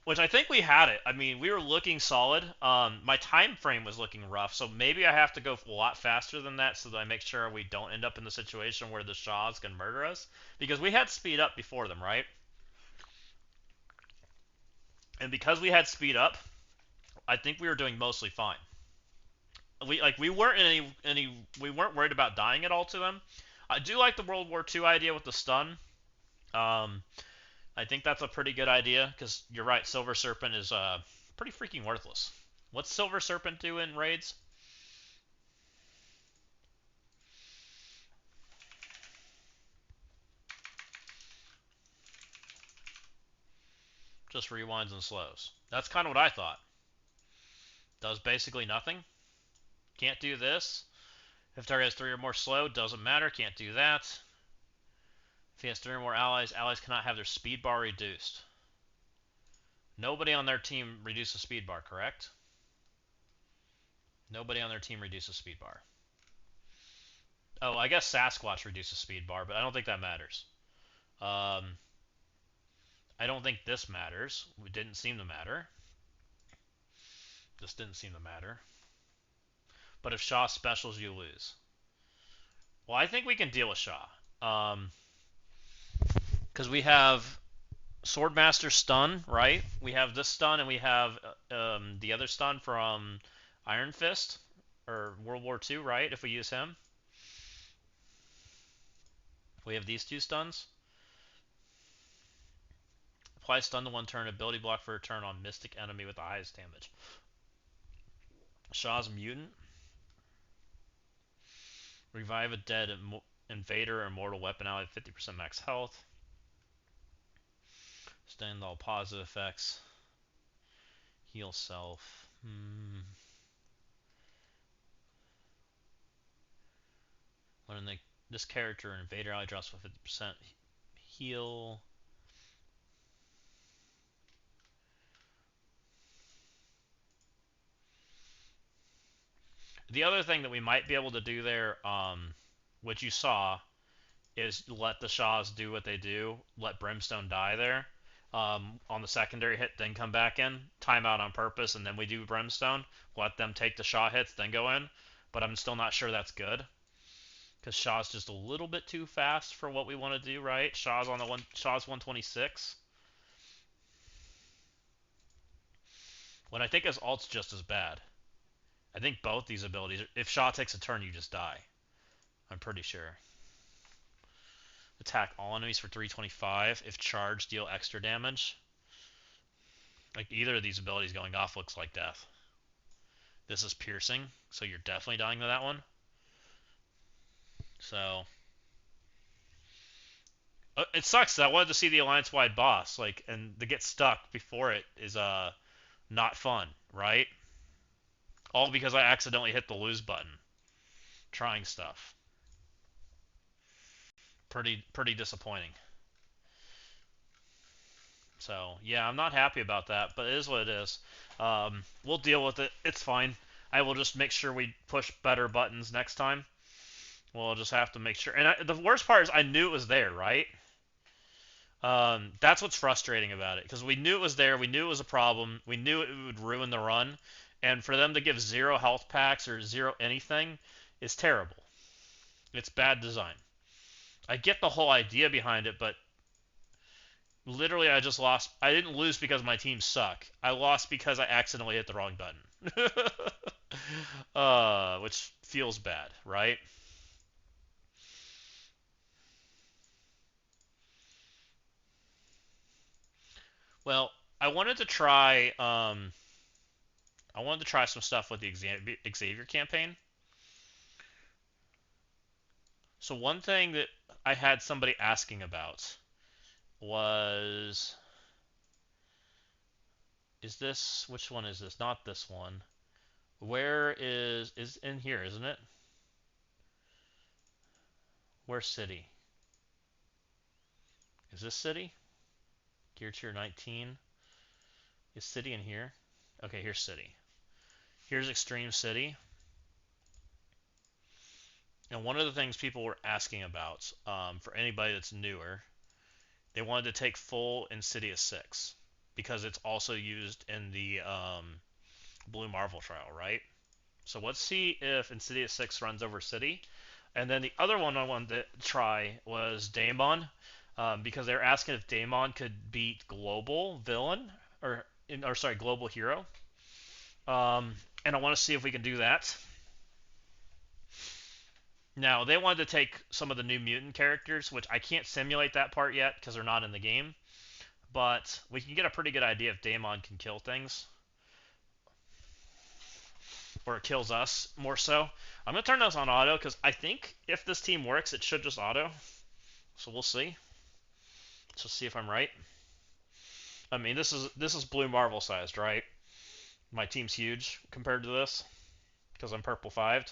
Which I think we had it. I mean, we were looking solid. My time frame was looking rough, so maybe I have to go a lot faster than that so that I make sure we don't end up in the situation where the Shaws can murder us. Because we had speed up before them, right? And because we had speed up, I think we were doing mostly fine. We weren't in any we weren't worried about dying at all to them. I do like the World War II idea with the stun. Um, I think that's a pretty good idea because you're right. Silver Serpent is pretty freaking worthless. What's Silver Serpent do in raids? Just rewinds and slows. That's kind of what I thought. Does basically nothing. Can't do this. If target has 3 or more slow, doesn't matter. Can't do that. If he has 3 or more allies, allies cannot have their speed bar reduced. Nobody on their team reduces speed bar, correct? Nobody on their team reduces speed bar. Oh, I guess Sasquatch reduces speed bar, but I don't think that matters. Um, I don't think this matters. It didn't seem to matter. This didn't seem to matter. But if Shaw specials, you lose. Well, I think we can deal with Shaw. Because we have Swordmaster stun, right? We have this stun, and we have the other stun from Iron Fist or World War II, right? If we use him, we have these two stuns. Apply stun to one turn, ability block for a turn on Mystic enemy with the highest damage. Shaw's mutant. Revive a dead invader or mortal weapon ally at 50% max health. Stand all positive effects. Heal self. When this character invader ally drops with 50% heal. The other thing that we might be able to do there, which you saw, is let the Shaws do what they do. Let Brimstone die there on the secondary hit, then come back in. Timeout on purpose, and then we do Brimstone. Let them take the Shaw hits, then go in. But I'm still not sure that's good because Shaw's just a little bit too fast for what we want to do. Right? Shaw's on the one. Shaw's 126. When I think his ult's just as bad. I think both these abilities. If Shaw takes a turn, you just die. I'm pretty sure. Attack all enemies for 325. If charged, deal extra damage. Like either of these abilities going off looks like death. This is piercing, so you're definitely dying to that one. So it sucks. I wanted to see the alliance-wide boss, like, and to get stuck before it is not fun, right? All because I accidentally hit the lose button trying stuff. Pretty disappointing. So yeah, I'm not happy about that, but it is what it is. We'll deal with it. It's fine. I will just make sure we push better buttons next time. We'll just have to make sure. And the worst part is I knew it was there, right? That's what's frustrating about it, because we knew it was there. We knew it was a problem. We knew it would ruin the run. And for them to give 0 health packs or 0 anything is terrible. It's bad design. I get the whole idea behind it, but literally I just lost. I didn't lose because my team suck. I lost because I accidentally hit the wrong button. Which feels bad, right? Well, I wanted to try. I wanted to try some stuff with the Xavier campaign. So one thing that I had somebody asking about was, is this, which one is this? Not this one. Where is in here, isn't it? Where's city? Is this city? Gear tier 19. Is city in here? Okay, here's city. Here's extreme city. And one of the things people were asking about, for anybody that's newer, they wanted to take full Insidious 6 because it's also used in the Blue Marvel trial, right? So let's see if Insidious 6 runs over City. And then the other one I wanted to try was Daemon, because they're asking if Daemon could beat Global Villain, or sorry, Global Hero. And I want to see if we can do that. Now, they wanted to take some of the new mutant characters, which I can't simulate that part yet because they're not in the game. But we can get a pretty good idea if Daemon can kill things. Or it kills us, more so. I'm going to turn this on auto because I think if this team works, it should just auto. So we'll see. Let's just see if I'm right. I mean, this is Blue Marvel sized, right? My team's huge compared to this because I'm purple 5'd.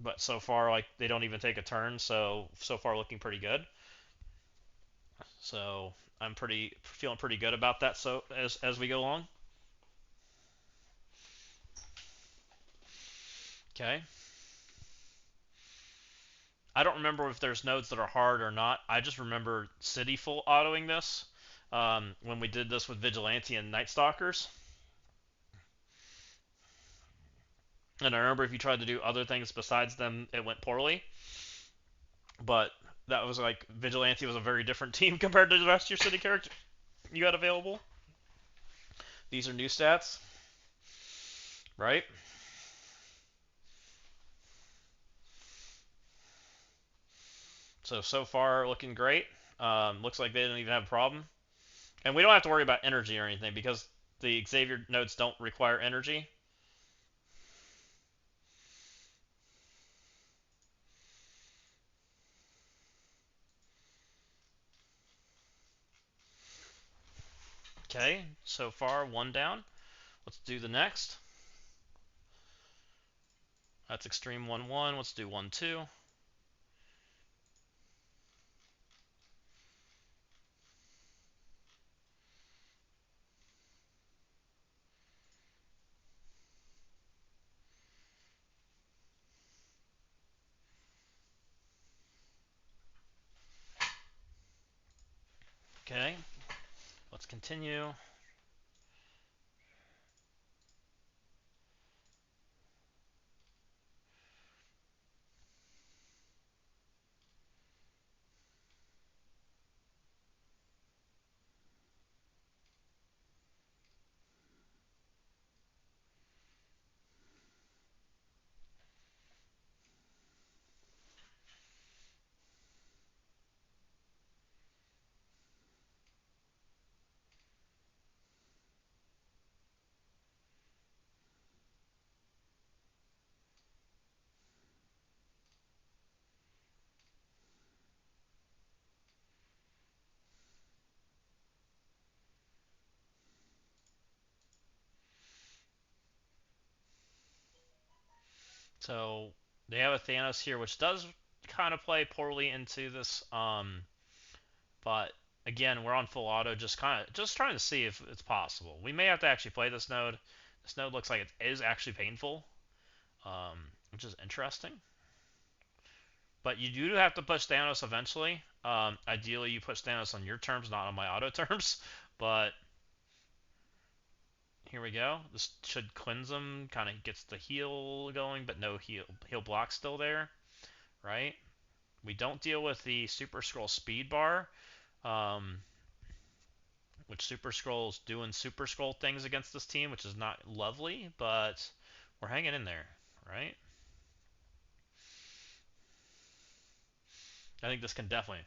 But so far, like, they don't even take a turn, so far looking pretty good. So I'm feeling pretty good about that. So as we go along, okay. I don't remember if there's nodes that are hard or not. I just remember City full autoing this when we did this with Vigilante and Night Stalkers. And I remember if you tried to do other things besides them, it went poorly. But that was like Vigilante was a very different team compared to the rest of your City characters you had available. These are new stats, right? So far looking great. Looks like they didn't even have a problem. And we don't have to worry about energy or anything because the Xavier nodes don't require energy. Okay, so far one down. Let's do the next. That's extreme 1-1. Let's do 1-2. Okay, let's continue. So they have a Thanos here, which does kind of play poorly into this. But again, we're on full auto, just trying to see if it's possible. We may have to actually play this node. This node looks like it is actually painful, which is interesting. But you do have to push Thanos eventually. Ideally, you push Thanos on your terms, not on my auto terms. But here we go. This should cleanse him. Kind of gets the heal going, but no heal block still there, right? We don't deal with the Super Scroll speed bar, um, which Super Scroll's doing Super Scroll things against this team, which is not lovely, but we're hanging in there, right? I think this can definitely.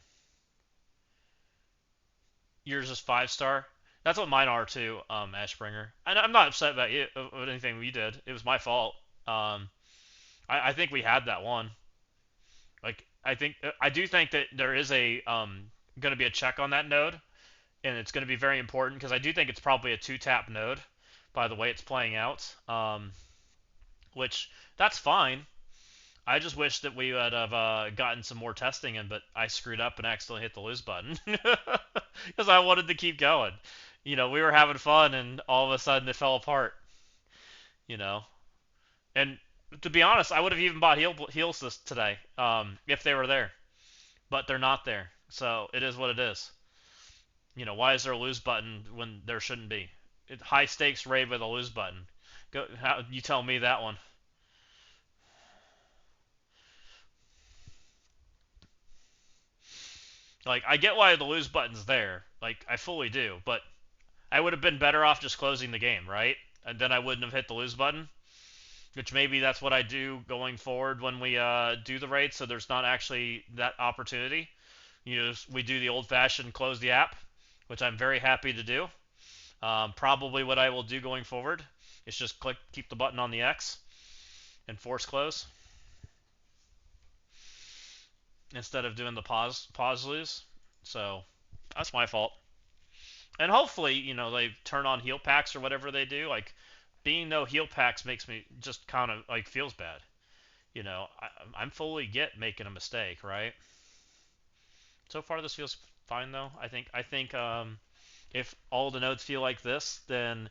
Yours is 5-star. That's what mine are too, Ashbringer. And I'm not upset about you with anything we did. It was my fault. Um, I think we had that one. Like I do think that there is a going to be a check on that node, and it's going to be very important because I do think it's probably a 2-tap node by the way it's playing out. Which that's fine. I just wish that we would have gotten some more testing in, but I screwed up and accidentally hit the lose button because I wanted to keep going. We were having fun, and all of a sudden it fell apart. You know, and to be honest, I would have even bought heals this today if they were there, but they're not there. So it is what it is. Why is there a lose button when there shouldn't be? High stakes raid with a lose button. You tell me that one. Like, I get why the lose button's there. Like, I fully do. But I would have been better off just closing the game, right? And then I wouldn't have hit the lose button. Which maybe that's what I do going forward when we do the raid, so there's not actually that opportunity. We do the old-fashioned close the app, which I'm very happy to do. Probably what I will do going forward is just keep the button on the X, and force close instead of doing the pause lose. So that's my fault. And hopefully, they turn on heal packs or whatever they do. Like, being no heal packs makes me just kind of like feels bad. I'm fully get making a mistake, right? So far, this feels fine though. I think if all the nodes feel like this, then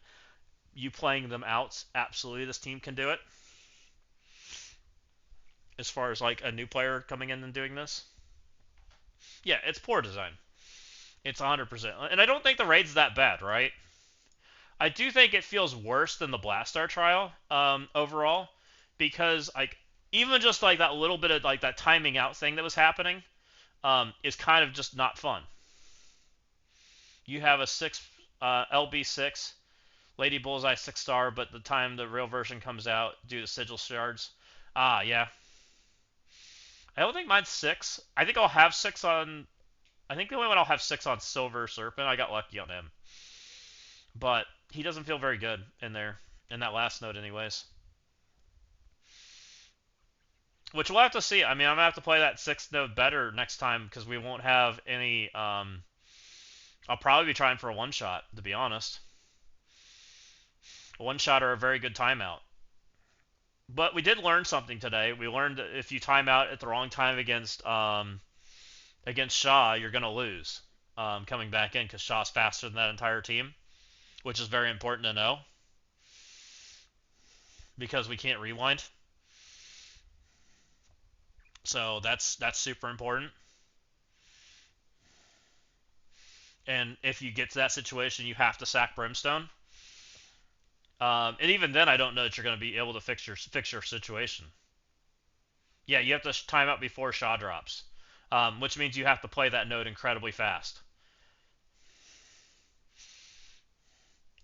you playing them out, absolutely, this team can do it. As far as like a new player coming in and doing this, yeah, it's poor design. It's 100%, and I don't think the raid's that bad, right? I do think it feels worse than the Blastar trial overall, because like even just like that little bit of like that timing out thing that was happening is kind of just not fun. You have a LB6 Lady Bullseye 6-star, but the time the real version comes out, due to sigil shards. Yeah. I don't think mine's 6. I think I'll have 6 on. I think the only one I'll have 6 on Silver Serpent. I got lucky on him, but he doesn't feel very good in that last node, anyways. Which we'll have to see. I mean, I'm gonna have to play that 6th node better next time because we won't have any. I'll probably be trying for a one shot, to be honest. A one shot or a very good timeout. But we did learn something today. We learned that if you time out at the wrong time against Shaw, you're gonna lose coming back in because Shaw's faster than that entire team, which is very important to know because we can't rewind. So that's super important. And if you get to that situation, you have to sack Brimstone. And even then, I don't know that you're going to be able to fix your situation. Yeah, you have to time out before Shaw drops, which means you have to play that node incredibly fast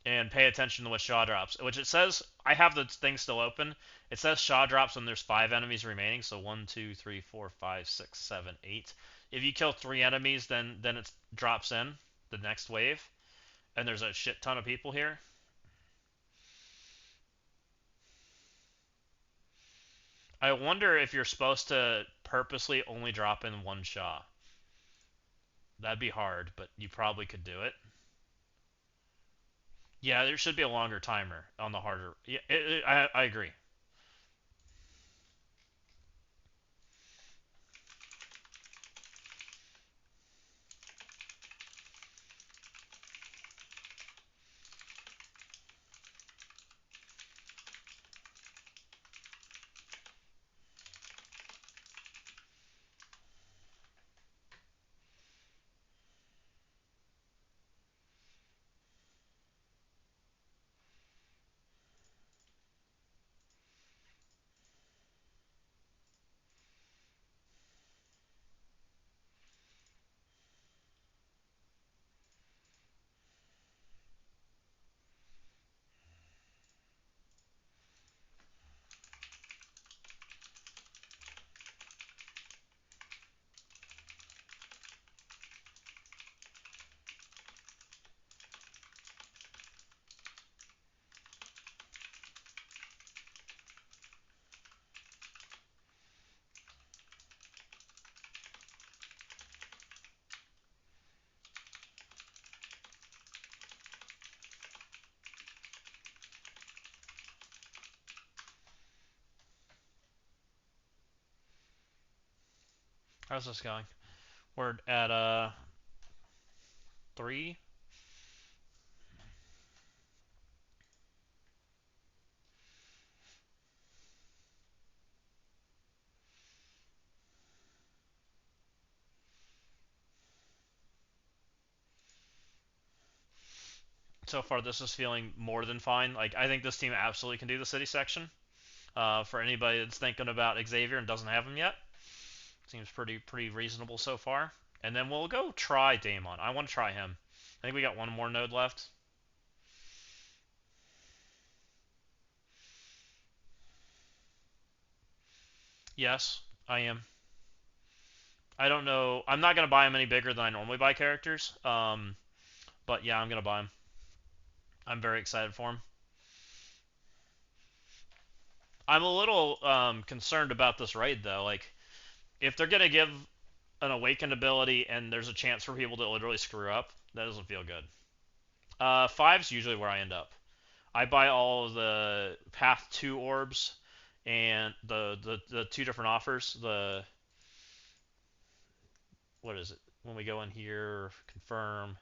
and pay attention to what Shaw drops. Which it says I have the thing still open. It says Shaw drops when there's 5 enemies remaining. So 1, 2, 3, 4, 5, 6, 7, 8. If you kill 3 enemies, then it drops in the next wave, and there's a shit ton of people here. I wonder if you're supposed to purposely only drop in one Shaw. That'd be hard, but you probably could do it. Yeah, there should be a longer timer on the harder. Yeah, I agree. How's this going? We're at 3. So far, this is feeling more than fine. Like, I think this team absolutely can do the city section. For anybody that's thinking about Xavier and doesn't have him yet, seems pretty reasonable so far. And then we'll go try Daemon. I want to try him. I think we got one more node left. Yes, I am. I don't know. I'm not gonna buy him any bigger than I normally buy characters. But yeah, I'm gonna buy him. I'm very excited for him. I'm a little concerned about this raid though. Like, if they're gonna give an awakened ability and there's a chance for people to literally screw up, that doesn't feel good. Five's usually where I end up. I buy all of the Path 2 orbs and the two different offers. What is it? When we go in here, confirm.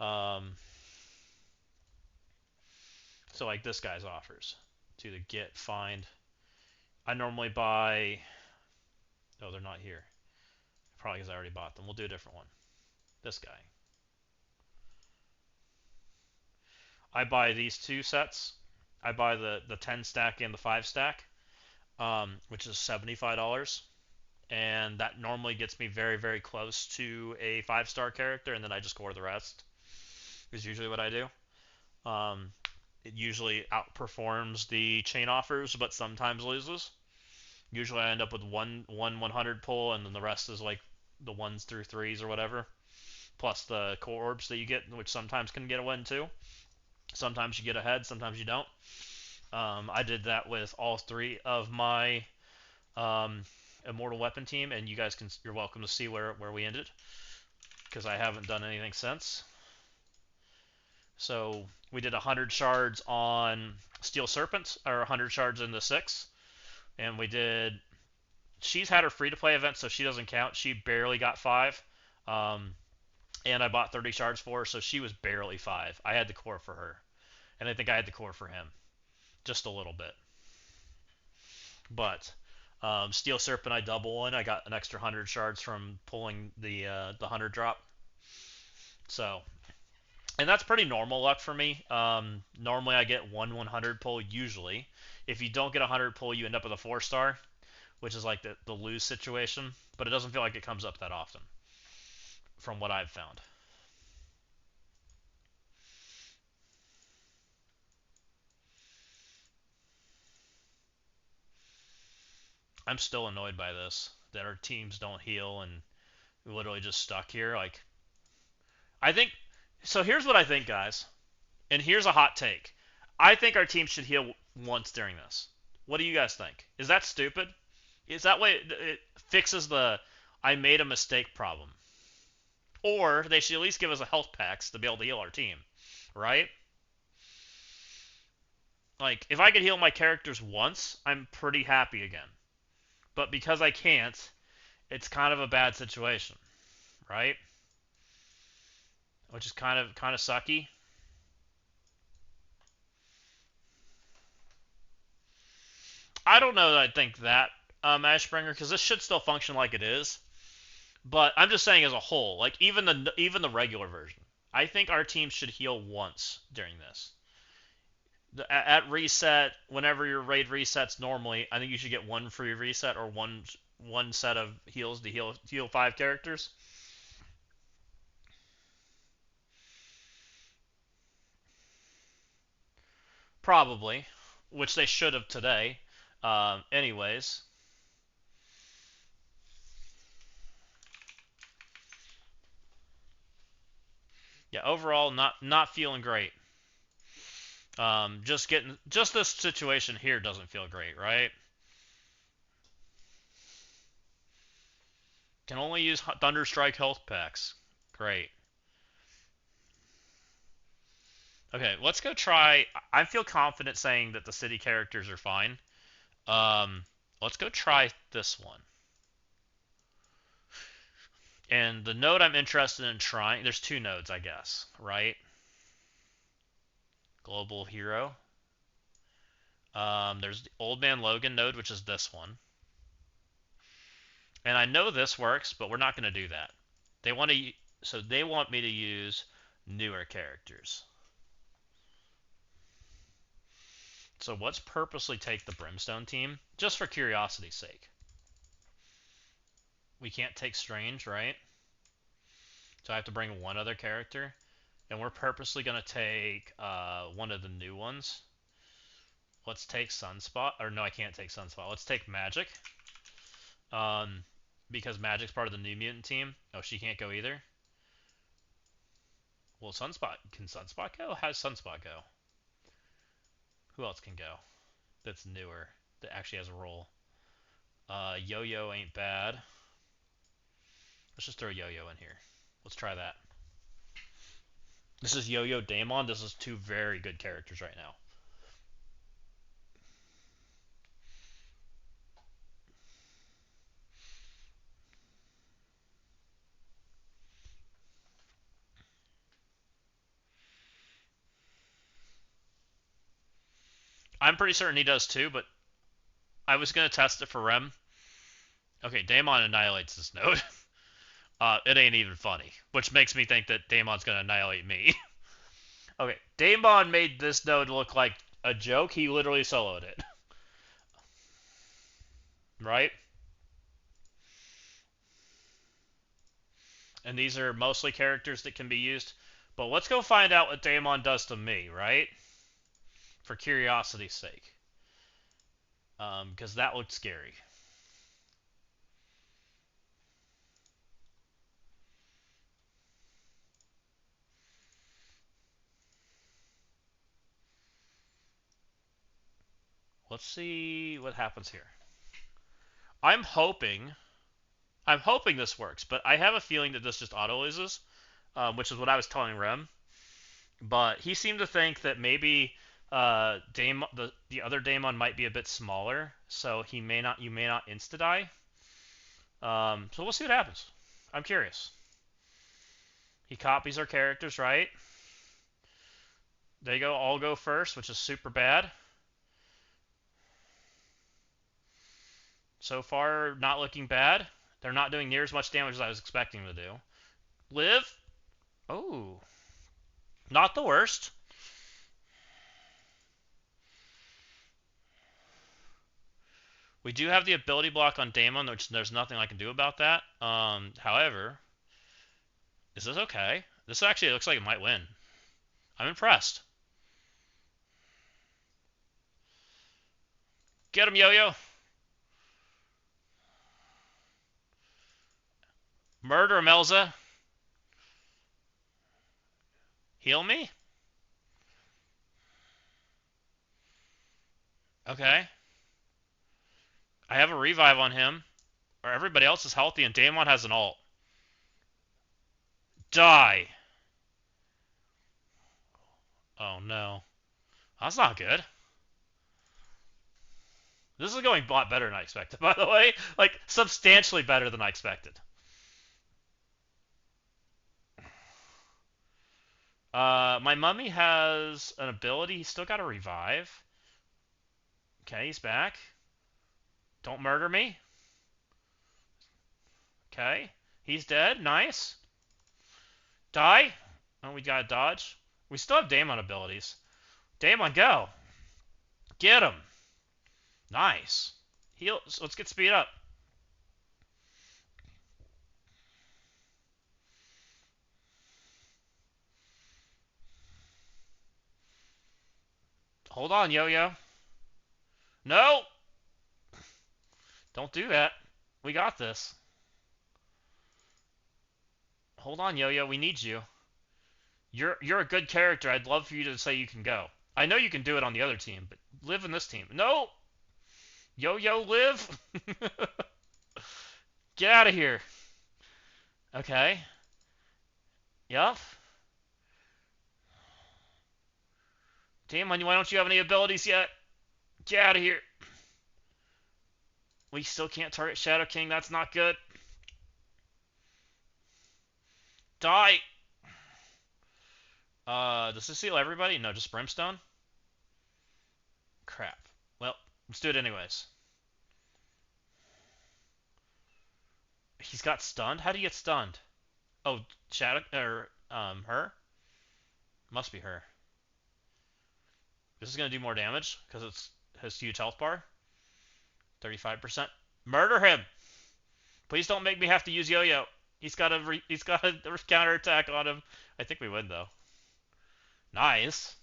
Um, so like this guy's offers to the get find. I normally buy. Oh, they're not here. Probably because I already bought them. We'll do a different one. This guy. I buy these two sets. I buy the 10 stack and the 5 stack, which is $75, and that normally gets me very close to a 5-star character, and then I just core the rest. Is usually what I do. Um, it usually outperforms the chain offers, but sometimes loses. Usually I end up with one 100 pull, and then the rest is like the 1s through 3s or whatever, plus the core orbs that you get, which sometimes can get a win too. Sometimes you get ahead, sometimes you don't. I did that with all 3 of my um, Immortal Weapon team, and you're welcome to see where we ended, because I haven't done anything since. So we did 100 shards on Steel Serpent, or 100 shards in the 6, and we did. She's had her free to play event, so she doesn't count. She barely got 5. Um, and I bought 30 shards for her, so she was barely 5. I had the core for her, and I think I had the core for him, just a little bit. But Steel Serpent, I double one. I got an extra 100 shards from pulling the 100 drop. So, and that's pretty normal luck for me. Normally, I get 100 pull usually. If you don't get 100 pull, you end up with a 4-star, which is like the lose situation. But it doesn't feel like it comes up that often, from what I've found. I'm still annoyed by this, that our teams don't heal and we're literally just stuck here. Like, I think. So here's what I think, guys. And here's a hot take. I think our team should heal once during this. What do you guys think? Is that stupid? Is that way it fixes the I made a mistake problem? Or they should at least give us a health packs to be able to heal our team, right? Like, if I could heal my characters once, I'm pretty happy again. But because I can't, it's kind of a bad situation, right? Which is kind of sucky. I don't know that I think that, Ashbringer, because this should still function like it is. But I'm just saying as a whole, like even the regular version, I think our team should heal once during this. At reset, whenever your raid resets normally, I think you should get one free reset or one set of heals to heal 5 characters. Probably, which they should have today. Anyways, yeah, overall not feeling great. Just this situation here doesn't feel great, right? Can only use Thunderstrike health packs. Great. Okay, let's go try. I feel confident saying that the city characters are fine. Um, let's go try this one. And the node I'm interested in trying, there's two nodes, I guess, right? Global hero. There's the Old Man Logan node, which is this one. And I know this works, but we're not going to do that. They want me to use newer characters. So let's purposely take the Brimstone team, just for curiosity's sake. We can't take Strange, right? So I have to bring one other character. And we're purposely going to take one of the new ones. Let's take Sunspot. Or no, I can't take Sunspot. Let's take Magic. Because Magic's part of the New Mutant team. Oh, she can't go either? Well, Sunspot. Can Sunspot go? How does Sunspot go? Who else can go that's newer, that actually has a role? Yo-Yo ain't bad. Let's just throw Yo-Yo in here. Let's try that. This is Yo-Yo Daemon. This is two very good characters right now. I'm pretty certain he does too, but I was going to test it for Rem. Okay, Daemon annihilates this node. It ain't even funny, which makes me think that Daemon's going to annihilate me. Okay, Daemon made this node look like a joke. He literally soloed it. Right? And these are mostly characters that can be used. But let's go find out what Daemon does to me, right? For curiosity's sake. Because that looked scary. Let's see what happens here. I'm hoping this works, but I have a feeling that this just auto-loses, which is what I was telling Rem. But he seemed to think that maybe the other Daemon might be a bit smaller, so you may not insta-die. So we'll see what happens. I'm curious. He copies our characters, right? They all go first, which is super bad. So far, not looking bad. They're not doing near as much damage as I was expecting them to do. Live. Oh. Not the worst. We do have the ability block on Daemon, which there's nothing I can do about that. However, is this okay? This actually looks like it might win. I'm impressed. Get him, Yo-Yo. Murder him, Elza. Heal me? Okay. I have a revive on him. Or everybody else is healthy and Daemon has an ult. Die. Oh no. That's not good. This is going a lot better than I expected, by the way. Like, substantially better than I expected. My mummy has an ability. He's still got a revive. Okay, he's back. Don't murder me. Okay. He's dead. Nice. Die. Oh, we gotta dodge. We still have Daemon abilities. Daemon, go. Get him. Nice. Heal. Let's get speed up. Hold on, Yo-Yo. No! Don't do that. We got this. Hold on, Yo-Yo. We need you. You're a good character. I'd love for you to say you can go. I know you can do it on the other team, but live in this team. No! Yo-Yo, live! Get out of here. Okay. Yup. Damn, why don't you have any abilities yet? Get out of here. We still can't target Shadow King. That's not good. Die! Does this heal everybody? No, just Brimstone? Crap. Well, let's do it anyways. He's got stunned? How do you get stunned? Oh, Shadow, or, her? Must be her. This is gonna do more damage, because it's his huge health bar. 35%. Murder him! Please don't make me have to use Yo-Yo. He's got a counterattack on him. I think we win, though. Nice.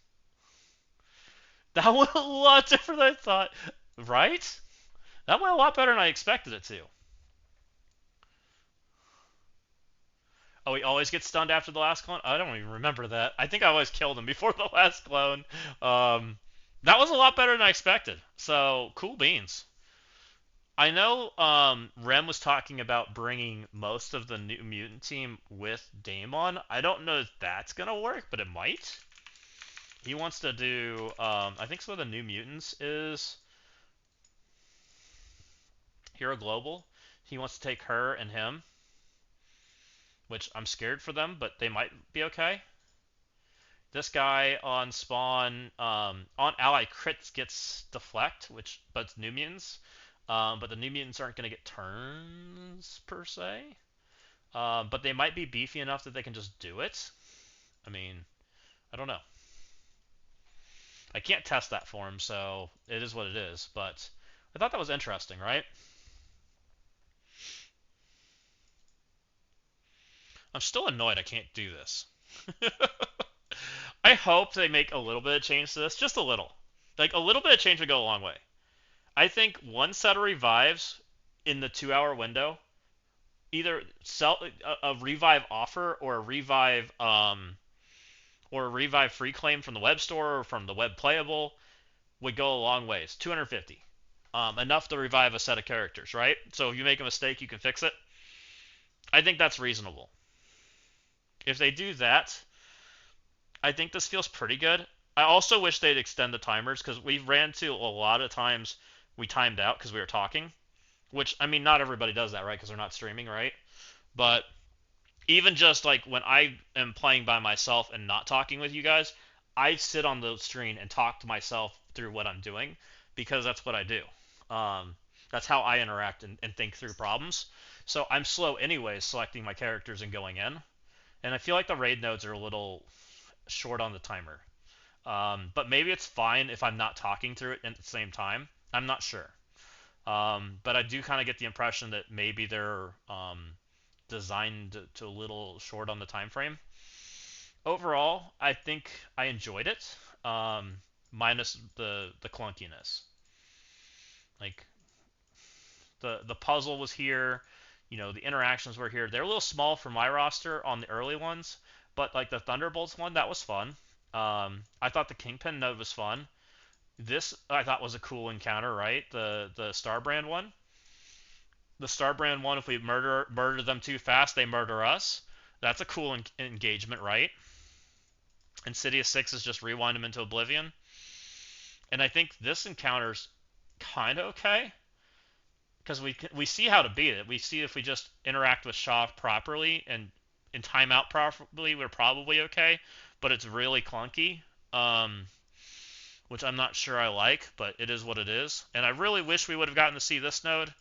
That went a lot different than I thought. Right? That went a lot better than I expected it to. Oh, he always gets stunned after the last clone? I don't even remember that. I think I always killed him before the last clone. That was a lot better than I expected. So, cool beans. I know Rem was talking about bringing most of the New Mutant team with Daemon. I don't know if that's going to work, but it might. He wants to do, I think some of the New Mutants is Hero Global. He wants to take her and him, which I'm scared for them, but they might be okay. This guy on spawn, on ally crits gets deflect, but it's New Mutants. But the New Mutants aren't going to get turns, per se. But they might be beefy enough that they can just do it. I mean, I don't know. I can't test that for him, so it is what it is. But I thought that was interesting, right? I'm still annoyed I can't do this. I hope they make a little bit of change to this. Just a little. Like, a little bit of change would go a long way. I think one set of revives in the 2 hour window, either sell a revive offer or a revive free claim from the web store or from the web playable, would go a long ways. 250. Enough to revive a set of characters, right? So if you make a mistake, you can fix it. I think that's reasonable. If they do that, I think this feels pretty good. I also wish they'd extend the timers, because we ran to a lot of times we timed out because we were talking. Which, I mean, not everybody does that, right? Because they're not streaming, right? But even just like when I am playing by myself and not talking with you guys, I sit on the screen and talk to myself through what I'm doing, because that's what I do. That's how I interact and think through problems. So I'm slow anyways selecting my characters and going in. And I feel like the raid nodes are a little short on the timer. But maybe it's fine if I'm not talking through it at the same time. I'm not sure. But I do kind of get the impression that maybe they're designed to a little short on the time frame. Overall, I think I enjoyed it, minus the clunkiness. Like the puzzle was here, the interactions were here. They're a little small for my roster on the early ones, but like the Thunderbolts one, that was fun. I thought the Kingpin node was fun. This I thought was a cool encounter, right? The Starbrand one. The Starbrand one, if we murder them too fast, they murder us. That's a cool engagement, right? Insidious 6 is just rewind them into oblivion. And I think this encounter's kind of okay, because we see how to beat it. We see if we just interact with Shaw properly and time out properly, we're probably okay. But it's really clunky, which I'm not sure I like, but it is what it is. And I really wish we would have gotten to see this node.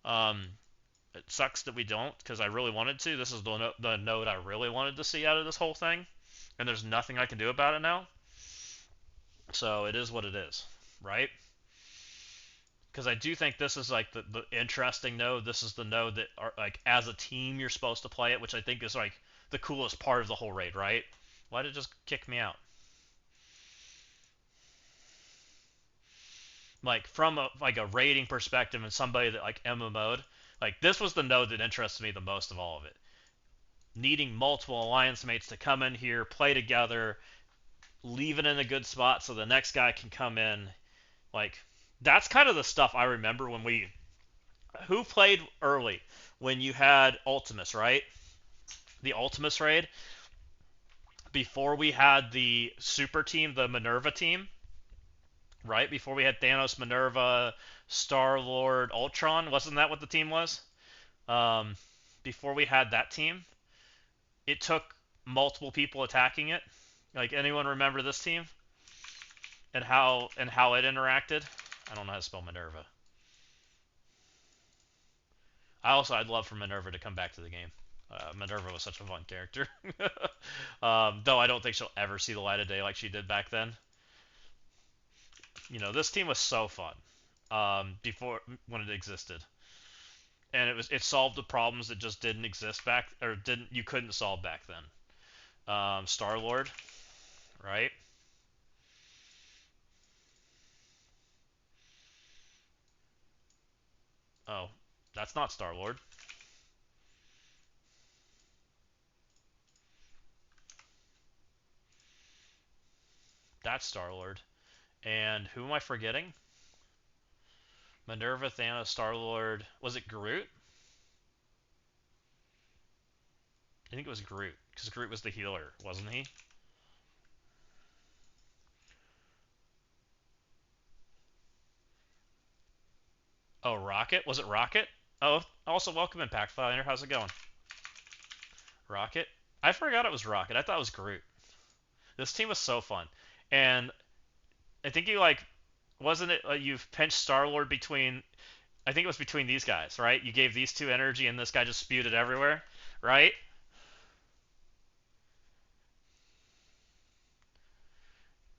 It sucks that we don't, because I really wanted to. This is the node I really wanted to see out of this whole thing, and there's nothing I can do about it now. So it is what it is, right? Because I do think this is like the interesting node. This is the node that are like as a team you're supposed to play it, which I think is like the coolest part of the whole raid, right? Why did it just kick me out? Like from a rating perspective and somebody that like MMO'd, like this was the node that interested me the most of all of it. Needing multiple alliance mates to come in here, play together, leave it in a good spot so the next guy can come in. Like, that's kind of the stuff I remember when who played early when you had Ultimus, right? The Ultimus raid before we had the super team, the Minerva team, right? Before we had Thanos, Minerva, Star-Lord, Ultron. Wasn't that what the team was? Um, Before we had that team, it took multiple people attacking it. Like, anyone remember this team and how it interacted? I don't know how to spell Minerva. I'd love for Minerva to come back to the game. Minerva was such a fun character. Though I don't think she'll ever see the light of day like she did back then. This team was so fun before when it existed, and it solved the problems that just didn't exist back or didn't you couldn't solve back then. Star Lord, right? Oh, that's not Star Lord. That's Star Lord. And who am I forgetting? Minerva, Thanos, Star Lord. Was it Groot? I think it was Groot because Groot was the healer, wasn't he? Oh, Rocket? Was it Rocket? Oh, also welcome in Packfinder. How's it going? Rocket? I forgot it was Rocket. I thought it was Groot. This team was so fun, and I think you like wasn't it you've pinched Star Lord between I think it was between these guys, right? You gave these two energy, and this guy just spewed it everywhere, right?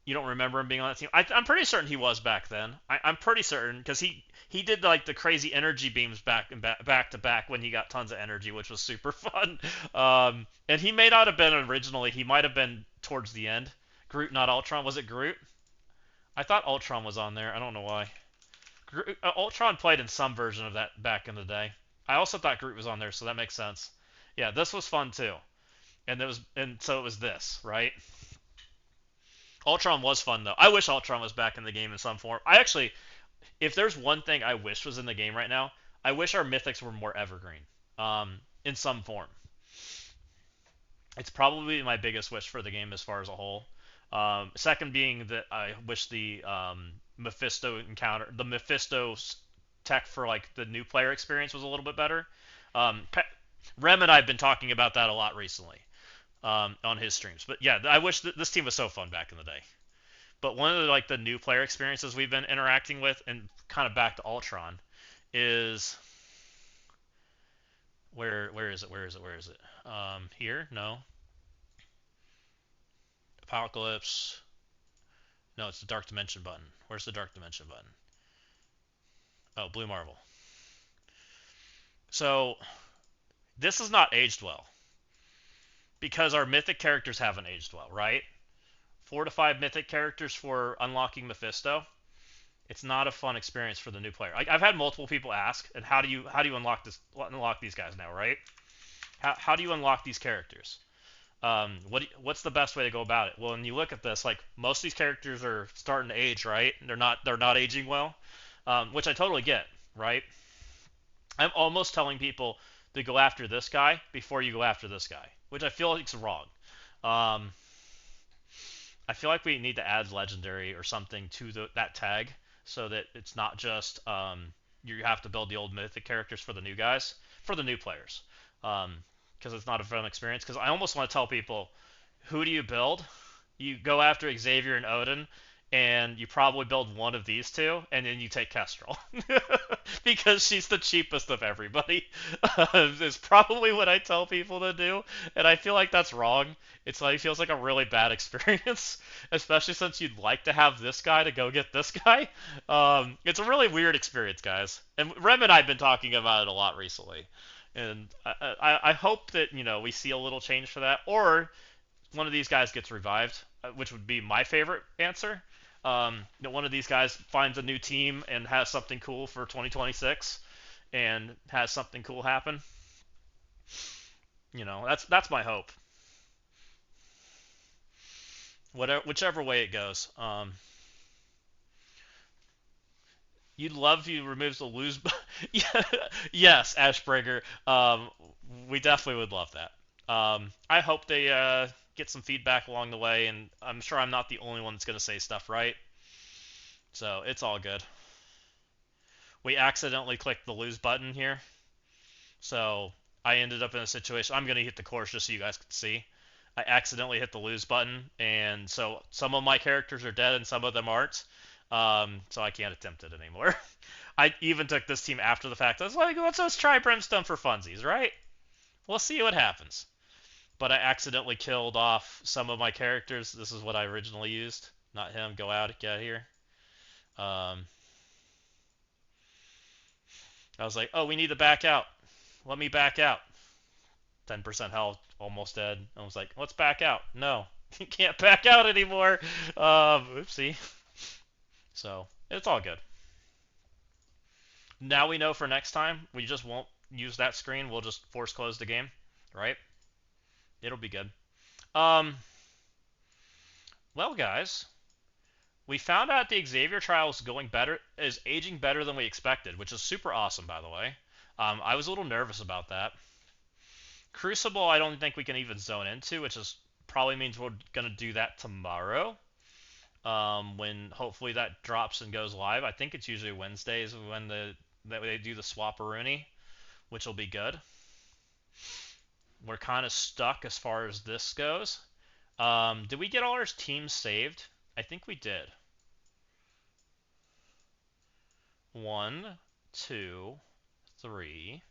You don't remember him being on that team? I'm pretty certain he was back then. I'm pretty certain because he did like the crazy energy beams back to back when he got tons of energy, which was super fun. And he may not have been originally. He might have been towards the end. Groot, not Ultron. Was it Groot? I thought Ultron was on there. I don't know why. Ultron played in some version of that back in the day. I also thought Groot was on there, so that makes sense. Yeah, this was fun too. And so it was this, right? Ultron was fun though. I wish Ultron was back in the game in some form. If there's one thing I wish was in the game right now, I wish our mythics were more evergreen, in some form. It's probably my biggest wish for the game as far as a whole. Second being that I wish the Mephisto tech for like the new player experience was a little bit better. Um, Rem and I have been talking about that a lot recently on his streams. But yeah, I wish this team was so fun back in the day. But one of the new player experiences we've been interacting with, and kind of back to Ultron, is where is it? Here? No. Apocalypse. No, it's the Dark Dimension button. Where's the Dark Dimension button? Oh, Blue Marvel. So this has not aged well because our mythic characters haven't aged well, right? 4 to 5 mythic characters for unlocking Mephisto. It's not a fun experience for the new player. I've had multiple people ask, and how do you unlock these guys now, right? How do you unlock these characters? What's the best way to go about it? Well, when you look at this, like most of these characters are starting to age, right? They're not aging well, which I totally get, right? I'm almost telling people to go after this guy before you go after this guy, which I feel like is wrong. Um, I feel like we need to add legendary or something to that tag so that it's not just you have to build the old mythic characters for the new guys, for the new players, because it's not a fun experience. Because I almost want to tell people, who do you build? You go after Xavier and Odin, and you probably build one of these two, and then you take Kestrel because she's the cheapest of everybody. Is probably what I tell people to do, and I feel like that's wrong. It's like it feels like a really bad experience, especially since you'd like to have this guy to go get this guy. It's a really weird experience, guys. And Rem and I've been talking about it a lot recently, and I hope that we see a little change for that, or one of these guys gets revived, which would be my favorite answer. One of these guys finds a new team and has something cool for 2026, and has something cool happen. That's my hope. Whichever way it goes. You'd love if you removes the lose. Yeah, yes, Ashbringer. We definitely would love that. I hope they get some feedback along the way, and I'm sure I'm not the only one that's going to say stuff right. So it's all good. We accidentally clicked the lose button here. So I ended up in a situation. I'm gonna hit the course just so you guys can see. I accidentally hit the lose button, and so some of my characters are dead and some of them aren't. So I can't attempt it anymore. I even took this team after the fact. I was like, let's try Brimstone for funsies, right? We'll see what happens. But I accidentally killed off some of my characters. This is what I originally used. Not him. Go out. Get here. Um, I was like, oh, we need to back out. Let me back out. 10% health, almost dead. I was like, let's back out. No, you can't back out anymore. Oopsie. So, it's all good. Now we know for next time, we just won't use that screen. We'll just force close the game, right? It'll be good. Um, well, guys, we found out the Xavier trial is aging better than we expected, which is super awesome, by the way. I was a little nervous about that. Crucible, I don't think we can even zone into, which is probably means we're gonna do that tomorrow. When hopefully that drops and goes live. I think it's usually Wednesdays when they do the swap-a-rooney, which will be good. We're kind of stuck as far as this goes. Did we get all our teams saved? I think we did. 1, 2, 3.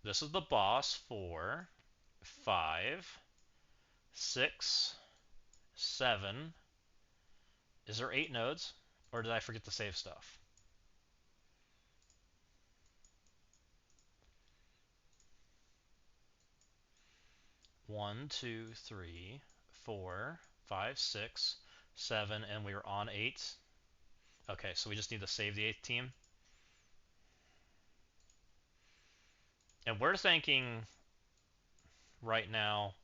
This is the boss. 4, 5, 6, 7. Is there 8 nodes? Or did I forget to save stuff? One, two, three, 4, 5, 6, 7, and we were on 8. Okay, so we just need to save the 8th team. And we're thinking right now,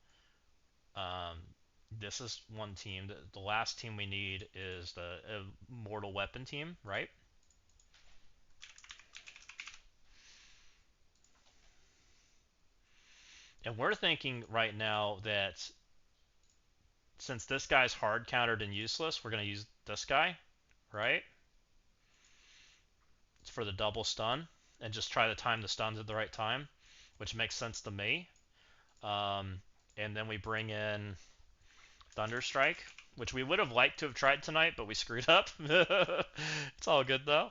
this is one team. The last team we need is the Mortal Weapon team, right? And we're thinking right now that since this guy's hard countered and useless, we're going to use this guy, right? It's for the double stun, and just try to time the stuns at the right time, which makes sense to me. And then we bring in Thunderstrike, which we would have liked to have tried tonight, but we screwed up. It's all good, though.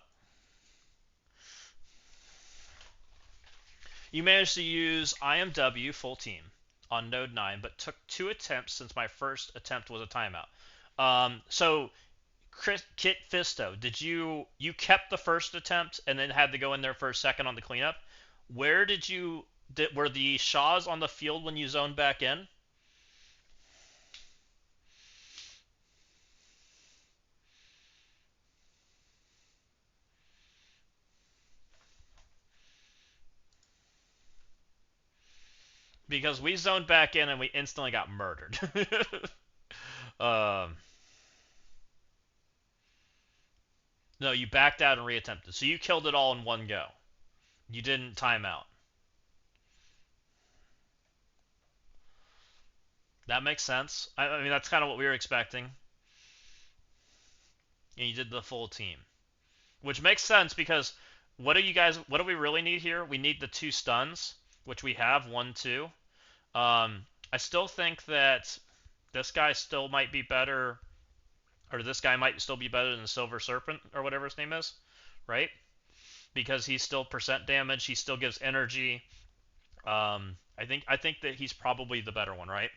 You managed to use IMW full team on node 9, but took 2 attempts since my first attempt was a timeout. So, Kit Fisto, did you kept the first attempt and then had to go in there for a second on the cleanup? Where were the Shaws on the field when you zoned back in? Because we zoned back in and we instantly got murdered. um, no, you backed out and reattempted. So you killed it all in one go. You didn't time out. That makes sense. I mean, that's kind of what we were expecting. And you did the full team. Which makes sense because what do we really need here? We need the 2 stuns, which we have, 1, 2. I still think that this guy still might be better, or this guy might still be better than the Silver Serpent, or whatever his name is, right? Because he's still percent damage, he still gives energy. I think that he's probably the better one, right?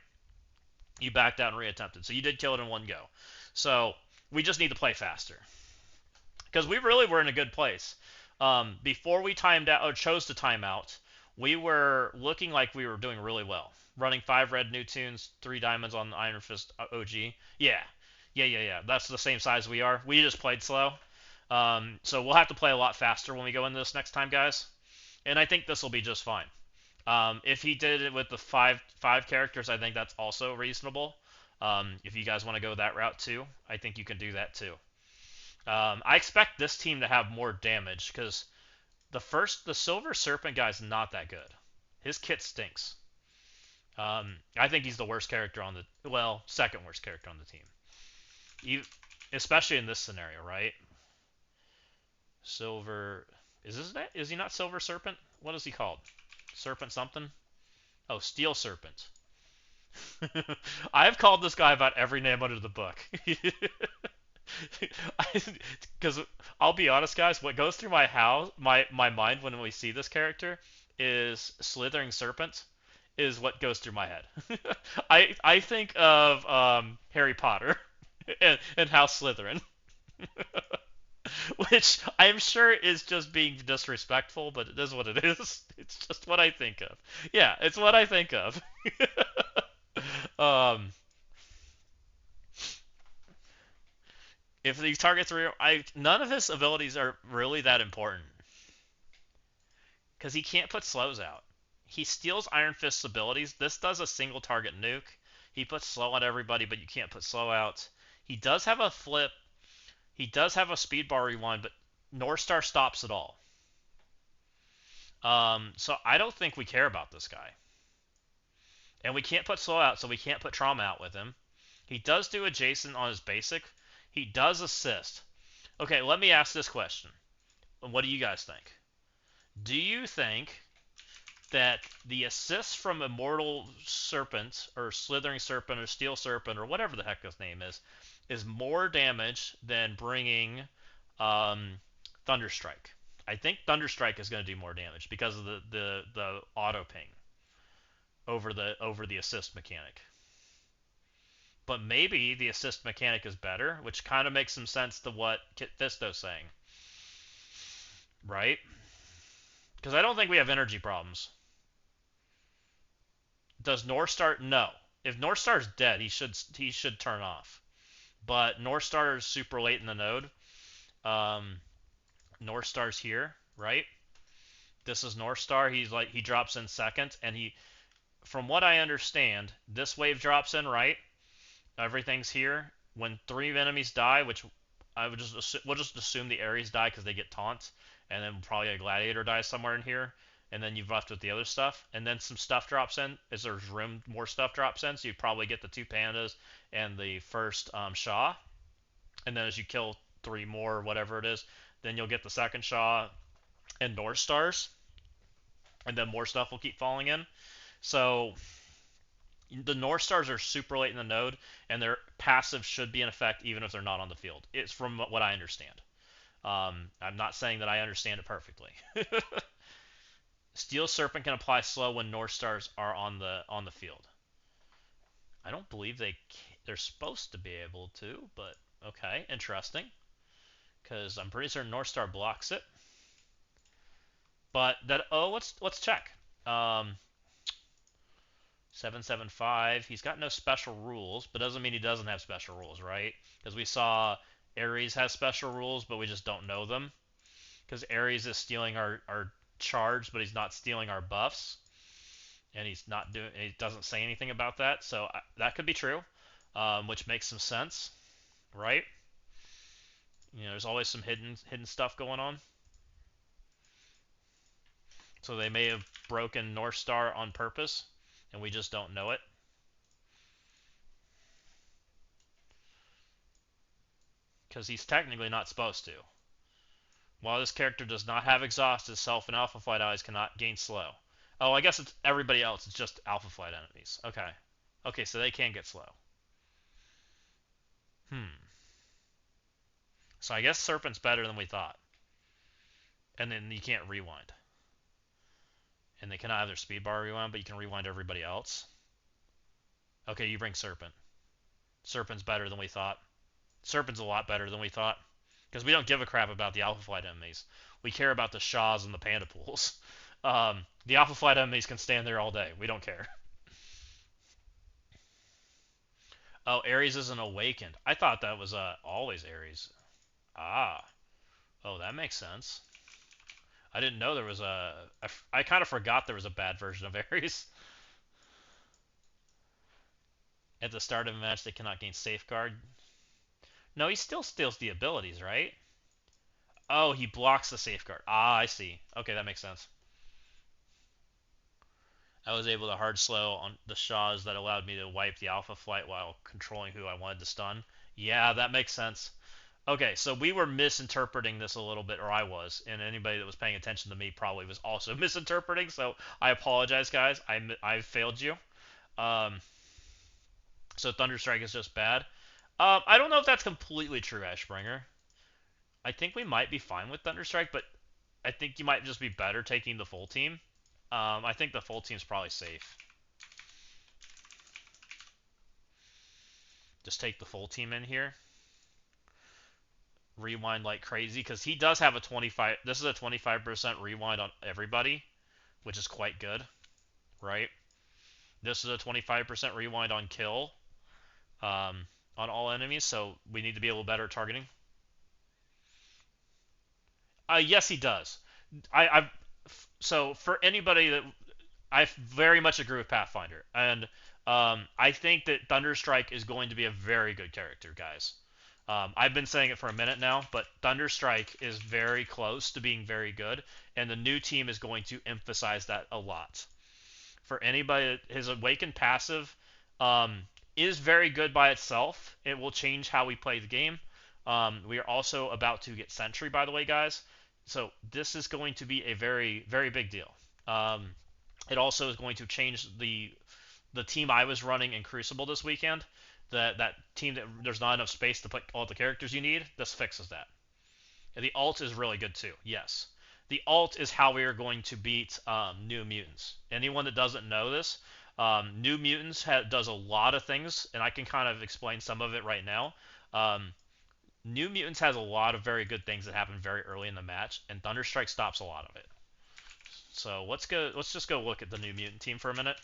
You backed out and reattempted, so you did kill it in one go. So we just need to play faster because we really were in a good place. Before we timed out or chose to time out, we were looking like we were doing really well. Running 5 red new tunes, 3 diamonds on Iron Fist OG. Yeah. That's the same size we are. We just played slow. So we'll have to play a lot faster when we go into this next time, guys. And I think this will be just fine. If he did it with the five characters, I think that's also reasonable. If you guys want to go that route too, I think you can do that too. I expect this team to have more damage because the Silver Serpent guy's not that good. His kit stinks. I think he's the worst character on second worst character on the team. Especially in this scenario, right? Silver, is he not Silver Serpent? What is he called? Serpent something? Oh, Steel Serpent. I've called this guy about every name under the book. Because I'll be honest, guys, what goes through my mind when we see this character is Slithering Serpent is what goes through my head. I think of Harry Potter and House Slytherin, which I'm sure is just being disrespectful, but it is what it is. It's just what I think of. Yeah, it's what I think of. um, if these targets are, none of his abilities are really that important because he can't put slows out. He steals Iron Fist's abilities. This does a single target nuke. He puts slow on everybody, but you can't put slow out. He does have a flip. He does have a speed bar rewind, but North Star stops it all. So I don't think we care about this guy. And we can't put slow out, so we can't put trauma out with him. He does do adjacent on his basic. He does assist. Okay, let me ask this question. What do you guys think? Do you think that the assist from Immortal Serpent, or Slithering Serpent, or Steel Serpent, or whatever the heck his name is more damage than bringing Thunderstrike? I think Thunderstrike is going to do more damage because of the auto ping over the assist mechanic. But maybe the assist mechanic is better, which kind of makes some sense to what Kit Fisto's saying, right? Because I don't think we have energy problems. Does North Star? No. If North Star's dead, he should turn off. But North Star is super late in the node. Um, North Star's here, right? This is North Star. He drops in second, and from what I understand, this wave drops in right. Everything's here. When three enemies die, which we'll just assume the Ares die because they get taunt, and then probably a Gladiator dies somewhere in here, and then you've left with the other stuff, and then some stuff drops in. As there's room, more stuff drops in, so you probably get the two pandas and the first Shaw, and then as you kill three more, whatever it is, then you'll get the second Shaw and North Stars, and then more stuff will keep falling in. So the North Stars are super late in the node, and their passive should be in effect even if they're not on the field. It's from what I understand. I'm not saying that I understand it perfectly. Steel Serpent can apply slow when North Stars are on the field. I don't believe they're supposed to be able to, but okay, interesting. Because I'm pretty sure North Star blocks it. But let's check. 775. He's got no special rules, but doesn't mean he doesn't have special rules, right? Because we saw Ares has special rules, but we just don't know them. Because Ares is stealing our charge, but he's not stealing our buffs, and he's not doing. He doesn't say anything about that, so that could be true, which makes some sense, right? There's always some hidden stuff going on. So they may have broken North Star on purpose, and we just don't know it. Because he's technically not supposed to. While this character does not have exhaust, his self and Alpha Flight allies cannot gain slow. Oh, I guess it's everybody else. It's just Alpha Flight enemies. Okay. Okay, so they can get slow. So I guess Serpent's better than we thought. And then you can't rewind. And they cannot have their speed bar rewind, but you can rewind everybody else. Okay, you bring Serpent. Serpent's better than we thought. Serpent's a lot better than we thought. Because we don't give a crap about the Alpha Flight enemies. We care about the Shaws and the Panda Pools. The Alpha Flight enemies can stand there all day. We don't care. Oh, Ares isn't awakened. I thought that was always Ares. Ah. Oh, that makes sense. I didn't know there was I kind of forgot there was a bad version of Ares. At the start of a match, they cannot gain Safeguard. No, he still steals the abilities, right? Oh, he blocks the Safeguard. Ah, I see. Okay, that makes sense. I was able to hard slow on the Shaws that allowed me to wipe the Alpha Flight while controlling who I wanted to stun. Yeah, that makes sense. Okay, so we were misinterpreting this a little bit, or I was, and anybody that was paying attention to me probably was also misinterpreting. So I apologize, guys. I failed you. Um, so Thunderstrike is just bad. I don't know if that's completely true, Ashbringer. I think we might be fine with Thunderstrike, but I think you might just be better taking the full team. I think the full team's probably safe. Just take the full team in here. Rewind like crazy, because he does have a 25. This is a 25% rewind on everybody, which is quite good, right? This is a 25% rewind on kill, on all enemies, so we need to be a little better at targeting. Yes, he does. I so for anybody that I very much agree with Pathfinder, and I think that Thunderstrike is going to be a very good character, guys. I've been saying it for a minute now, but Thunderstrike is very close to being very good, and the new team is going to emphasize that a lot. For anybody, his Awakened passive is very good by itself. It will change how we play the game. We are also about to get Sentry, by the way, guys. So this is going to be a very, very big deal. It also is going to change the team I was running in Crucible this weekend. That team that there's not enough space to put all the characters you need. This fixes that. And the alt is really good too. Yes, the alt is how we are going to beat New Mutants. Anyone that doesn't know this, New Mutants does a lot of things, and I can kind of explain some of it right now. Um, New Mutants has a lot of very good things that happen very early in the match, and Thunderstrike stops a lot of it. So let's go. Let's just go look at the New Mutant team for a minute,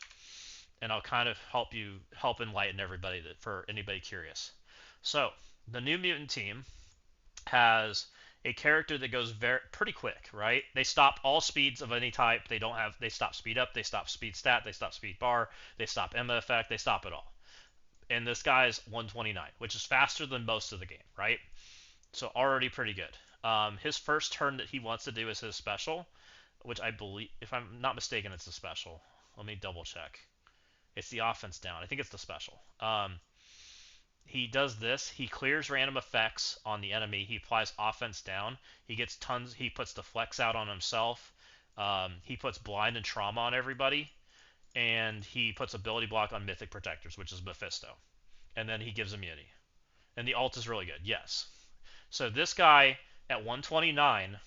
and I'll kind of help enlighten everybody for anybody curious. So the New Mutant team has a character that goes pretty quick, right? They stop all speeds of any type. They stop speed up, they stop speed stat, they stop speed bar, they stop Emma effect, they stop it all. And this guy's 129, which is faster than most of the game, right? So already pretty good. His first turn that he wants to do is his special, which I believe, if I'm not mistaken, it's the special. Let me double check. It's the offense down. I think it's the special. He does this. He clears random effects on the enemy. He applies offense down. He gets tons. He puts the flex out on himself. He puts blind and trauma on everybody, and he puts ability block on mythic protectors, which is Mephisto. And then he gives immunity. And the alt is really good. Yes. So this guy at 129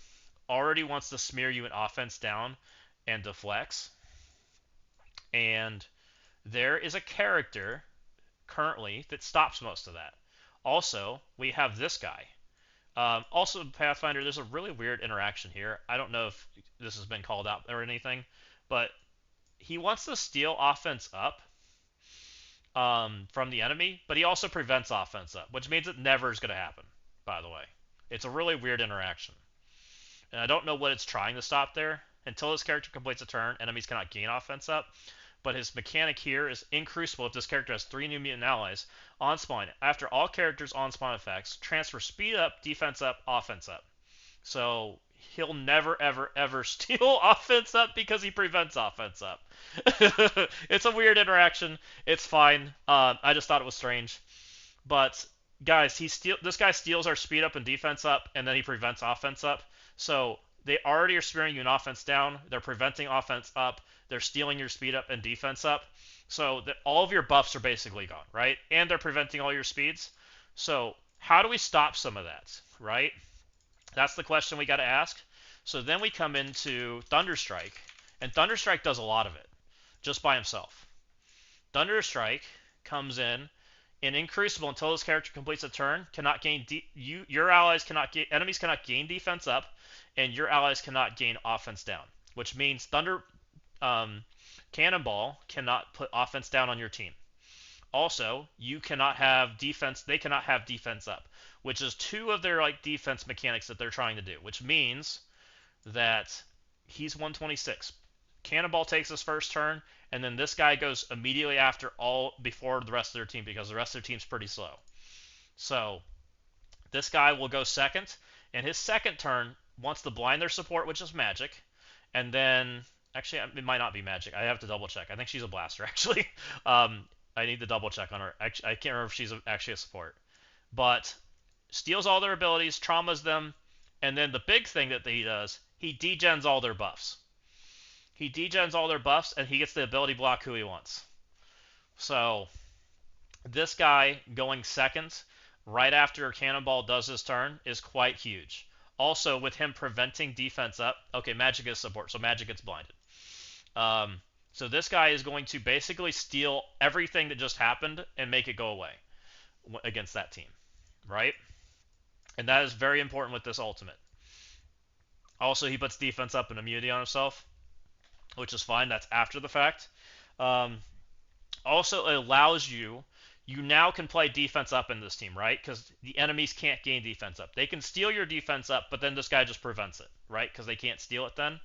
already wants to smear you an offense down and deflects. And there is a character currently that stops most of that. Also, we have this guy. Also, Pathfinder, there's a really weird interaction here. I don't know if this has been called out or anything, but he wants to steal offense up from the enemy, but he also prevents offense up, which means it never is going to happen, by the way. It's a really weird interaction. And I don't know what it's trying to stop there. Until this character completes a turn, enemies cannot gain offense up. But his mechanic here is in Crucible, if this character has 3 new mutant allies, on spawn, after all characters on spawn effects, transfer speed up, defense up, offense up. So he'll never, ever, ever steal offense up because he prevents offense up. It's a weird interaction. It's fine. I just thought it was strange. But guys, this guy steals our speed up and defense up, and then he prevents offense up. So they already are spearing you an offense down. They're preventing offense up. They're stealing your speed up and defense up. So that all of your buffs are basically gone, right? And they're preventing all your speeds. So how do we stop some of that, right? That's the question we got to ask. So then we come into Thunderstrike, and Thunderstrike does a lot of it just by himself. Thunderstrike comes in and in Crucible until this character completes a turn, cannot gain your allies cannot gain enemies cannot gain defense up, and your allies cannot gain offense down, which means Cannonball cannot put offense down on your team. Also, you cannot have defense. They cannot have defense up, which is 2 of their defense mechanics that they're trying to do. Which means that he's 126. Cannonball takes his first turn, and then this guy goes immediately after before the rest of their team because the rest of their team's pretty slow. So this guy will go second, and his second turn wants to blind their support, which is magic, and then actually it might not be magic. I have to double check. I think she's a blaster actually. I need to double check on her. I can't remember if she's actually a support, but steals all their abilities, traumas them, and then the big thing that he does, he degens all their buffs. He degens all their buffs, and he gets the ability block who he wants. So this guy going second right after Cannonball does his turn is quite huge. Also, with him preventing defense up, okay, Magic is support, so Magic gets blinded. Um, so this guy is going to basically steal everything that just happened and make it go away against that team, right? And that is very important with this ultimate. Also, he puts defense up and immunity on himself, which is fine. That's after the fact. Um, Also, it allows you now can play defense up in this team, right? Because the enemies can't gain defense up. They can steal your defense up, but then this guy just prevents it, right? Because they can't steal it then.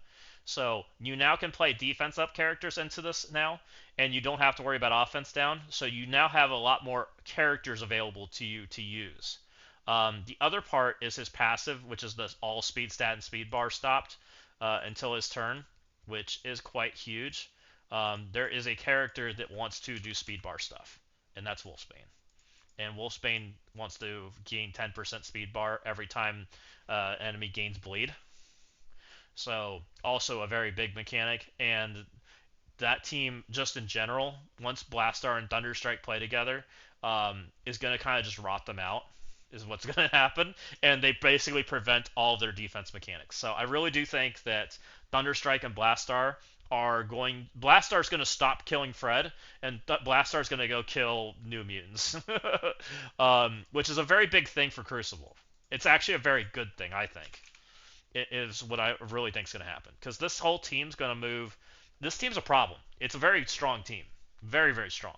So you now can play defense up characters into this now, and you don't have to worry about offense down. So you now have a lot more characters available to you to use. The other part is his passive, which is the all speed stat and speed bar stopped until his turn, which is quite huge. There is a character that wants to do speed bar stuff, and that's Wolfsbane. And Wolfsbane wants to gain 10% speed bar every time enemy gains bleed. So also a very big mechanic, and that team just in general, once Blastar and Thunderstrike play together, is going to kind of just rot them out. Is what's going to happen, and they basically prevent all of their defense mechanics. So I really do think that Thunderstrike and Blastar are going. Blastar's going to stop killing Fred, and Blastar's going to go kill New Mutants, which is a very big thing for Crucible. It's actually a very good thing, I think. It is what I really think is going to happen because this whole team's going to move. This team's a problem. It's a very strong team, very very strong.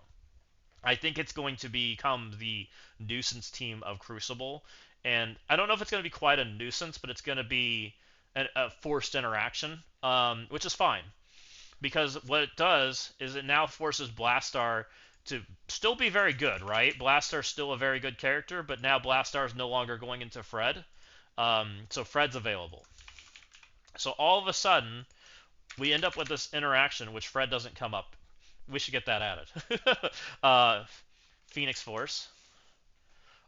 I think it's going to become the nuisance team of Crucible, and I don't know if it's going to be quite a nuisance, but it's going to be a forced interaction, which is fine because what it does is it now forces Blastar to still be very good, right? Blastar's still a very good character, but now Blastar is no longer going into Fred, so Fred's available. So all of a sudden, we end up with this interaction, which Fred doesn't come up. We should get that added. Phoenix Force.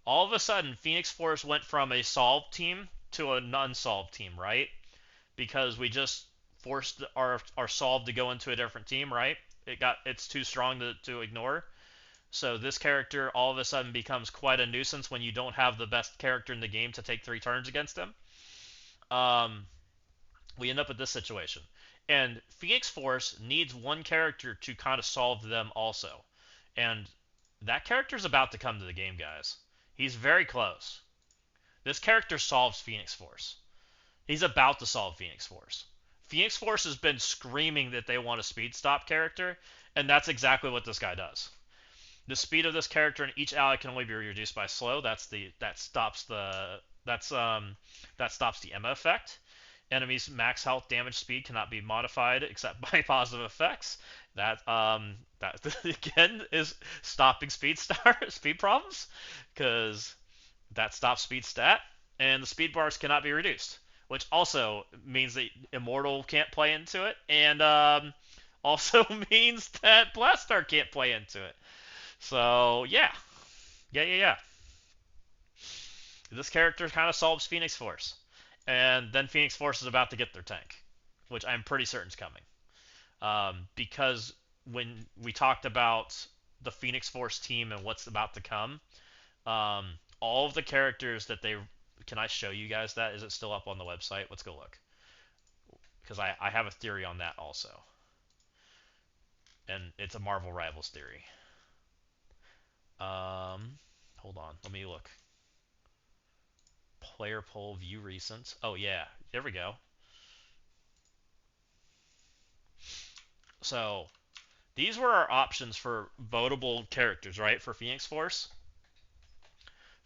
All of a sudden, Phoenix Force went from a solved team to an unsolved team, right? Because we just forced our solve to go into a different team, right? It's too strong to ignore. So this character all of a sudden becomes quite a nuisance when you don't have the best character in the game to take 3 turns against him. Um, we end up with this situation. And Phoenix Force needs one character to kind of solve them also. And that character's about to come to the game, guys. He's very close. This character solves Phoenix Force. He's about to solve Phoenix Force. Phoenix Force has been screaming that they want a speed stop character, and that's exactly what this guy does. The speed of this character and each ally can only be reduced by slow. That stops the Emma effect. Enemies' max health, damage, speed cannot be modified except by positive effects. That again is stopping speed problems because that stops speed stat, and the speed bars cannot be reduced, which also means that Immortal can't play into it, and also means that Blastar can't play into it. So yeah. This character kind of solves Phoenix Force, and then Phoenix Force is about to get their tank, which I'm pretty certain is coming. Because when we talked about the Phoenix Force team and what's about to come, all of the characters that they can I show you guys that? Is it still up on the website? Let's go look. Because I have a theory on that also. And it's a Marvel Rivals theory. Hold on. Let me look. Player poll, view recent. Oh, yeah. There we go. So, these were our options for votable characters, right? For Phoenix Force.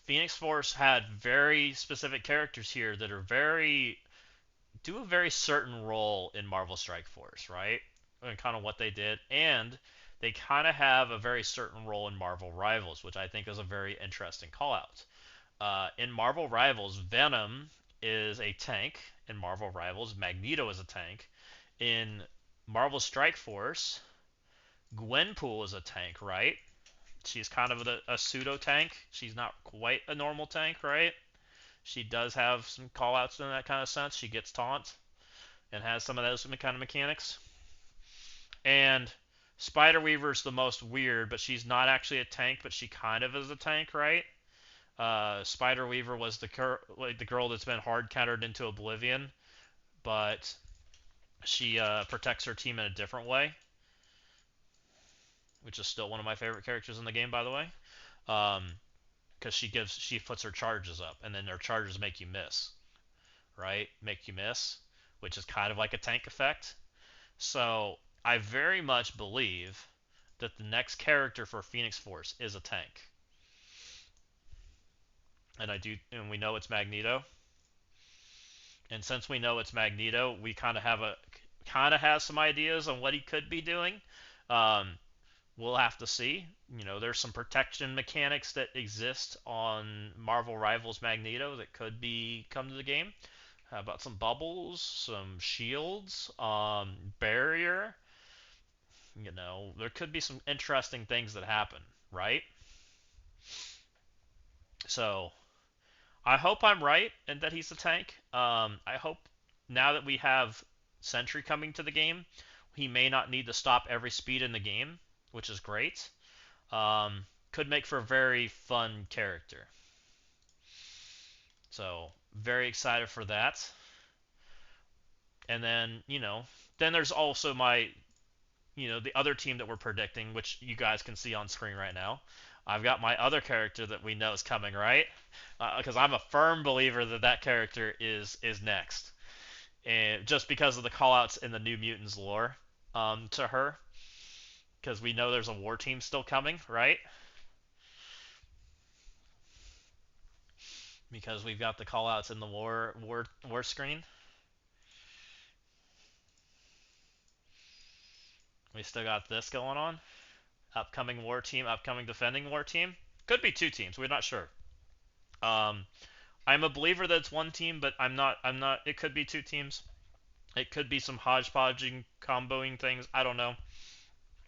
Phoenix Force had very specific characters here that are do a very certain role in Marvel Strike Force, right? And kind of what they did, and they kind of have a very certain role in Marvel Rivals, which I think is a very interesting call out. In Marvel Rivals, Venom is a tank. In Marvel Rivals, Magneto is a tank. In Marvel Strike Force, Gwenpool is a tank, right? She's kind of a pseudo tank. She's not quite a normal tank, right? She does have some callouts in that kind of sense. She gets taunt and has some of those kind of mechanics. And Spider Weaver's the most weird, but she's not actually a tank, but she kind of is a tank, right? Spider Weaver was like the girl that's been hard countered into oblivion, but she protects her team in a different way, which is still one of my favorite characters in the game, by the way. Because she puts her charges up, and then her charges make you miss, right? Make you miss, which is kind of like a tank effect. So I very much believe that the next character for Phoenix Force is a tank, and we know it's Magneto. And since we know it's Magneto, we kind of have some ideas on what he could be doing. Um, we'll have to see. There's some protection mechanics that exist on Marvel Rivals Magneto that could be come to the game. How about some bubbles, some shields, barrier? There could be some interesting things that happen, right? So I hope I'm right and that he's a tank. I hope now that we have Sentry coming to the game, he may not need to stop every speed in the game, which is great. Could make for a very fun character. So very excited for that. And then there's also the other team that we're predicting, which you guys can see on screen right now. I've got my other character that we know is coming, right? Because I'm a firm believer that that character is next, and just because of the callouts in the New Mutants lore to her, because we know there's a war team still coming, right? Because we've got the callouts in the war screen. We still got this going on. Upcoming war team, upcoming defending war team. Could be two teams. We're not sure. Um, I'm a believer that it's one team, but I'm not. I'm not. It could be two teams. It could be some hodgepodging, comboing things. I don't know.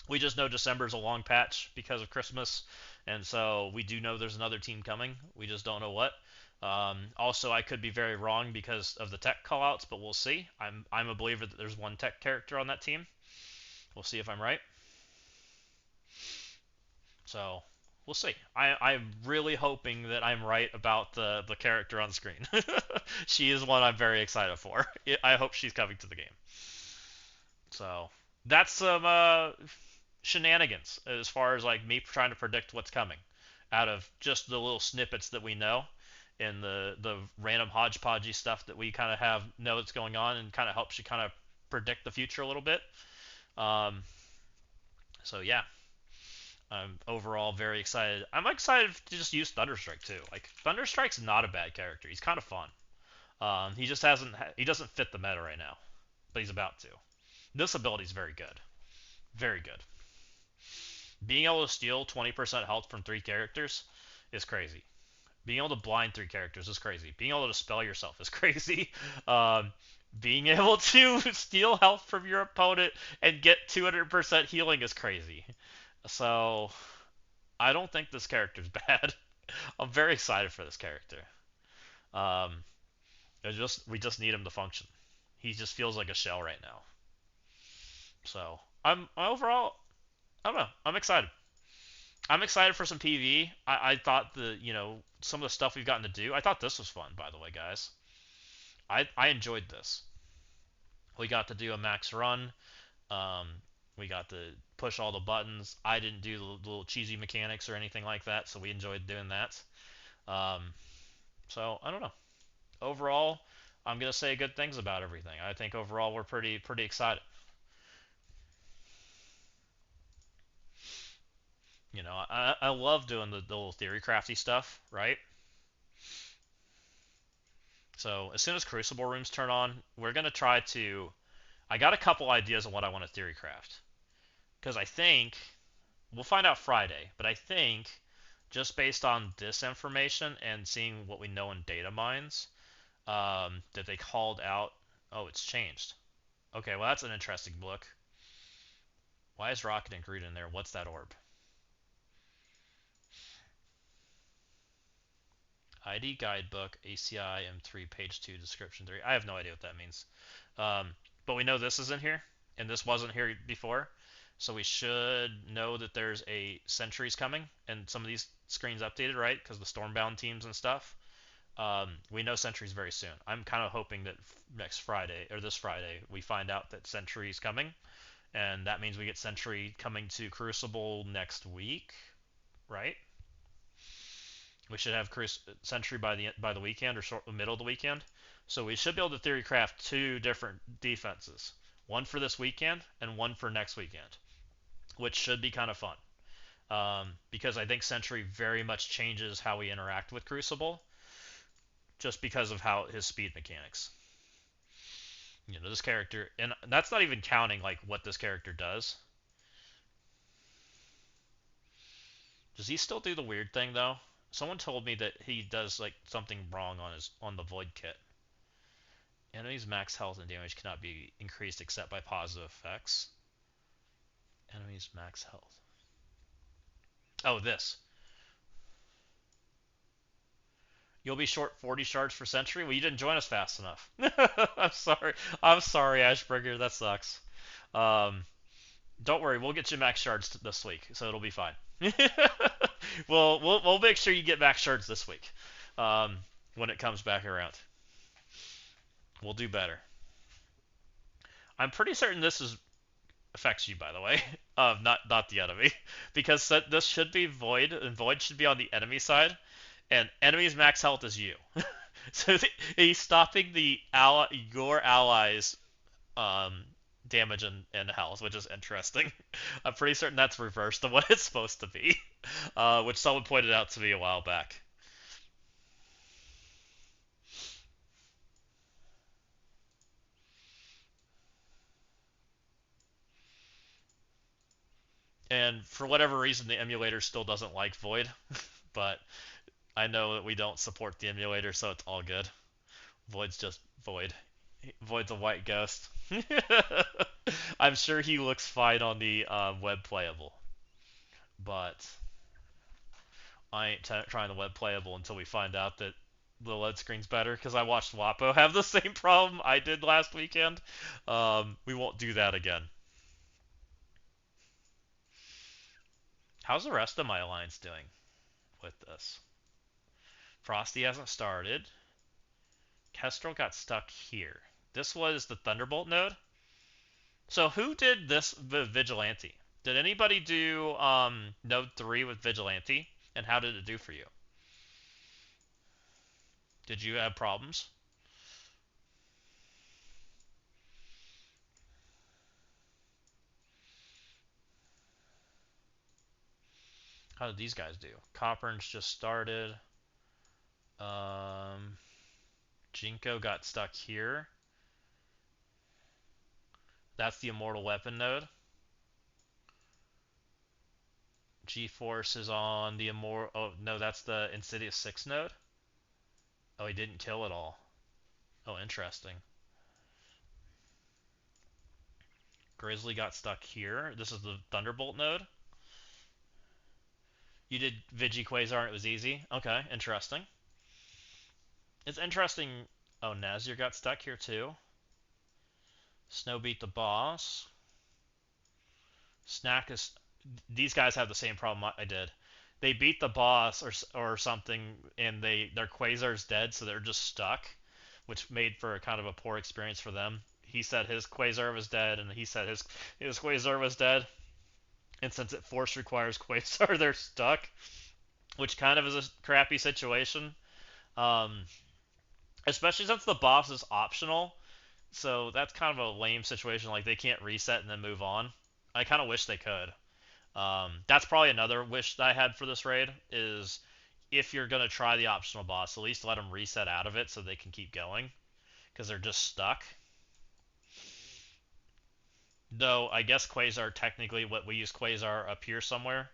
We just know December is a long patch because of Christmas, and so we do know there's another team coming. We just don't know what. Also, I could be very wrong because of the tech callouts, but we'll see. I'm a believer that there's one tech character on that team. We'll see if I'm right. So we'll see. I'm really hoping that I'm right about the character on screen. She is one I'm very excited for. I hope she's coming to the game. So that's some shenanigans as far as like me trying to predict what's coming out of just the little snippets that we know and the random hodgepodgey stuff that we kind of have know that's going on and kind of helps you kind of predict the future a little bit. Um, so yeah, I'm overall very excited. I'm excited to just use Thunderstrike too. Like Thunderstrike's not a bad character. He's kind of fun. He just he doesn't fit the meta right now, but he's about to. This ability is very good. Very good. Being able to steal 20% health from three characters is crazy. Being able to blind three characters is crazy. Being able to spell yourself is crazy. Um, being able to steal health from your opponent and get 200% healing is crazy. So I don't think this character's bad. I'm very excited for this character. Um, we just need him to function. He just feels like a shell right now. So I'm overall, I don't know. I'm excited. I'm excited for some PV. I thought some of the stuff we've gotten to do. I thought this was fun, by the way, guys. I enjoyed this. We got to do a max run. Um, we got to push all the buttons. I didn't do the little cheesy mechanics or anything like that, so we enjoyed doing that. Um, so I don't know. Overall, I'm gonna say good things about everything. I think overall we're pretty excited. I love doing the little theory crafty stuff, right? So as soon as Crucible rooms turn on, we're gonna try to. I got a couple ideas on what I want to theory craft because I think we'll find out Friday, but I think just based on this information and seeing what we know in data mines, that they called out. Oh, it's changed. Okay, well that's an interesting look. Why is Rocket and Groot in there? What's that orb? ID guidebook, ACI M3, page 2, description 3. I have no idea what that means. But we know this is in here, and this wasn't here before. So we should know that there's a sentries coming, and some of these screens updated, right? Because the Stormbound teams and stuff. We know sentries very soon. I'm kind of hoping that next Friday, or this Friday, we find out that sentry's coming, and that means we get sentry coming to Crucible next week, right? We should have sentry by the weekend, or middle of the weekend. So we should be able to theory craft two different defenses, one for this weekend and one for next weekend, which should be kind of fun. Because I think Sentry very much changes how we interact with Crucible, just because of how his speed mechanics. You know, this character, and that's not even counting like what this character does. Does he still do the weird thing though? Someone told me that he does like something wrong on the Void kit. Enemies' max health and damage cannot be increased except by positive effects. Enemies' max health. Oh, this. You'll be short 40 shards for Sentry? Well, you didn't join us fast enough. I'm sorry. I'm sorry, Ashburger. That sucks. Um, don't worry. We'll get you max shards this week, so it'll be fine. we'll make sure you get max shards this week um, when it comes back around. We'll do better. I'm pretty certain this affects you, by the way, not the enemy, because this should be Void, and Void should be on the enemy side, and enemy's max health is you. So he's stopping your allies' um, damage and health, which is interesting. I'm pretty certain that's reversed to what it's supposed to be, which someone pointed out to me a while back. And for whatever reason, the emulator still doesn't like Void, but I know that we don't support the emulator, so it's all good. Void's just Void. Void's a white ghost. I'm sure he looks fine on the web playable, but I ain't trying the web playable until we find out that the LED screen's better. Because I watched Wapo have the same problem I did last weekend. We won't do that again. How's the rest of my alliance doing with this? Frosty hasn't started. Kestrel got stuck here. This was the Thunderbolt node. So who did this Vigilante? Did anybody do node 3 with Vigilante? And how did it do for you? Did you have problems? How did these guys do? Coppern's just started. Um, Jinko got stuck here. That's the Immortal Weapon node. G-Force is on the Immortal... Oh, no, that's the Insidious 6 node. Oh, he didn't kill it all. Oh, interesting. Grizzly got stuck here. This is the Thunderbolt node. You did Vigi Quasar and it was easy? Okay, interesting. It's interesting... Oh, Nazir got stuck here too. Snow beat the boss. Snack is... These guys have the same problem I did. They beat the boss or something, and their Quasar's dead, so they're just stuck, which made for a kind of a poor experience for them. He said his Quasar was dead, and he said his Quasar was dead, and since it force requires Quasar, they're stuck, which kind of is a crappy situation. Um, Especially since the boss is optional, so that's kind of a lame situation. Like they can't reset and then move on. I kind of wish they could. That's probably another wish that I had for this raid is if you're gonna try the optional boss, at least let them reset out of it so they can keep going because they're just stuck. Though I guess Quasar technically what we use Quasar up here somewhere.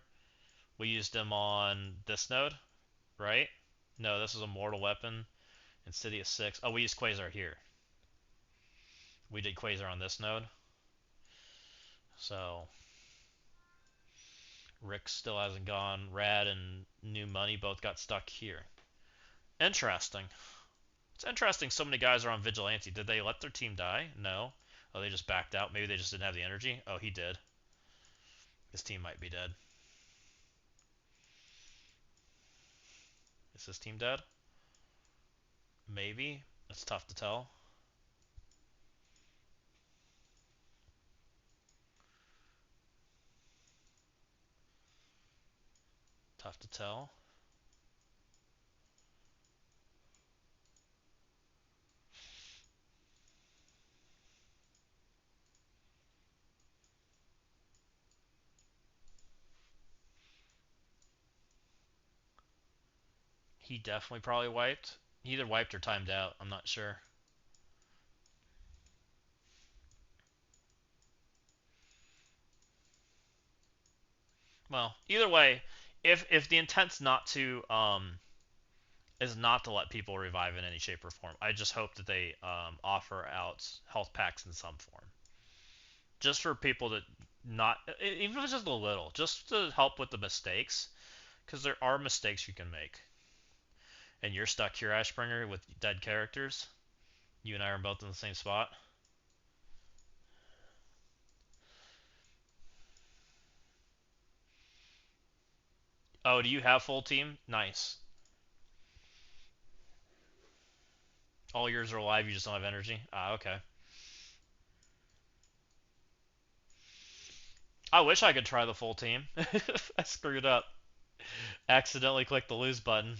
We used him on this node, right? No, this is a mortal weapon. Insidious 6. Oh, we used Quasar here. We did Quasar on this node. So Rick still hasn't gone. Rad and New Money both got stuck here. Interesting. It's interesting so many guys are on Vigilante. Did they let their team die? No. Oh, they just backed out. Maybe they just didn't have the energy. Oh, he did. His team might be dead. Is his team dead? Maybe. It's tough to tell. Tough to tell. He definitely probably wiped. He either wiped or timed out. I'm not sure. Well, either way, if the intent's not to is not to let people revive in any shape or form, I just hope that they offer out health packs in some form, just for people that not even if it's just a little, just to help with the mistakes, because there are mistakes you can make, and you're stuck here, Ashbringer, with dead characters. You and I are both in the same spot. Oh, do you have full team? Nice. All yours are alive. You just don't have energy. Ah, okay. I wish I could try the full team. I screwed up. Accidentally clicked the lose button.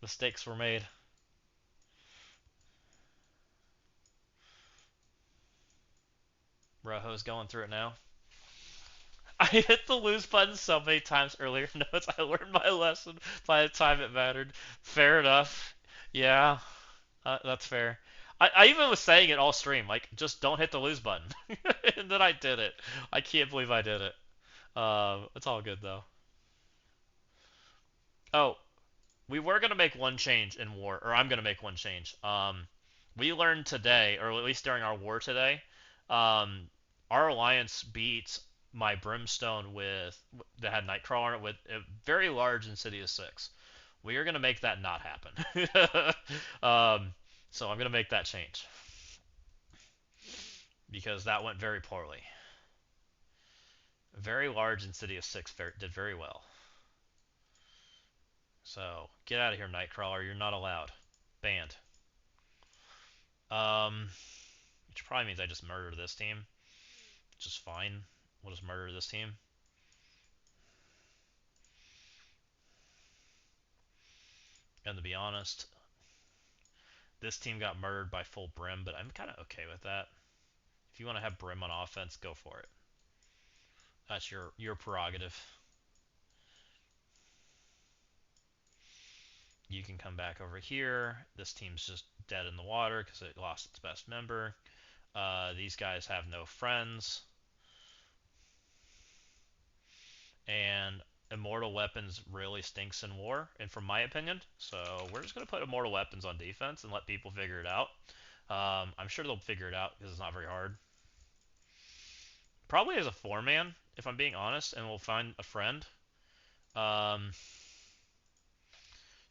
Mistakes were made. Rojo's going through it now. I hit the lose button so many times earlier. Notes I learned my lesson by the time it mattered. Fair enough. Yeah, that's fair. I even was saying it all stream, like, just don't hit the lose button. And then I did it. I can't believe I did it. It's all good though. Oh, we were gonna make one change in war, or I'm gonna make one change. We learned today, or at least during our war today, um, our alliance beat my brimstone with that had Nightcrawler on it with a very large Insidious 6. We are gonna make that not happen. So I'm gonna make that change because that went very poorly. Very large Insidious 6 did very well. So get out of here, Nightcrawler. You're not allowed. Banned. Which probably means I just murder this team, which is fine. We'll just murder this team. And to be honest, this team got murdered by full Brim, but I'm kind of okay with that. If you want to have Brim on offense, go for it. That's your prerogative. You can come back over here. This team's just dead in the water because it lost its best member. These guys have no friends. And Immortal Weapons really stinks in war, and from my opinion. So we're just going to put Immortal Weapons on defense and let people figure it out. I'm sure they'll figure it out because it's not very hard. Probably as a 4-man, if I'm being honest, and we'll find a friend. Um,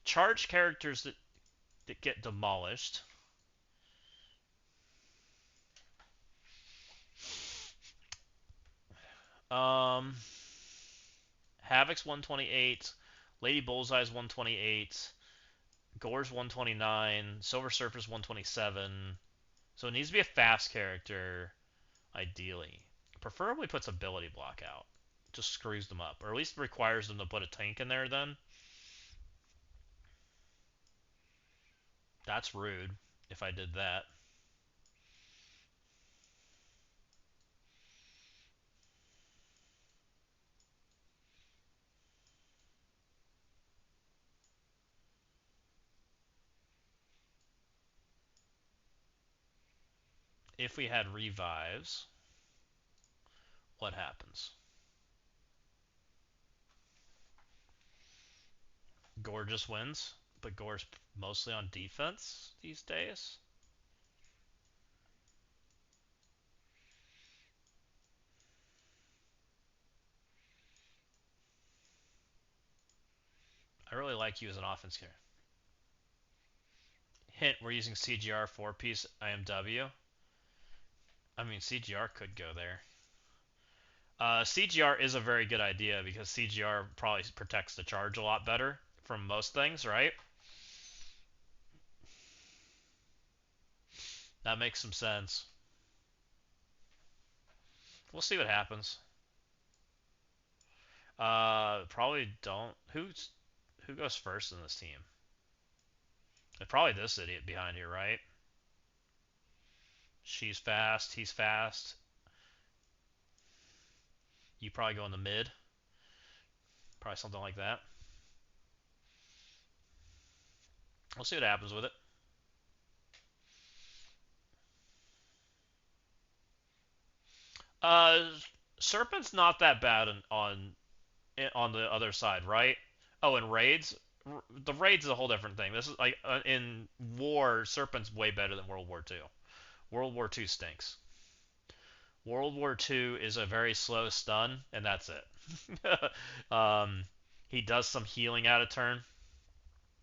charge characters that get demolished. Um, Havoc's 128, Lady Bullseye's 128, Gore's 129, Silver Surfer's 127. So it needs to be a fast character, ideally. Preferably puts ability block out. Just screws them up. Or at least requires them to put a tank in there then. That's rude if I did that. If we had revives, what happens? Gore just wins, but Gore's mostly on defense these days. I really like you as an offense character. Hint: we're using CGR 4-piece IMW. I mean, CGR could go there. CGR is a very good idea because CGR probably protects the charge a lot better from most things, right? That makes some sense. We'll see what happens. Probably don't. Who goes first in this team? It's probably this idiot behind here, right? She's fast. He's fast. You probably go in the mid. Probably something like that. We'll see what happens with it. Uh, Serpent's not that bad on the other side, right? Oh, and raids. The raids is a whole different thing. This is like in war, Serpent's way better than World War II. World War II stinks. World War II is a very slow stun, and that's it. um, he does some healing out of turn.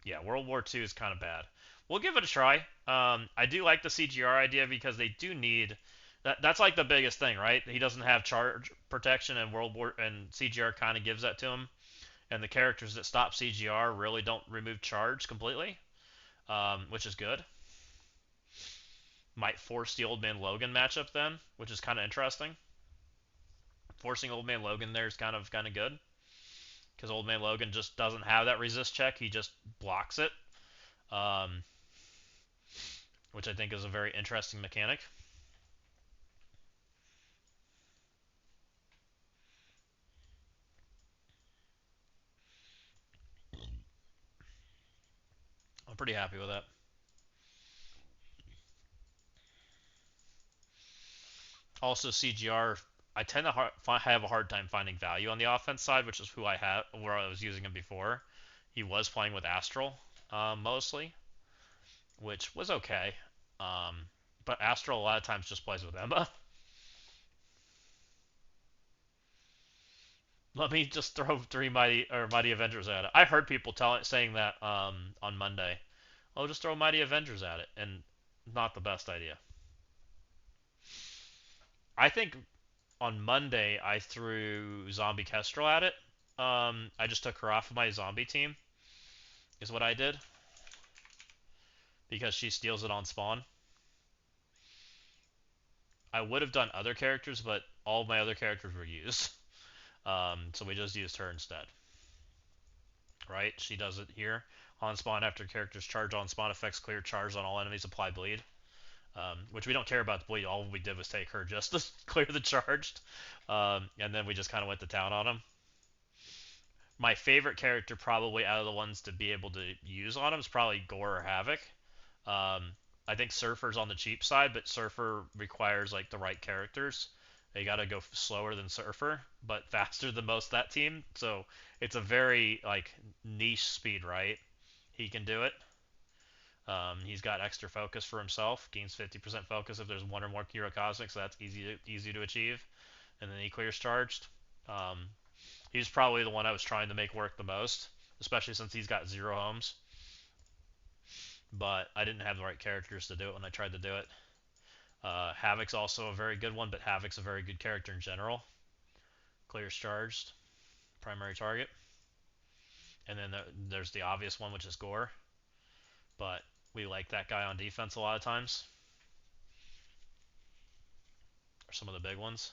Yeah, World War II is kind of bad. We'll give it a try. I do like the CGR idea because they do need that's like the biggest thing, right? He doesn't have charge protection, and World War and CGR kind of gives that to him. And the characters that stop CGR really don't remove charge completely, which is good. Might force the Old Man Logan matchup then, which is kind of interesting. Forcing Old Man Logan there is kind of good because Old Man Logan just doesn't have that resist check. He just blocks it, um, which I think is a very interesting mechanic. I'm pretty happy with that. Also, CGR, I tend to have a hard time finding value on the offense side, which is who I had where I was using him before. He was playing with Astral mostly, which was okay. Um, but Astral a lot of times just plays with Emma. Let me just throw three Mighty Avengers at it. I heard people saying that on Monday. Oh, just throw Mighty Avengers at it, and not the best idea. I think on Monday I threw Zombie Kestrel at it. I just took her off of my zombie team, is what I did, because she steals it on spawn. I would have done other characters, but all of my other characters were used. So we just used her instead. Right? She does it here. On spawn, after characters charge on spawn, effects clear charge on all enemies, apply bleed. Which we don't care about the bleed. All we did was take her just to clear the charged. And then we just kind of went to town on him. My favorite character, probably out of the ones to be able to use on him, is probably Gore or Havoc. I think Surfer's on the cheap side, but Surfer requires like the right characters. They got to go slower than Surfer, but faster than most of that team. So it's a very like niche speed, right? He can do it. He's got extra focus for himself. Gains 50% focus if there's one or more Kiro Cosmic, so that's easy to achieve. And then he clears charged. Um, he's probably the one I was trying to make work the most, especially since he's got 0 homes. But I didn't have the right characters to do it when I tried to do it. Havoc's also a very good one, but Havoc's a very good character in general. Clears charged, primary target. And then there's the obvious one, which is Gore. But we like that guy on defense a lot of times. Or some of the big ones.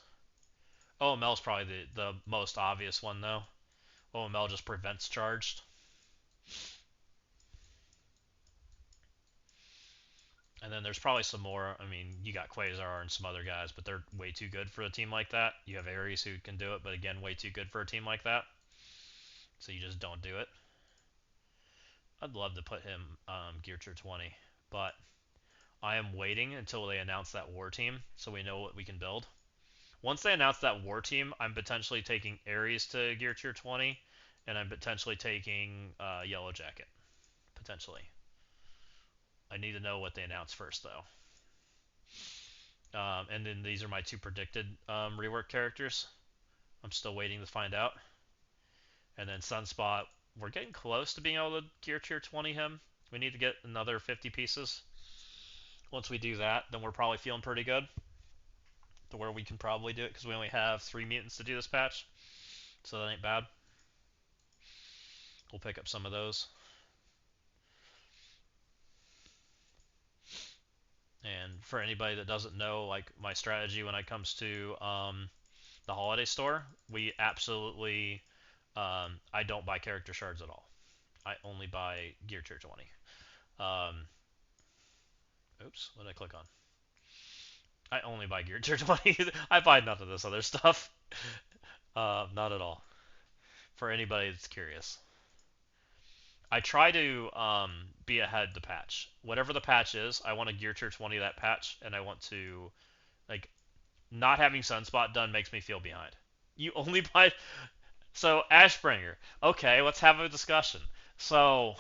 OML's probably the most obvious one, though. OML just prevents charged. And then there's probably some more. I mean, you got Quasar and some other guys, but they're way too good for a team like that. You have Ares who can do it, but again, way too good for a team like that. So you just don't do it. I'd love to put him Gear Tier 20, but I am waiting until they announce that war team so we know what we can build. Once they announce that war team, I'm potentially taking Ares to Gear Tier 20, and I'm potentially taking Yellow Jacket. Potentially. I need to know what they announce first, though. And then these are my two predicted rework characters. I'm still waiting to find out. And then Sunspot, we're getting close to being able to Gear Tier 20 him. We need to get another 50 pieces. Once we do that, then we're probably feeling pretty good to where we can probably do it because we only have 3 mutants to do this patch, so that ain't bad. We'll pick up some of those. And for anybody that doesn't know, like my strategy when it comes to the holiday store, we absolutely I don't buy character shards at all. I only buy gear tier 20. Um, oops, what did I click on? I only buy gear tier 20. I buy none of this other stuff. Not at all. For anybody that's curious, I try to be ahead the patch. Whatever the patch is, I want a gear tier 20 that patch, and I want to like not having Sunspot done makes me feel behind. You only buy so Ashbringer. Okay, let's have a discussion. So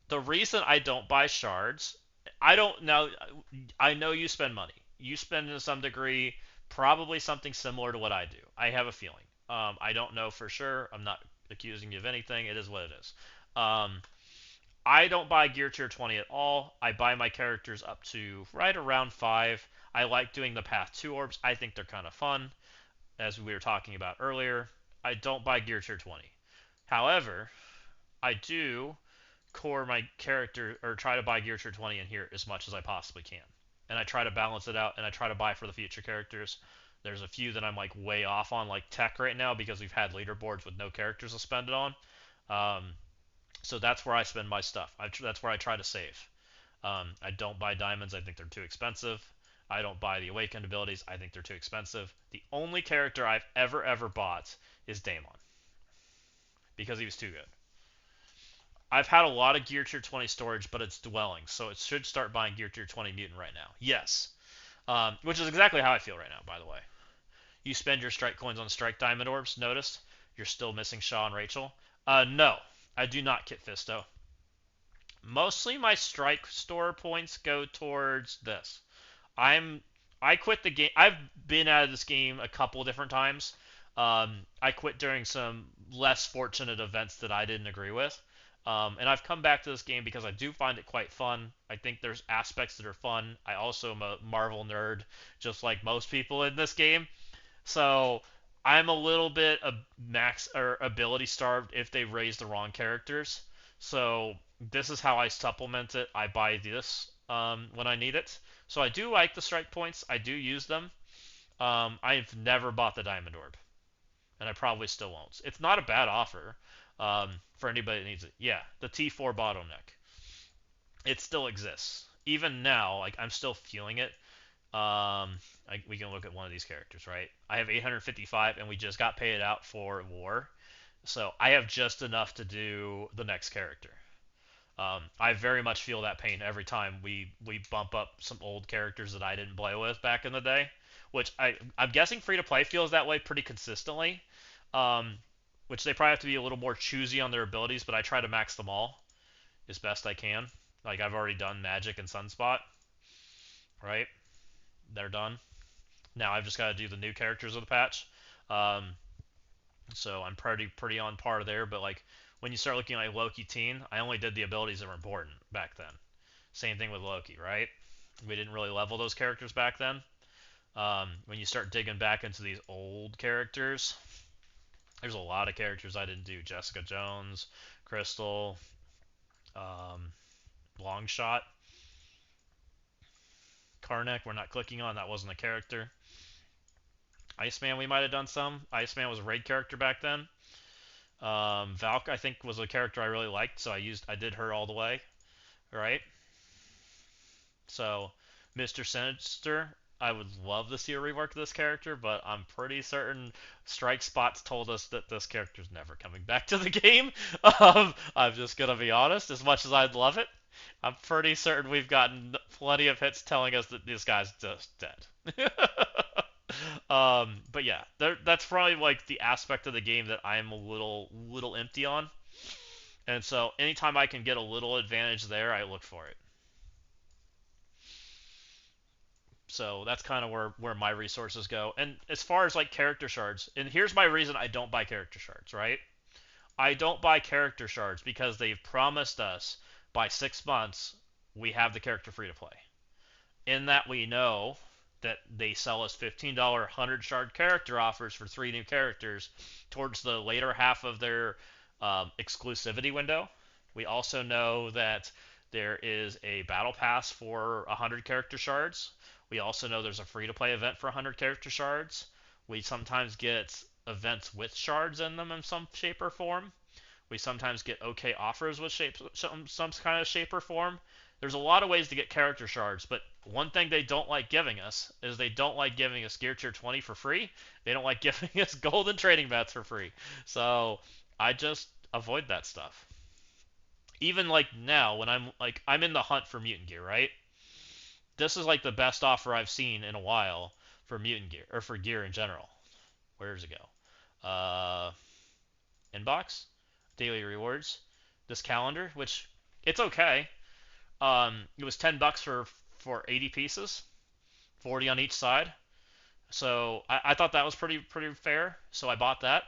the reason I don't buy shards, I don't know. I know you spend money. You spend to some degree, probably something similar to what I do. I have a feeling. I don't know for sure. I'm not accusing you of anything. It is what it is. Um, I don't buy Gear Tier 20 at all. I buy my characters up to right around 5. I like doing the Path 2 orbs. I think they're kind of fun, as we were talking about earlier. I don't buy Gear Tier 20. However, I do core my character or try to buy Gear Tier 20 in here as much as I possibly can. And I try to balance it out and I try to buy for the future characters. There's a few that I'm like way off on, like tech right now, because we've had leaderboards with no characters to spend it on. Um, so that's where I spend my stuff. That's where I try to save. I don't buy diamonds. I think they're too expensive. I don't buy the awakened abilities. I think they're too expensive. The only character I've ever bought is Daemon because he was too good. I've had a lot of Gear Tier 20 storage, but it's dwelling, so it should start buying Gear Tier 20 Mutant right now. Yes. Which is exactly how I feel right now, by the way. You spend your strike coins on strike diamond orbs, notice? You're still missing Shaw and Rachel. No, I do not kit Fisto. Mostly my strike store points go towards this. I'm I quit the game. I've been out of this game a couple different times. I quit during some less fortunate events that I didn't agree with. And I've come back to this game because I do find it quite fun. I think there's aspects that are fun. I also am a Marvel nerd, just like most people in this game. So I'm a little bit of max or ability starved if they raise the wrong characters. So this is how I supplement it. I buy this when I need it. So I do like the strike points. I do use them. I've never bought the diamond orb, and I probably still won't. It's not a bad offer for anybody that needs it. Yeah, the T4 bottleneck. It still exists. Even now, like I'm still feeling it. We can look at one of these characters, right? I have 855, and we just got paid out for war, so I have just enough to do the next character. I very much feel that pain every time we bump up some old characters that I didn't play with back in the day, which I'm guessing free to play feels that way pretty consistently. Um, which they probably have to be a little more choosy on their abilities, but I try to max them all as best I can. Like I've already done Magic and Sunspot, right? They're done. Now I've just got to do the new characters of the patch. Um, so I'm pretty on par there. But like when you start looking at like Loki Teen, I only did the abilities that were important back then. Same thing with Loki, right? We didn't really level those characters back then. When you start digging back into these old characters, there's a lot of characters I didn't do. Jessica Jones, Crystal, um, Longshot, Karnak. We're not clicking on. That wasn't a character. Iceman, we might have done some. Iceman was a raid character back then. Valk, I think, was a character I really liked, so I did her all the way. Right. So, Mr. Sinister, I would love to see a rework of this character, but I'm pretty certain Strike Spots told us that this character's never coming back to the game. I'm just gonna be honest. As much as I'd love it, I'm pretty certain we've gotten plenty of hits telling us that this guy's just dead. But yeah, that's probably like the aspect of the game that I'm a little empty on. And so anytime I can get a little advantage there, I look for it. So that's kind of where my resources go. And as far as like character shards, and here's my reason I don't buy character shards, right? I don't buy character shards because they've promised us by 6 months we have the character free to play. In that we know that they sell us $15 100 shard character offers for 3 new characters towards the later half of their exclusivity window. We also know that there is a battle pass for 100 character shards. We also know there's a free to play event for 100 character shards. We sometimes get events with shards in them in some shape or form. We sometimes get okay offers with some kind of shape or form. There's a lot of ways to get character shards, but one thing they don't like giving us is they don't like giving us gear tier 20 for free. They don't like giving us golden trading mats for free. So I just avoid that stuff. Even like now, when I'm in the hunt for mutant gear, right? This is like the best offer I've seen in a while for mutant gear or for gear in general. Where does it go? Inbox, daily rewards, this calendar, which it's okay. It was $10 for 80 pieces, 40 on each side. So I thought that was pretty fair. So I bought that.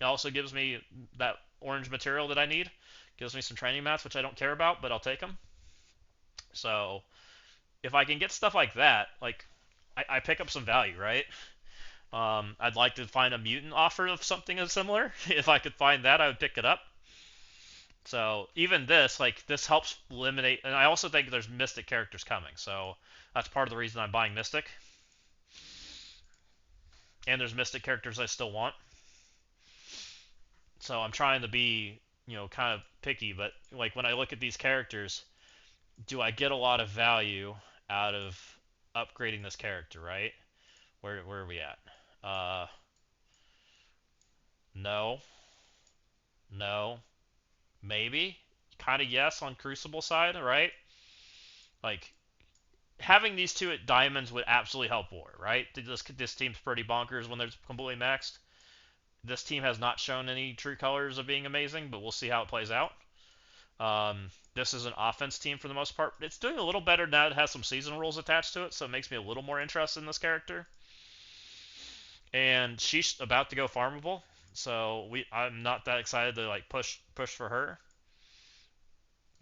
It also gives me that orange material that I need. Gives me some training mats, which I don't care about, but I'll take them. So if I can get stuff like that, like I pick up some value, right? I'd like to find a mutant offer of something as similar. If I could find that, I would pick it up. So even this, like this helps eliminate, and I also think there's Mystic characters coming. So that's part of the reason I'm buying Mystic. And there's Mystic characters I still want. So I'm trying to be, kind of picky. But like when I look at these characters, do I get a lot of value out of upgrading this character? Right? Where are we at? No, no, maybe, kind of yes on Crucible side, right? Like having these two at diamonds would absolutely help War, right? This team's pretty bonkers when they're completely maxed. This team has not shown any true colors of being amazing, but we'll see how it plays out. This is an offense team for the most part. It's doing a little better now. It has some seasonal rules attached to it, so it makes me a little more interested in this character. And she's about to go farmable, so I'm not that excited to like push for her.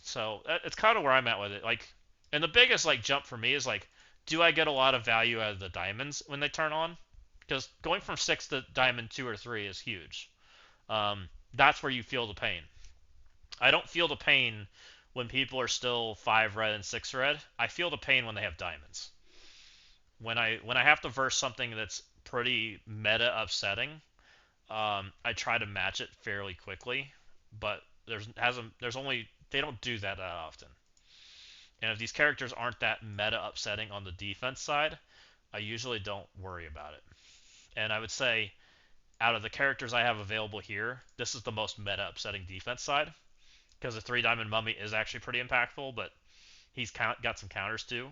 So it's kind of where I'm at with it. Like, and the biggest like jump for me is like, do I get a lot of value out of the diamonds when they turn on? Because going from 6 to diamond 2 or 3 is huge. That's where you feel the pain. I don't feel the pain when people are still 5 red and 6 red. I feel the pain when they have diamonds. When I have to verse something that's pretty meta upsetting, I try to match it fairly quickly, but there's only they don't do that often. And if these characters aren't that meta upsetting on the defense side, I usually don't worry about it. And I would say out of the characters I have available here, this is the most meta upsetting defense side because the 3 diamond mummy is actually pretty impactful, but he's got some counters too.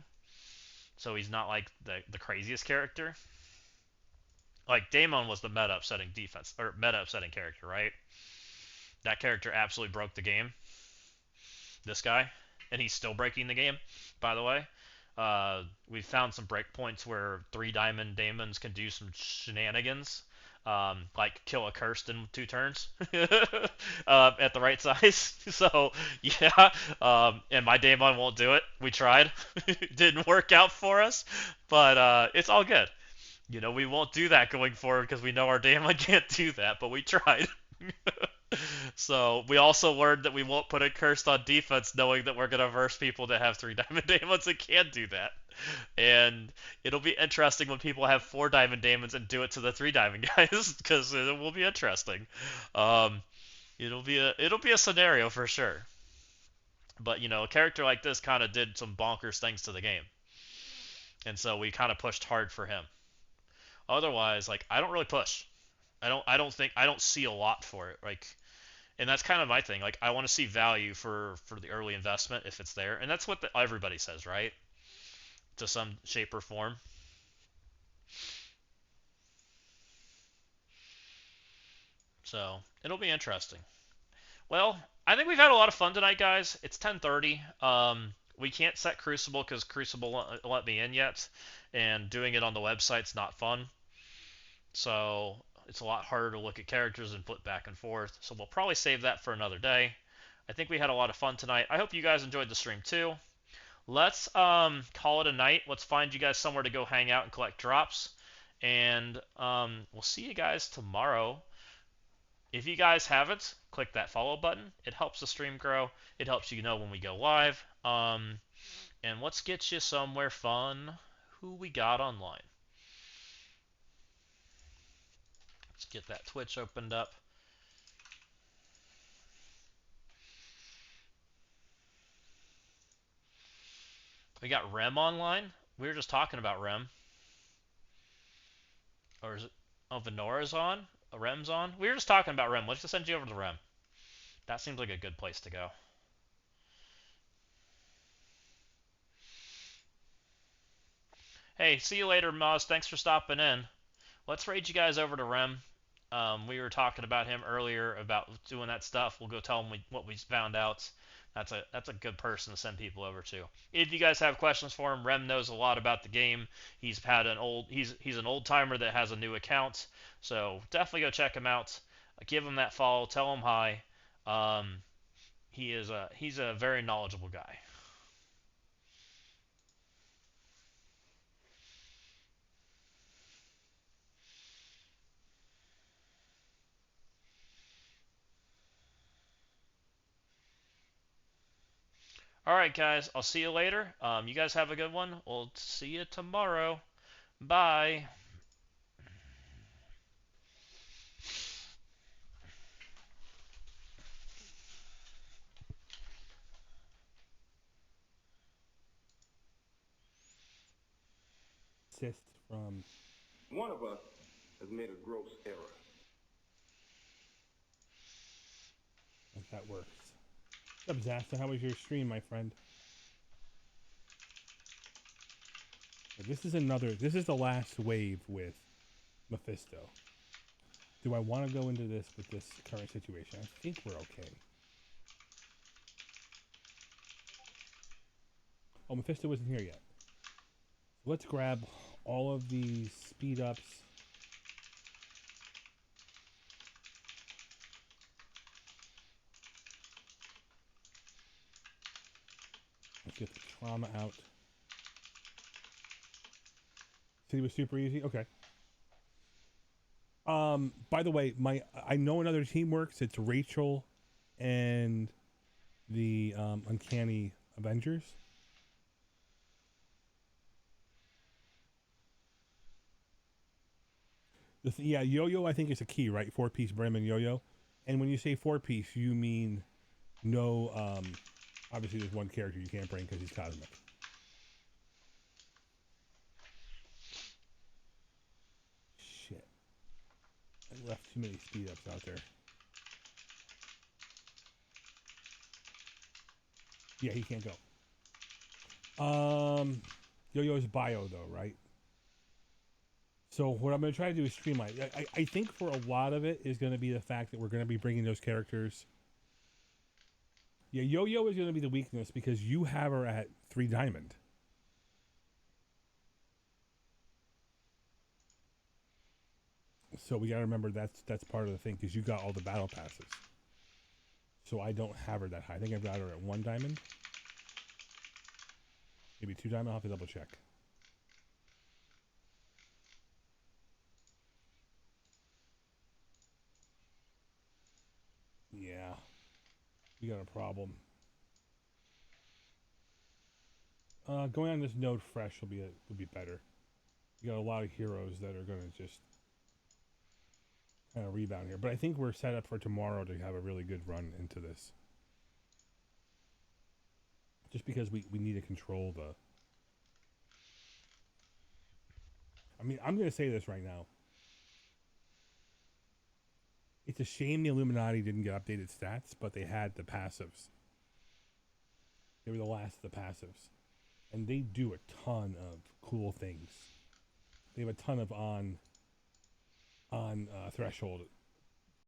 So he's not like the craziest character. Like Daemon was the meta upsetting defense or meta upsetting character, right? That character absolutely broke the game. This guy, and he's still breaking the game, by the way. We found some breakpoints where 3 diamond Daemons can do some shenanigans, like kill a cursed in 2 turns at the right size. So yeah, and my Daemon won't do it. We tried, didn't work out for us, but it's all good. We won't do that going forward because we know our Daemon can't do that, but we tried. So we also learned that we won't put a cursed on defense, knowing that we're gonna verse people that have 3 diamond Daemons and can't do that. And it'll be interesting when people have 4 diamond Daemons and do it to the 3 diamond guys, because it will be interesting. Um, it'll be a scenario for sure. But a character like this kind of did some bonkers things to the game, and so we kind of pushed hard for him. Otherwise, like I don't really push. I don't see a lot for it. Like, and that's kind of my thing. Like I want to see value for the early investment if it's there, and that's what everybody says, right? To some shape or form. So it'll be interesting. Well, I think we've had a lot of fun tonight, guys. It's 10:30. We can't set Crucible because Crucible won't let me in yet, and doing it on the website's not fun. So It's a lot harder to look at characters and flip back and forth. So we'll probably save that for another day. I think we had a lot of fun tonight. I hope you guys enjoyed the stream too. Let's call it a night. Let's find you guys somewhere to go hang out and collect drops. And we'll see you guys tomorrow. If you guys haven't, click that follow button. It helps the stream grow. It helps you know when we go live. And let's get you somewhere fun. Who we got online? Let's get that Twitch opened up. We got Rem online. We were just talking about Rem. Or is it? Oh, Venora's on? Rem's on? We were just talking about Rem. Let's just send you over to Rem. That seems like a good place to go. Hey, see you later, Moz. Thanks for stopping in. Let's raid you guys over to Rem. We were talking about him earlier about doing that stuff. We'll go tell him what we found out. That's a good person to send people over to. If you guys have questions for him, Rem knows a lot about the game. He's an old timer that has a new account, so definitely go check him out. Give him that follow. Tell him hi. He's a very knowledgeable guy. All right, guys. I'll see you later. You guys have a good one. We'll see you tomorrow. Bye. From one of us has made a gross error. If that works. What's up, Zasta? How was your stream, my friend? This is the last wave with Mephisto. Do I want to go into this with this current situation? I think we're okay. Oh, Mephisto isn't here yet. Let's grab all of these speed ups. Let's get the trauma out. City was super easy. Okay. By the way, I know another team works. It's Rachel and the Uncanny Avengers. Yeah, yo-yo I think is a key, right? 4-piece brim and yo-yo. And when you say 4-piece, you mean no, obviously there's one character you can't bring because he's cosmic. Shit. I left too many speed ups out there. Yeah, he can't go. Yo-yo's bio though, right? So what I'm going to try to do is streamline. I think for a lot of it is going to be the fact that we're going to be bringing those characters. Yeah, Yo-Yo is going to be the weakness because you have her at 3 diamond. So we got to remember that's part of the thing because you got all the battle passes. So I don't have her that high. I think I've got her at 1 diamond. Maybe 2 diamond. I'll have to double check. Yeah. We got a problem. Going on this node fresh will be better. You got a lot of heroes that are going to just kind of rebound here. But I think we're set up for tomorrow to have a really good run into this. Just because we need to control the... I mean, I'm going to say this right now. It's a shame the Illuminati didn't get updated stats, but they had the passives. They were the last of the passives. And they do a ton of cool things. They have a ton of on threshold